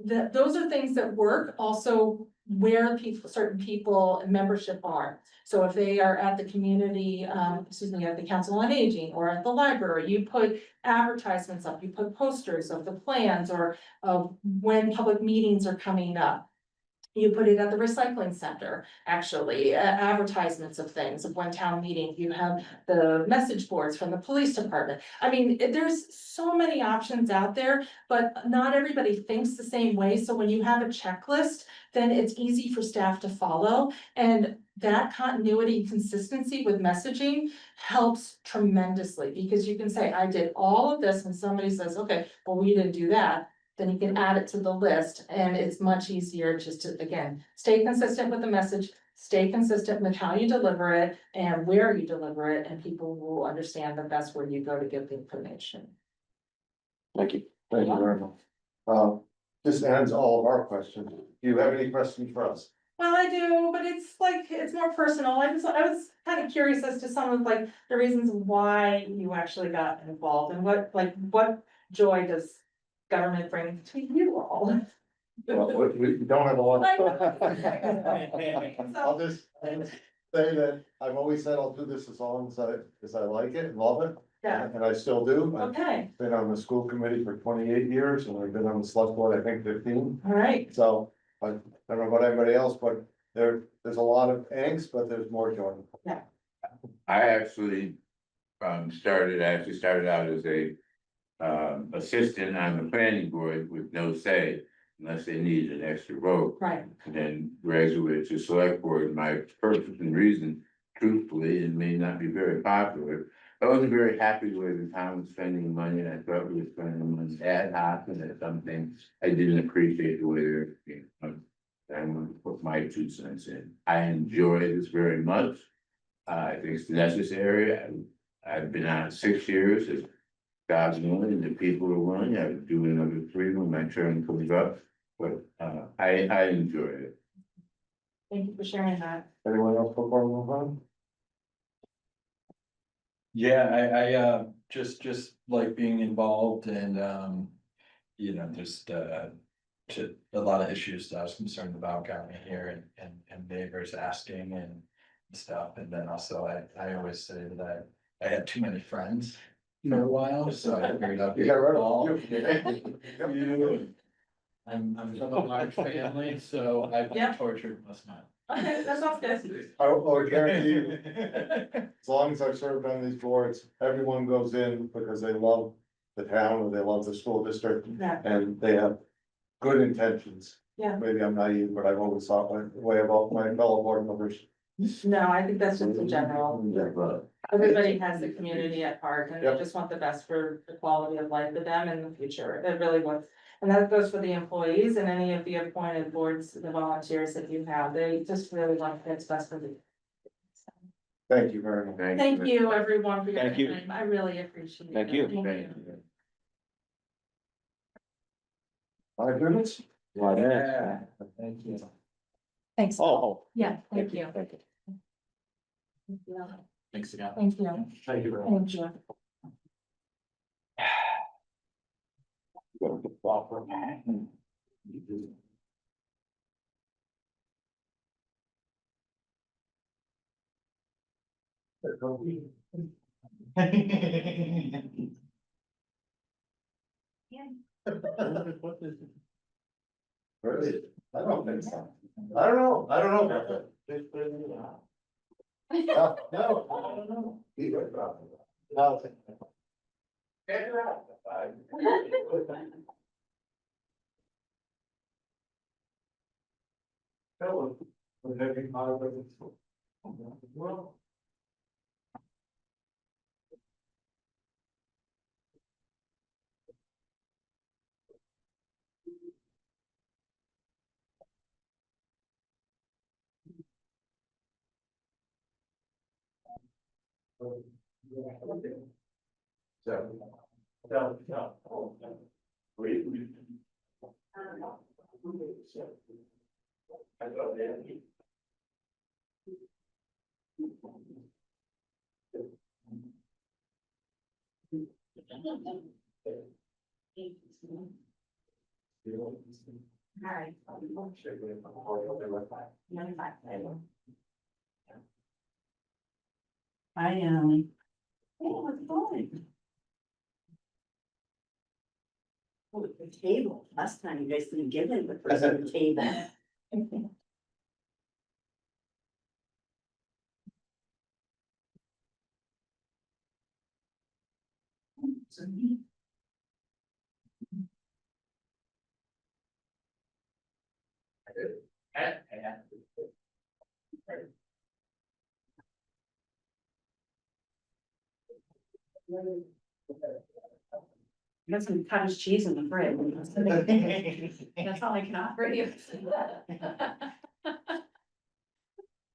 those are things that work. Also, where certain people and membership are. So if they are at the community, at the Council on Aging or at the library, you put advertisements up, you put posters of the plans or of when public meetings are coming up. You put it at the recycling center, actually, advertisements of things, of when town meeting, you have the message boards from the police department. I mean, there's so many options out there, but not everybody thinks the same way. So when you have a checklist, then it's easy for staff to follow. And that continuity and consistency with messaging helps tremendously, because you can say, I did all of this, and somebody says, okay, well, we didn't do that. Then you can add it to the list, and it's much easier just to, again, stay consistent with the message, stay consistent with how you deliver it and where you deliver it, and people will understand that that's where you go to get the information. Thank you. Thank you very much. This ends all of our questions. Do you have any questions for us? Well, I do, but it's more personal. I was kind of curious as to some of the reasons why you actually got involved, and what joy does government bring to you all? Well, we don't have a lot. I know. I'll just say that I've always said I'll do this as long as I like it and love it. Yeah, and I still do. I've okay, been on the school committee for 28 years, and I've been on the select board, I think 15. all right, So, I don't know about anybody else, but there's a lot of angst, but there's more joy. I actually, started out as a, assistant on the planning board with no say, unless they needed an extra vote. right, And then graduated to select board. My purpose and reason, truthfully, it may not be very popular. I wasn't very happy the way the town was spending money, and I thought we were spending money ad hoc, and that's something I didn't appreciate the way they're, I wanted to put my 2 cents in. I enjoy this very much. I think it's necessary. I've been on it 6 years. If God's willing, and the people are willing, I would do another 3 when my turn comes up. But I enjoy it. thank you for sharing that. Anyone else before we move on? Yeah, I just like being involved and, just, a lot of issues that I was concerned about got me here and neighbors asking and stuff. And then also I always say that I had too many friends for a while, so I figured out. You got rid of You. I'm from a large family, so I've been Yeah. tortured most of my. Okay, that sounds good. I guarantee you, as long as I've served on these boards, everyone goes in because they love the town or they love the school district Yeah, and they have good intentions. Yeah. Maybe I'm naive, but I've always thought my way about my fellow board members. no, I think that's just in general. But Everybody has the community at heart and they Yep. just want the best for the quality of life for them in the future. It really was. And that goes for the employees and any of the appointed boards, the volunteers that you have. They just really want what's best for the. Thank you very much. Thank you, everyone, for your Thank you. time. I really appreciate it. Thank you. Thank you. 5 minutes? Yeah, thank you. Thanks. Oh. Yeah, thank you. Thank you. Thanks again. Thank you. Thank you very much. Thank you. Really? I don't think so. I don't know about that. No, no, I don't know. He would probably. No. Figure out. Tell him, we're having my well. Alright. I am. Oh, it's fine. Oh, the table, last time you guys didn't give me the first table. Got some cottage cheese in the fridge. That's all I can offer you.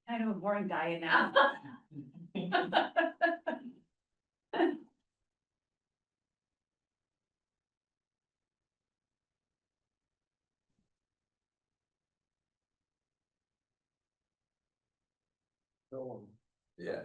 Kind of a boring diet now. Yeah.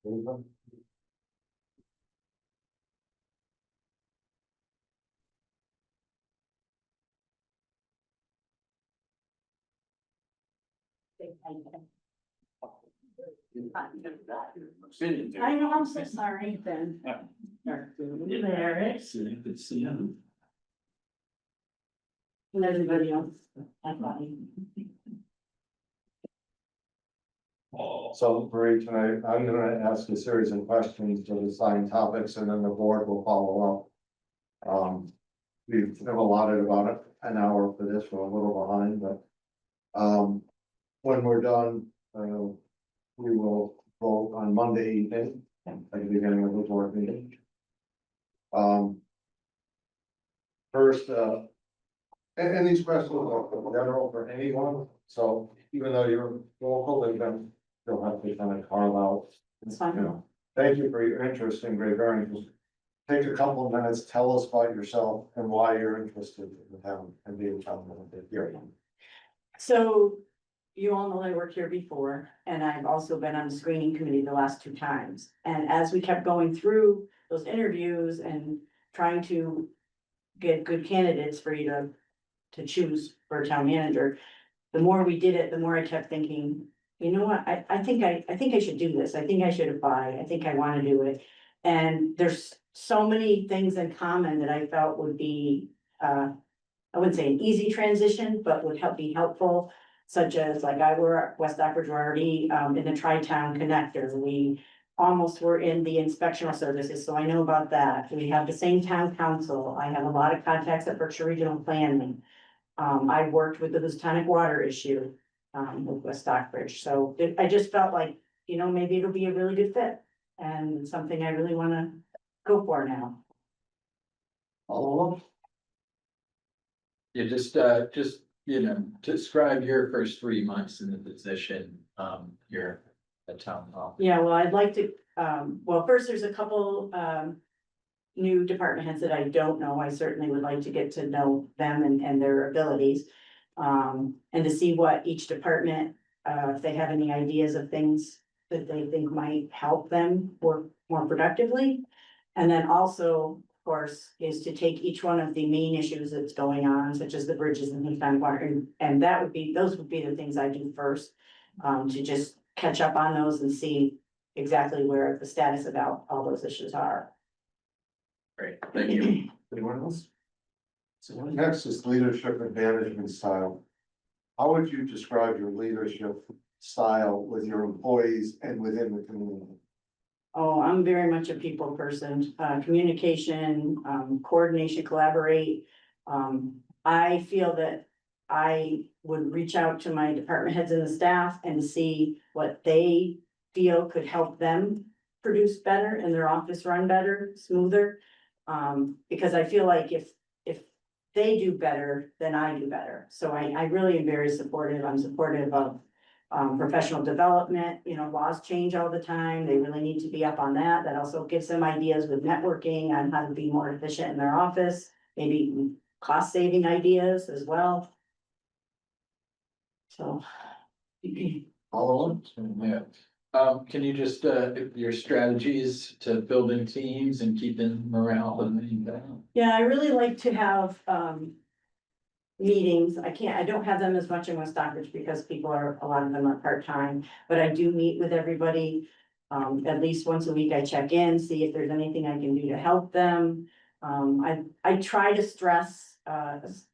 I know, I'm so sorry, Ben. There, See, good to see you. and everybody else. I thought you- So for tonight, I'm gonna ask a series of questions to the assigned topics and then the board will follow up. We've allotted about an hour for this, we're a little behind, but. When we're done, we will vote on Monday evening, at the beginning of the board meeting. First, and these questions are general for anyone, so even though you're local, you'll have to kind of carve out. It's fine. You know, thank you for your interest in Great Barrington. Take a couple of minutes, tell us about yourself and why you're interested in the town and being town here. So you all know I worked here before, and I've also been on the screening committee the last 2 times. And as we kept going through those interviews and trying to get good candidates for you to choose for a town manager, the more we did it, the more I kept thinking, you know what, I think I should do this. I think I should apply. I think I want to do it. And there's so many things in common that I felt would be, I wouldn't say an easy transition, but would be helpful. Such as like I were at West Stockbridge, we're already in the Tri-Town connector. We almost were in the inspectional services, so I know about that. We have the same town council. I have a lot of contacts at Berkshire Regional Planning. I worked with the Houstonic water issue with West Stockbridge, so I just felt like, you know, maybe it'll be a really good fit and something I really want to go for now. All of them? Yeah, just, you know, describe your first 3 months in the position, here at town hall. Yeah, well, I'd like to, well, first, there's a couple, new department heads that I don't know. I certainly would like to get to know them and their abilities. And to see what each department, if they have any ideas of things that they think might help them work more productively. And then also, of course, is to take each one of the main issues that's going on, such as the bridges and Houstonic water, and those would be the things I do first. To just catch up on those and see exactly where the status about all those issues are. Great, thank you. Anyone else? So next is leadership and management style. How would you describe your leadership style with your employees and within the community? Oh, I'm very much a people person, communication, coordination, collaborate. I feel that I would reach out to my department heads and the staff and see what they feel could help them produce better and their office run better, smoother. Because I feel like if they do better, then I do better. So I really am very supportive. I'm supportive of professional development, you know, laws change all the time. They really need to be up on that. That also gives them ideas with networking on how to be more efficient in their office, maybe cost saving ideas as well. So. All of them? Yeah. Can you just, your strategies to building teams and keeping morale and Yeah, I really like to have, meetings. I don't have them as much in West Stockbridge because a lot of them are part-time, but I do meet with everybody. At least once a week, I check in, see if there's anything I can do to help them. I try to stress,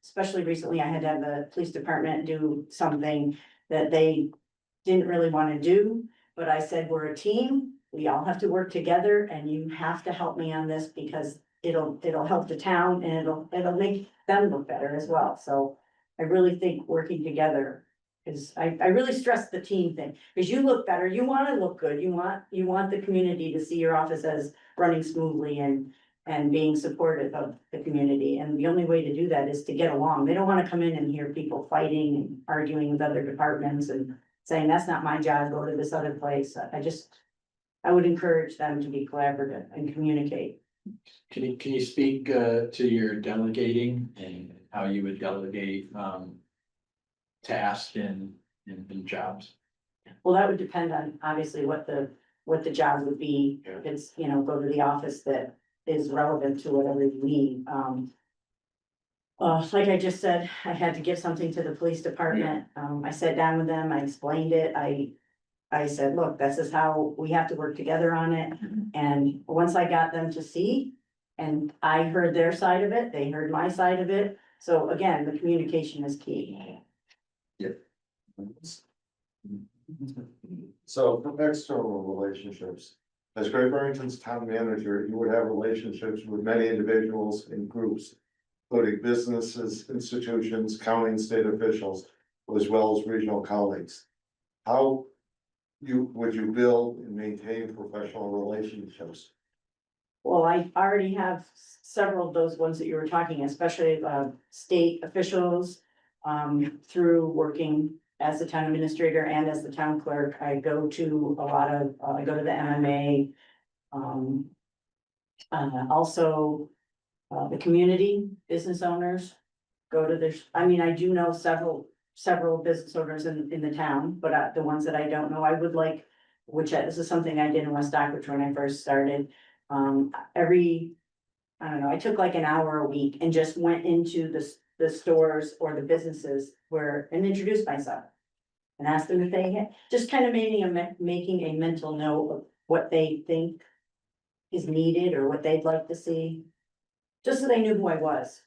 especially recently, I had to have the police department do something that they didn't really want to do. But I said, we're a team, we all have to work together and you have to help me on this because it'll help the town and it'll make them look better as well. So I really think working together is, I really stress the team thing, because you look better, you want to look good, you want the community to see your office as running smoothly and being supportive of the community. And the only way to do that is to get along. They don't want to come in and hear people fighting and arguing with other departments and saying, that's not my job, go to this other place. I would encourage them to be collaborative and communicate. Can you speak to your delegating and how you would delegate tasks and jobs? Well, that would depend on obviously what the what the job would be. Yeah. It's, you know, go to the office that is relevant to whatever you need. Like I just said, I had to give something to the police department. I sat down with them, I explained it, I said, look, this is how we have to work together on it. And once I got them to see, and I heard their side of it, they heard my side of it. So again, the communication is key. So from external relationships, as Great Barrington's town manager, you would have relationships with many individuals and groups, including businesses, institutions, county and state officials, as well as regional colleagues. How would you build and maintain professional relationships? Well, I already have several of those ones that you were talking, especially state officials. Through working as the town administrator and as the town clerk, I go to a lot of, I go to the MMA. Also, the community, business owners go to this, I mean, I do know several business owners in the town, but the ones that I don't know, I would like, this is something I did in West Stockbridge when I first started. I don't know, I took like an hour a week and just went into the stores or the businesses and introduced myself. And asked them if they had, just kind of making a mental note of what they think is needed or what they'd like to see. Just so they knew who I was.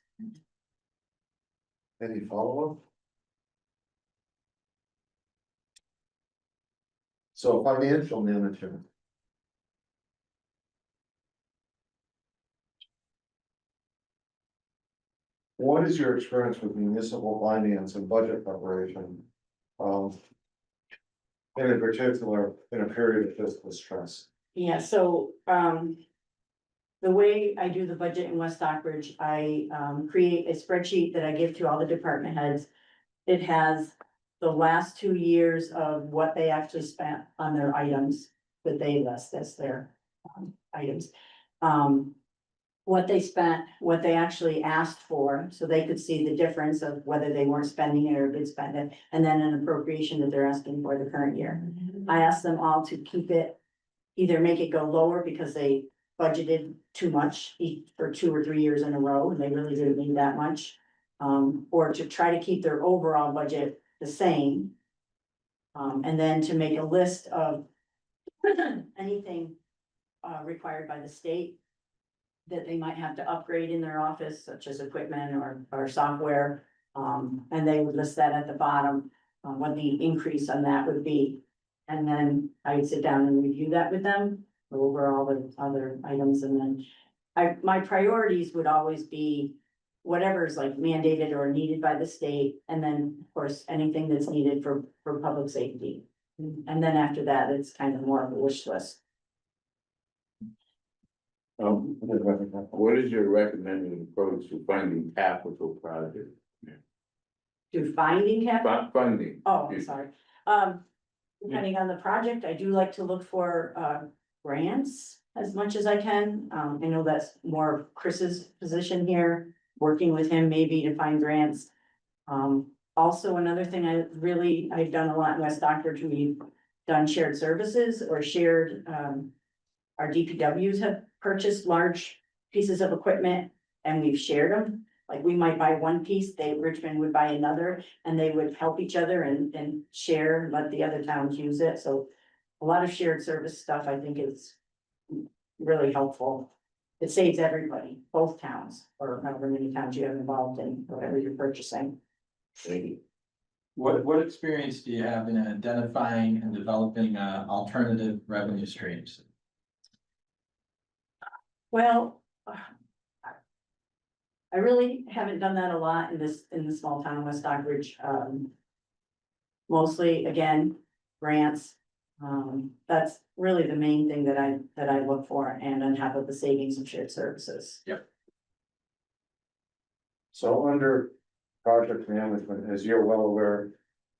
Any follow-up? So financial management. What is your experience with municipal finance and budget preparation? And in particular, in a period of fiscal stress? Yeah, so, the way I do the budget in West Stockbridge, I, create a spreadsheet that I give to all the department heads. It has the last 2 years of what they actually spent on their items that they list as their, items. What they spent, what they actually asked for, so they could see the difference of whether they weren't spending it or did spend it, and then an appropriation that they're asking for the current year. I asked them all to keep it, either make it go lower because they budgeted too much for 2 or 3 years in a row, and they really didn't need that much. Or to try to keep their overall budget the same. And then to make a list of anything required by the state that they might have to upgrade in their office, such as equipment or software. And they would list that at the bottom, what the increase on that would be. And then I would sit down and review that with them, go over all the other items, and then my priorities would always be whatever is like mandated or needed by the state, and then, of course, anything that's needed for public safety. And then after that, it's kind of more of a wish list. What is your recommended approach to funding capital projects? To finding capital? Funding. Oh, I'm sorry. Depending on the project, I do like to look for grants as much as I can. I know that's more of Chris's position here, working with him maybe to find grants. Also, another thing I've done a lot in West Stockbridge, we've done shared services or shared, our DPWs have purchased large pieces of equipment and we've shared them. Like we might buy one piece, Richmond would buy another, and they would help each other and share, and let the other towns use it. So a lot of shared service stuff, I think, is really helpful. It saves everybody, both towns, or however many towns you have involved in whatever you're purchasing. What experience do you have in identifying and developing alternative revenue streams? Well, I really haven't done that a lot in the small town of West Stockbridge. Mostly, again, grants. That's really the main thing that I look for, and on top of the savings and shared services. Yep. So under project management, as you're well aware,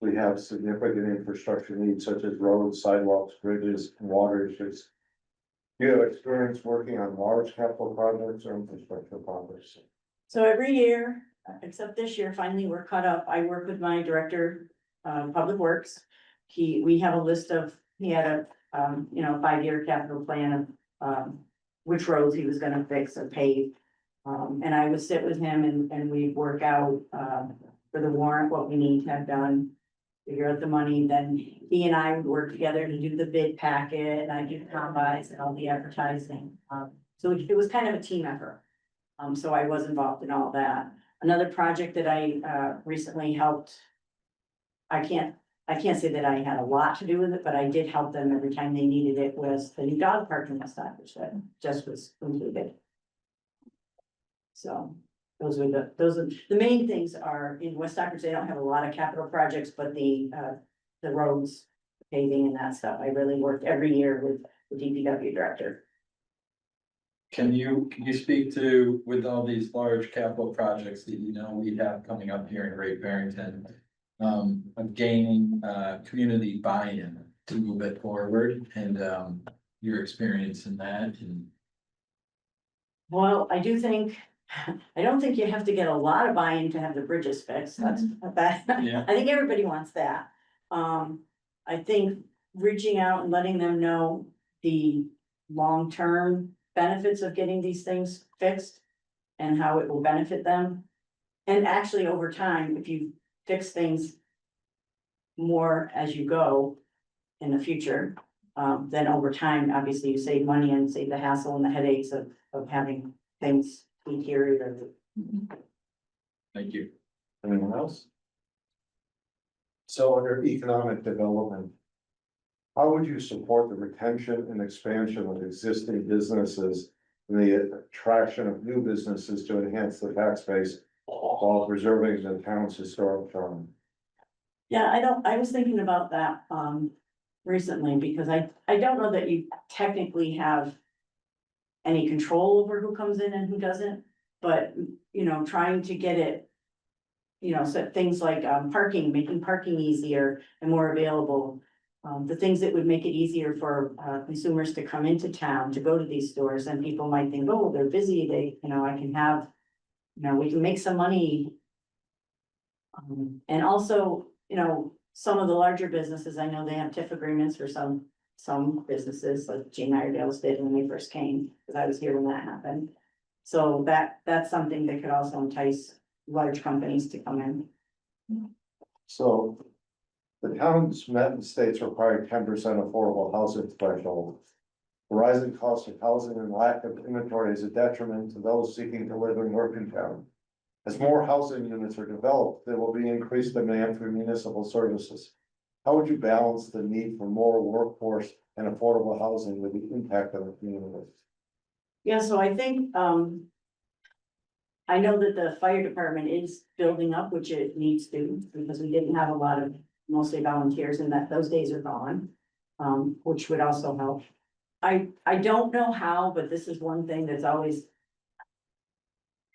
we have significant infrastructure needs such as roads, sidewalks, bridges, and water issues. Do you have experience working on large capital projects or infrastructure projects? So every year, except this year, finally, we're caught up. I work with my director, Public Works. We have a list of, he had 5-year capital plan of, which roads he was gonna fix or pave. And I would sit with him and we'd work out, for the warrant, what we need to have done. Figure out the money, then he and I would work together to do the bid packet, and I do combines and all the advertising. So it was kind of a team effort. So I was involved in all that. Another project that I, recently helped. I can't say that I had a lot to do with it, but I did help them every time they needed it, was the new dog park in West Stockbridge that just was completed. So those are the main things are in West Stockbridge. They don't have a lot of capital projects, but the roads, paving and that stuff, I really worked every year with the DPW director. Can you speak to, with all these large capital projects that we have coming up here in Great Barrington, of gaining community buy-in to move it forward, and your experience in that? And Well, I don't think you have to get a lot of buy-in to have the bridges fixed. That's that. Yeah. I think everybody wants that. I think reaching out and letting them know the long-term benefits of getting these things fixed and how it will benefit them. And actually, over time, if you fix things more as you go in the future, then over time, obviously, you save money and save the hassle and the headaches of having things deteriorate. thank you. Anyone else? So under economic development, how would you support the retention and expansion of existing businesses and the attraction of new businesses to enhance the tax base while preserving the town's historic charm? Yeah, I was thinking about that, recently, because I don't know that you technically have any control over who comes in and who doesn't, but, trying to get it, so things like, parking, making parking easier and more available. The things that would make it easier for, consumers to come into town, to go to these stores, and people might think, oh, they're busy, I can have, we can make some money. And also, some of the larger businesses, I know they have TIF agreements for some businesses, like Gene Iredale's did when they first came, because I was here when that happened. So that's something that could also entice large companies to come in. So the town's met and states requiring 10% affordable housing threshold. The rising cost of housing and lack of inventory is a detriment to those seeking to live and work in town. As more housing units are developed, there will be increased demand for municipal services. How would you balance the need for more workforce and affordable housing with the impact on the community? Yeah, so I think, I know that the fire department is building up, which it needs to, because we didn't have a lot of mostly volunteers, and that those days are gone. Which would also help. I don't know how, but this is one thing that's always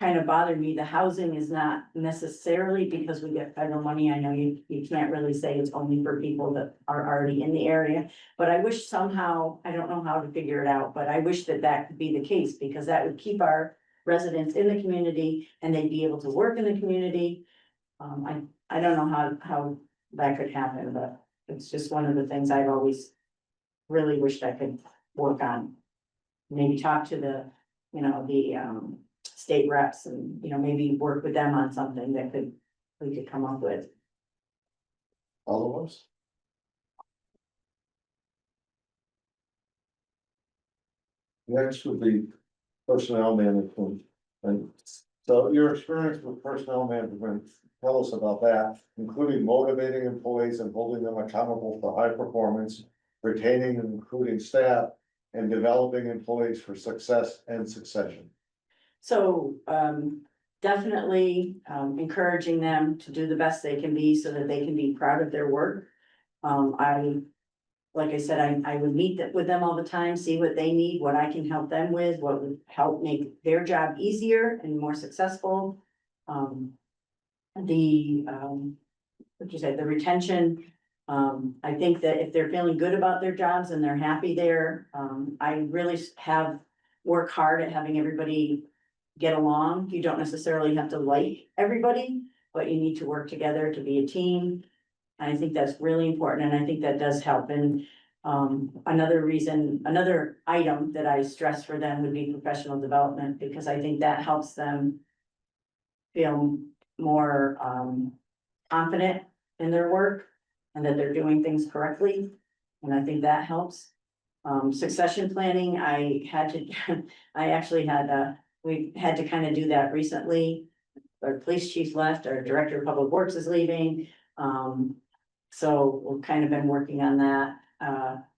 kind of bothered me. The housing is not necessarily because we get federal money. I know you can't really say it's only for people that are already in the area. But I wish somehow, I don't know how to figure it out, but I wish that could be the case, because that would keep our residents in the community and they'd be able to work in the community. I don't know how that could happen, but it's just one of the things I've always really wished I could work on. Maybe talk to the state reps and, maybe work with them on something that we could come up with. All of us? Next would be personnel management. And so your experience with personnel management, tell us about that, including motivating employees and holding them accountable for high performance, retaining and recruiting staff, and developing employees for success and succession. So, definitely, encouraging them to do the best they can be so that they can be proud of their work. Like I said, I would meet with them all the time, see what they need, what I can help them with, what would help make their job easier and more successful. What you said, the retention, I think that if they're feeling good about their jobs and they're happy there, I really work hard at having everybody get along. You don't necessarily have to like everybody, but you need to work together to be a team. I think that's really important, and I think that does help. And Another reason, another item that I stress for them would be professional development, because I think that helps them feel more, confident in their work and that they're doing things correctly. And I think that helps. Succession planning, I had to, I actually had, we had to kind of do that recently. Our police chief left, our director of public works is leaving. So we've kind of been working on that.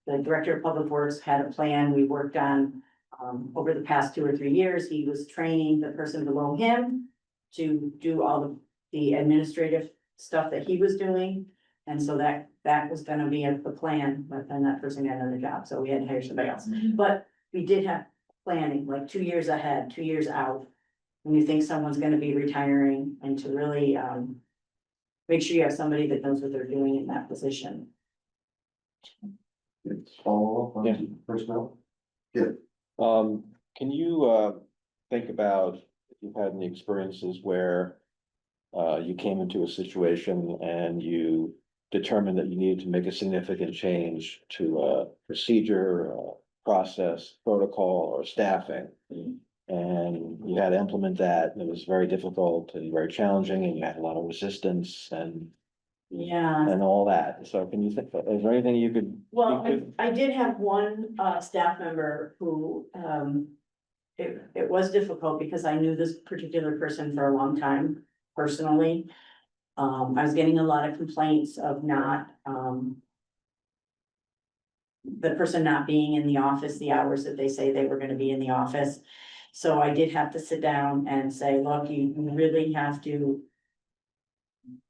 The director of public works had a plan we worked on, over the past 2 or 3 years. He was training the person below him to do all the administrative stuff that he was doing. And so that was gonna be the plan, but then that person got another job, so we had to hire somebody else. But we did have planning, like 2 years ahead, 2 years out. When you think someone's gonna be retiring, and to really, make sure you have somebody that knows what they're doing in that position. Follow up Yeah. on personnel? Can you think about if you've had any experiences where you came into a situation and you determined that you needed to make a significant change to a procedure, process, protocol, or staffing? And you had to implement that, and it was very difficult and very challenging, and you had a lot of resistance and Yeah. all that. So can you think, is there anything you could? Well, speak to? I did have one staff member who, it was difficult because I knew this particular person for a long time personally. I was getting a lot of complaints of not, the person not being in the office, the hours that they say they were gonna be in the office. So I did have to sit down and say, look, you really have to.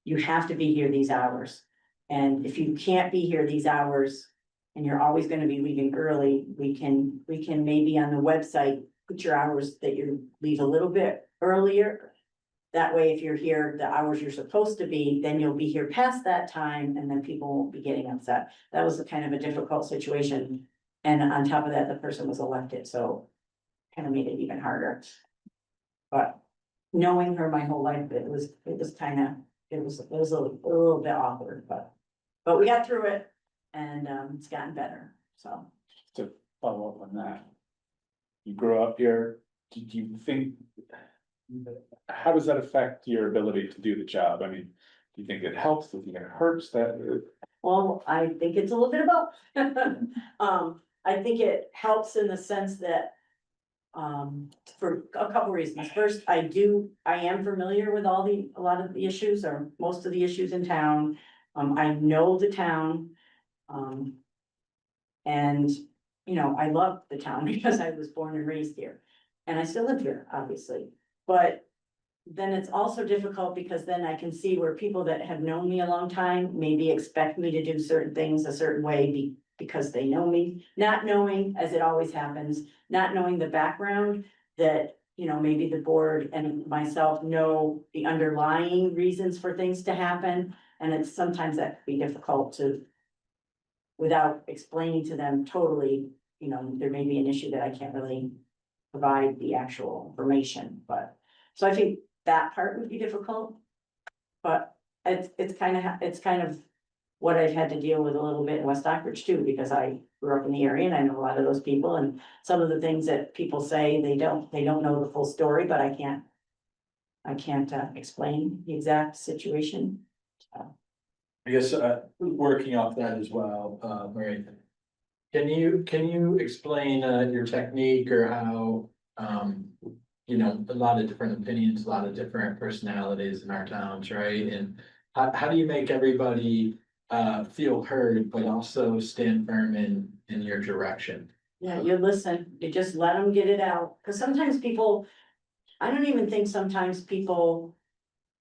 You have to be here these hours. And if you can't be here these hours and you're always gonna be leaving early, we can maybe on the website, put your hours that you leave a little bit earlier. That way, if you're here the hours you're supposed to be, then you'll be here past that time and then people won't be getting upset. That was a kind of a difficult situation. And on top of that, the person was elected, so kind of made it even harder. But knowing her my whole life, it was kind of, it was a little bit awkward, but we got through it and it's gotten better, so. To follow up on that. You grew up here, do you think? How does that affect your ability to do the job? I mean, do you think it helps? Do you think it hurts that? Well, I think it's a little bit of both. I think it helps in the sense that, for a couple reasons. First, I am familiar with a lot of the issues or most of the issues in town. I know the town. And, you know, I love the town because I was born and raised here. And I still live here, obviously, but then it's also difficult because then I can see where people that have known me a long time maybe expect me to do certain things a certain way because they know me, not knowing, as it always happens, not knowing the background that, you know, maybe the board and myself know the underlying reasons for things to happen. And it's sometimes that can be difficult without explaining to them totally, you know, there may be an issue that I can't really provide the actual information, but, so I think that part would be difficult. But it's kind of what I've had to deal with a little bit in West Stockbridge too, because I grew up in the area and I know a lot of those people, and some of the things that people say, they don't know the full story, but I can't explain the exact situation. I guess, working off that as well, Mary. Can you explain, your technique or how, you know, a lot of different opinions, a lot of different personalities in our towns, right? And how do you make everybody, feel heard, but also stand firm in your direction? Yeah, you listen, you just let them get it out, because sometimes people, I don't even think sometimes people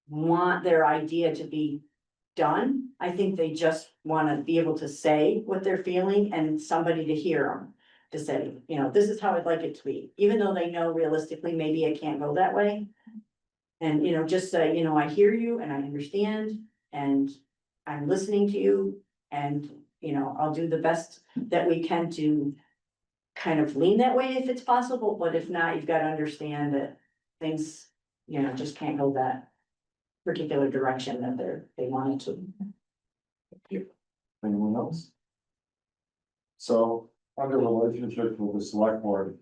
want their idea to be done. I think they just want to be able to say what they're feeling and somebody to hear them. To say, you know, this is how I'd like it to be, even though they know realistically, maybe it can't go that way. And, you know, just say, you know, I hear you and I understand and I'm listening to you. And, you know, I'll do the best that we can to kind of lean that way if it's possible, but if not, you've got to understand that things, you know, just can't go that particular direction that they wanted to. Anyone else? So, under relationships with the select board,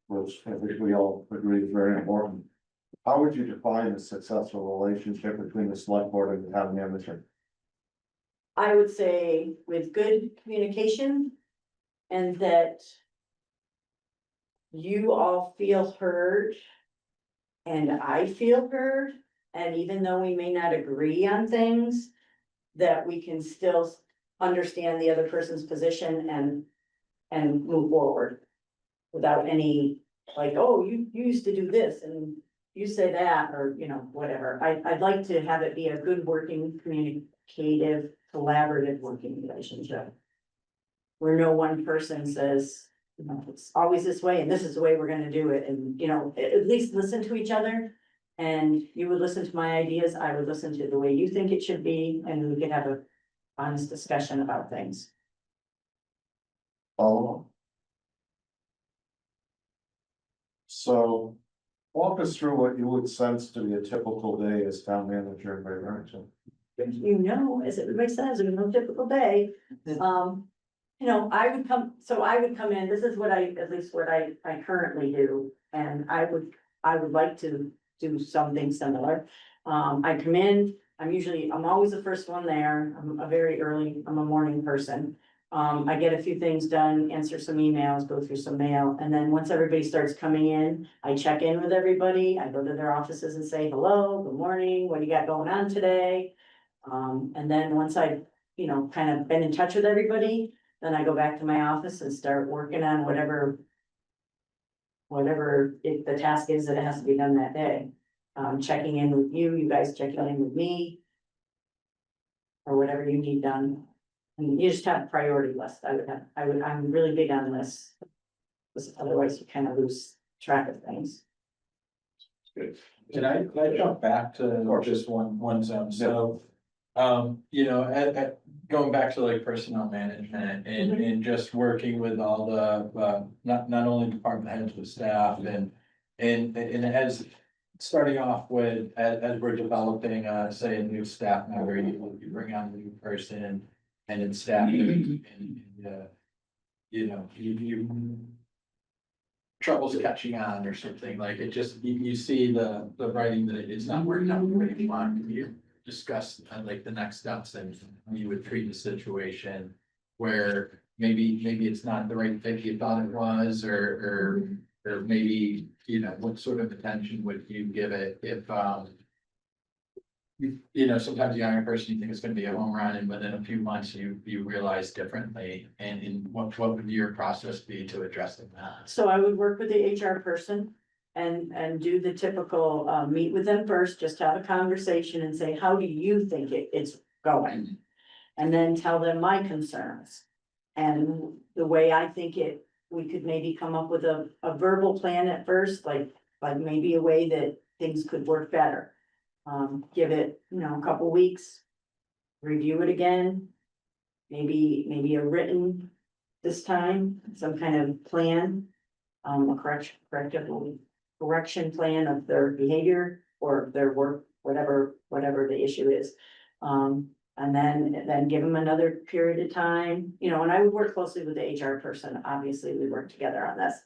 which I think we all agree is very important. How would you define a successful relationship between the select board and the town manager? I would say with good communication and that you all feel heard and I feel heard, and even though we may not agree on things, that we can still understand the other person's position and move forward without any, like, oh, you used to do this and you say that, or, you know, whatever. I'd like to have it be a good working, communicative, collaborative working relationship. Where no one person says, you know, it's always this way and this is the way we're gonna do it, and, you know, at least listen to each other. And you would listen to my ideas, I would listen to the way you think it should be, and we could have a honest discussion about things. Follow. So, walk us through what you would sense to be a typical day as town manager in Barrington. You know, as everybody says, it's no typical day. You know, I would come in, this is what at least what I currently do, and I would like to do something similar. I come in, I'm always the first one there, I'm a morning person. I get a few things done, answer some emails, go through some mail, and then once everybody starts coming in, I check in with everybody, I go to their offices and say, hello, good morning, what do you got going on today? And then once I've, you know, kind of been in touch with everybody, then I go back to my office and start working on whatever the task is that it has to be done that day. Checking in with you guys checking in with me. Or whatever you need done. And you just have a priority list. I'm really big on lists. Because otherwise you kind of lose track of things. Can I jump back to just one zone? So, you know, going back to like personnel management and just working with all the, not only department heads, but staff and as starting off with, as we're developing, say, a new staff member, you bring on a new person and it's staff and you know, you troubles catching on or something, like it just, you see the writing that it's not working out the way you want. You discuss like the next steps and you would treat a situation where maybe it's not the right fit you thought it was, or maybe, you know, what sort of attention would you give it if, you know, sometimes you hire a person, you think it's gonna be a home run, and within a few months, you realize differently, and what would your process be to addressing that? So I would work with the HR person and do the typical, meet with them first, just have a conversation and say, how do you think it's going? And then tell them my concerns. And the way I think we could maybe come up with a verbal plan at first, like maybe a way that things could work better. Give it, you know, a couple weeks, review it again. Maybe a written this time, some kind of plan. A correction plan of their behavior or their work, whatever the issue is. And then give them another period of time, you know, and I would work closely with the HR person, obviously, we work together on this.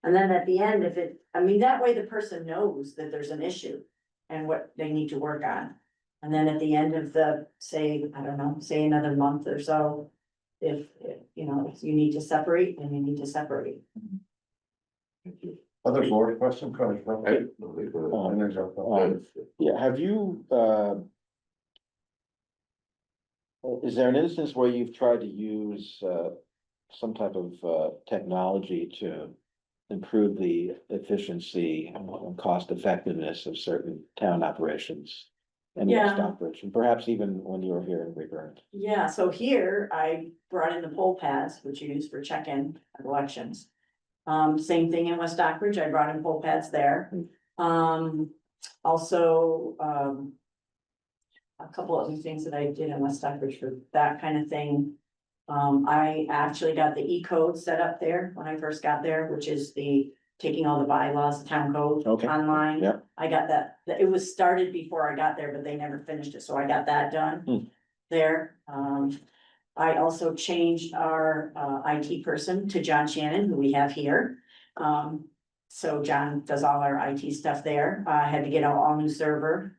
And then at the end, that way the person knows that there's an issue and what they need to work on. And then at the end of say another month or so, if you know, if you need to separate, then you need to separate. Other board question, Coach? Yeah, have you, is there an instance where you've tried to use, some type of, technology to improve the efficiency and cost effectiveness of certain town operations? And West Stockbridge, and perhaps even when you were here in Rayburn? Yeah, so here I brought in the poll pads, which you use for check-in at elections. Same thing in West Stockbridge, I brought in poll pads there. Also, a couple other things that I did in West Stockbridge for that kind of thing. I actually got the E-code set up there when I first got there, which is taking all the bylaws, the town code online. Yeah. I got that, it was started before I got there, but they never finished it, so I got that done there. I also changed our IT person to John Shannon, who we have here. So John does all our IT stuff there. I had to get an all new server.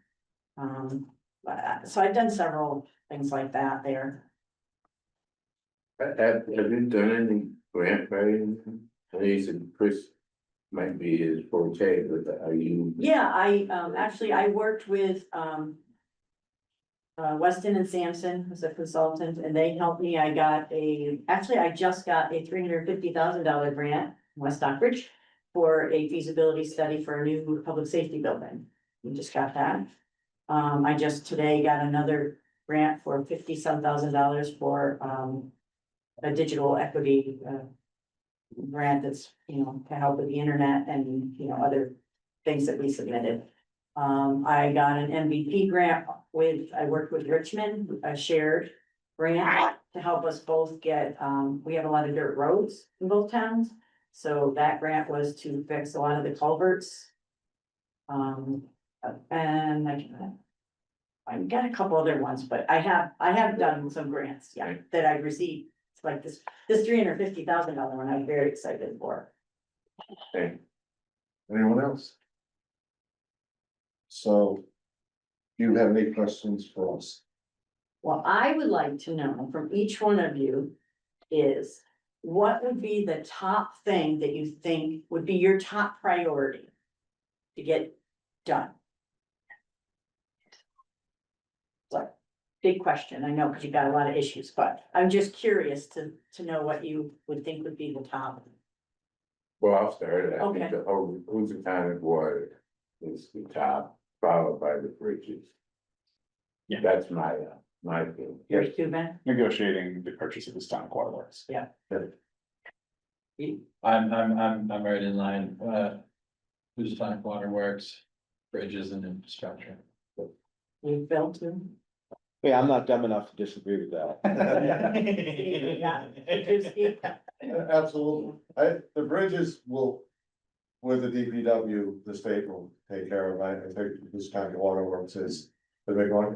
So I've done several things like that there. Have you done any grant writing? I know you said Chris might be his forte, but are you? Yeah, I worked with Weston and Sampson as a consultant, and they helped me. I just got a $350,000 grant in West Stockbridge for a feasibility study for a new public safety building. We just got that. I just today got another grant for $50-some thousand for a digital equity grant that's, to help with the internet and, other things that we submitted. I got an MVP grant I worked with Richmond, a shared grant to help us both get, we have a lot of dirt roads in both towns. So that grant was to fix a lot of the culverts. And I've got a couple other ones, but I have done some grants, that I've received. It's like this $350,000 one I'm very excited for. Okay. Anyone else? So, do you have any questions for us? Well, I would like to know from each one of you is what would be the top thing that you think would be your top priority to get done? So, big question, I know, because you got a lot of issues, but I'm just curious to know what you would think would be the top. Well, I'll start. I Okay. think the Housatonic water is the top, followed by the bridges. Yeah. That's my opinion. Yours too, Ben? Negotiating the purchase of this town waterworks. I'm right in line, who's talking waterworks, bridges and infrastructure. You built too? Yeah, I'm not dumb enough to disagree with that. Absolutely. The bridges will, with the DPW, the state will take care of. I think this county waterworks is the big one.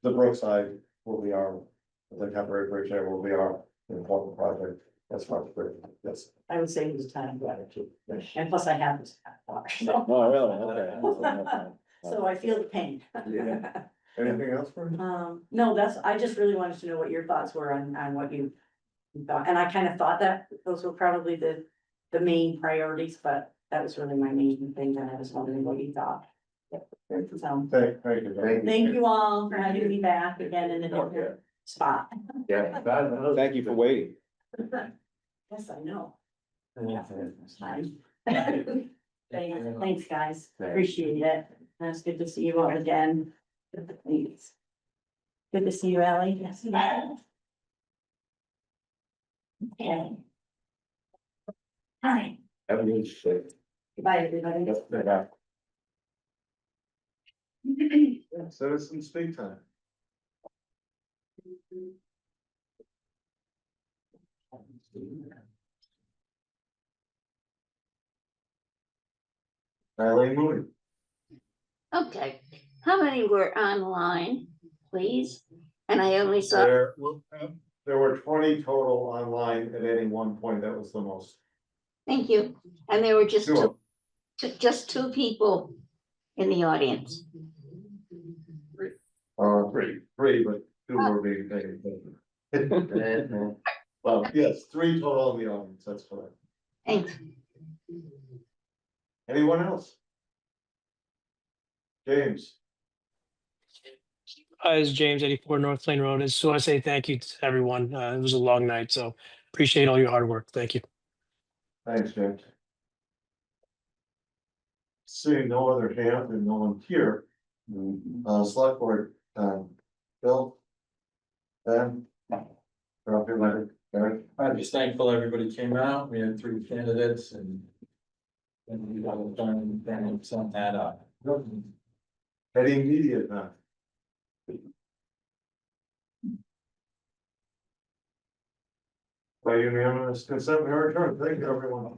The Brookside will be the temporary bridge there will be our important project. That's much bigger. Yes. I would say it was time of gratitude, and plus I have this. So Oh, really? Okay. so I feel the pain. Yeah. Anything else for me? No, I just really wanted to know what your thoughts were on what you thought, and I kind of thought that those were probably the main priorities, but that was really my main thing, and I was wondering what you thought. So, Thank you. thank you all for having me back again in a different spot. Yeah. Thank you for waiting. Yes, I know. Thanks, guys, appreciate it, it's good to see you all again. Thanks. Good to see you, Ally. Yes. Okay. Hi, Have a good day. goodbye, everybody. Citizen speak time. Eileen Mooney. Okay, how many were online, please? And I only saw, There were 20 total online at any one point. That was the most. thank you, and there were just Sure. just two people in the audience. Three, but two were being paid. Well, yes, 3 total in the audience, that's correct. Thanks. Anyone else? James, It's James, 84 North Plain Road. I just want to say thank you to everyone. It was a long night, so appreciate all your hard work. Thank you. thanks, James. Seeing no other hand and no one here, select board, Bill? Ben? You're up here, Larry. Eric? I'm just thankful everybody came out, we had 3 candidates and we got it done, and sent that up. Any immediate now? By unanimous consent, we are adjourned. Thank you, everyone.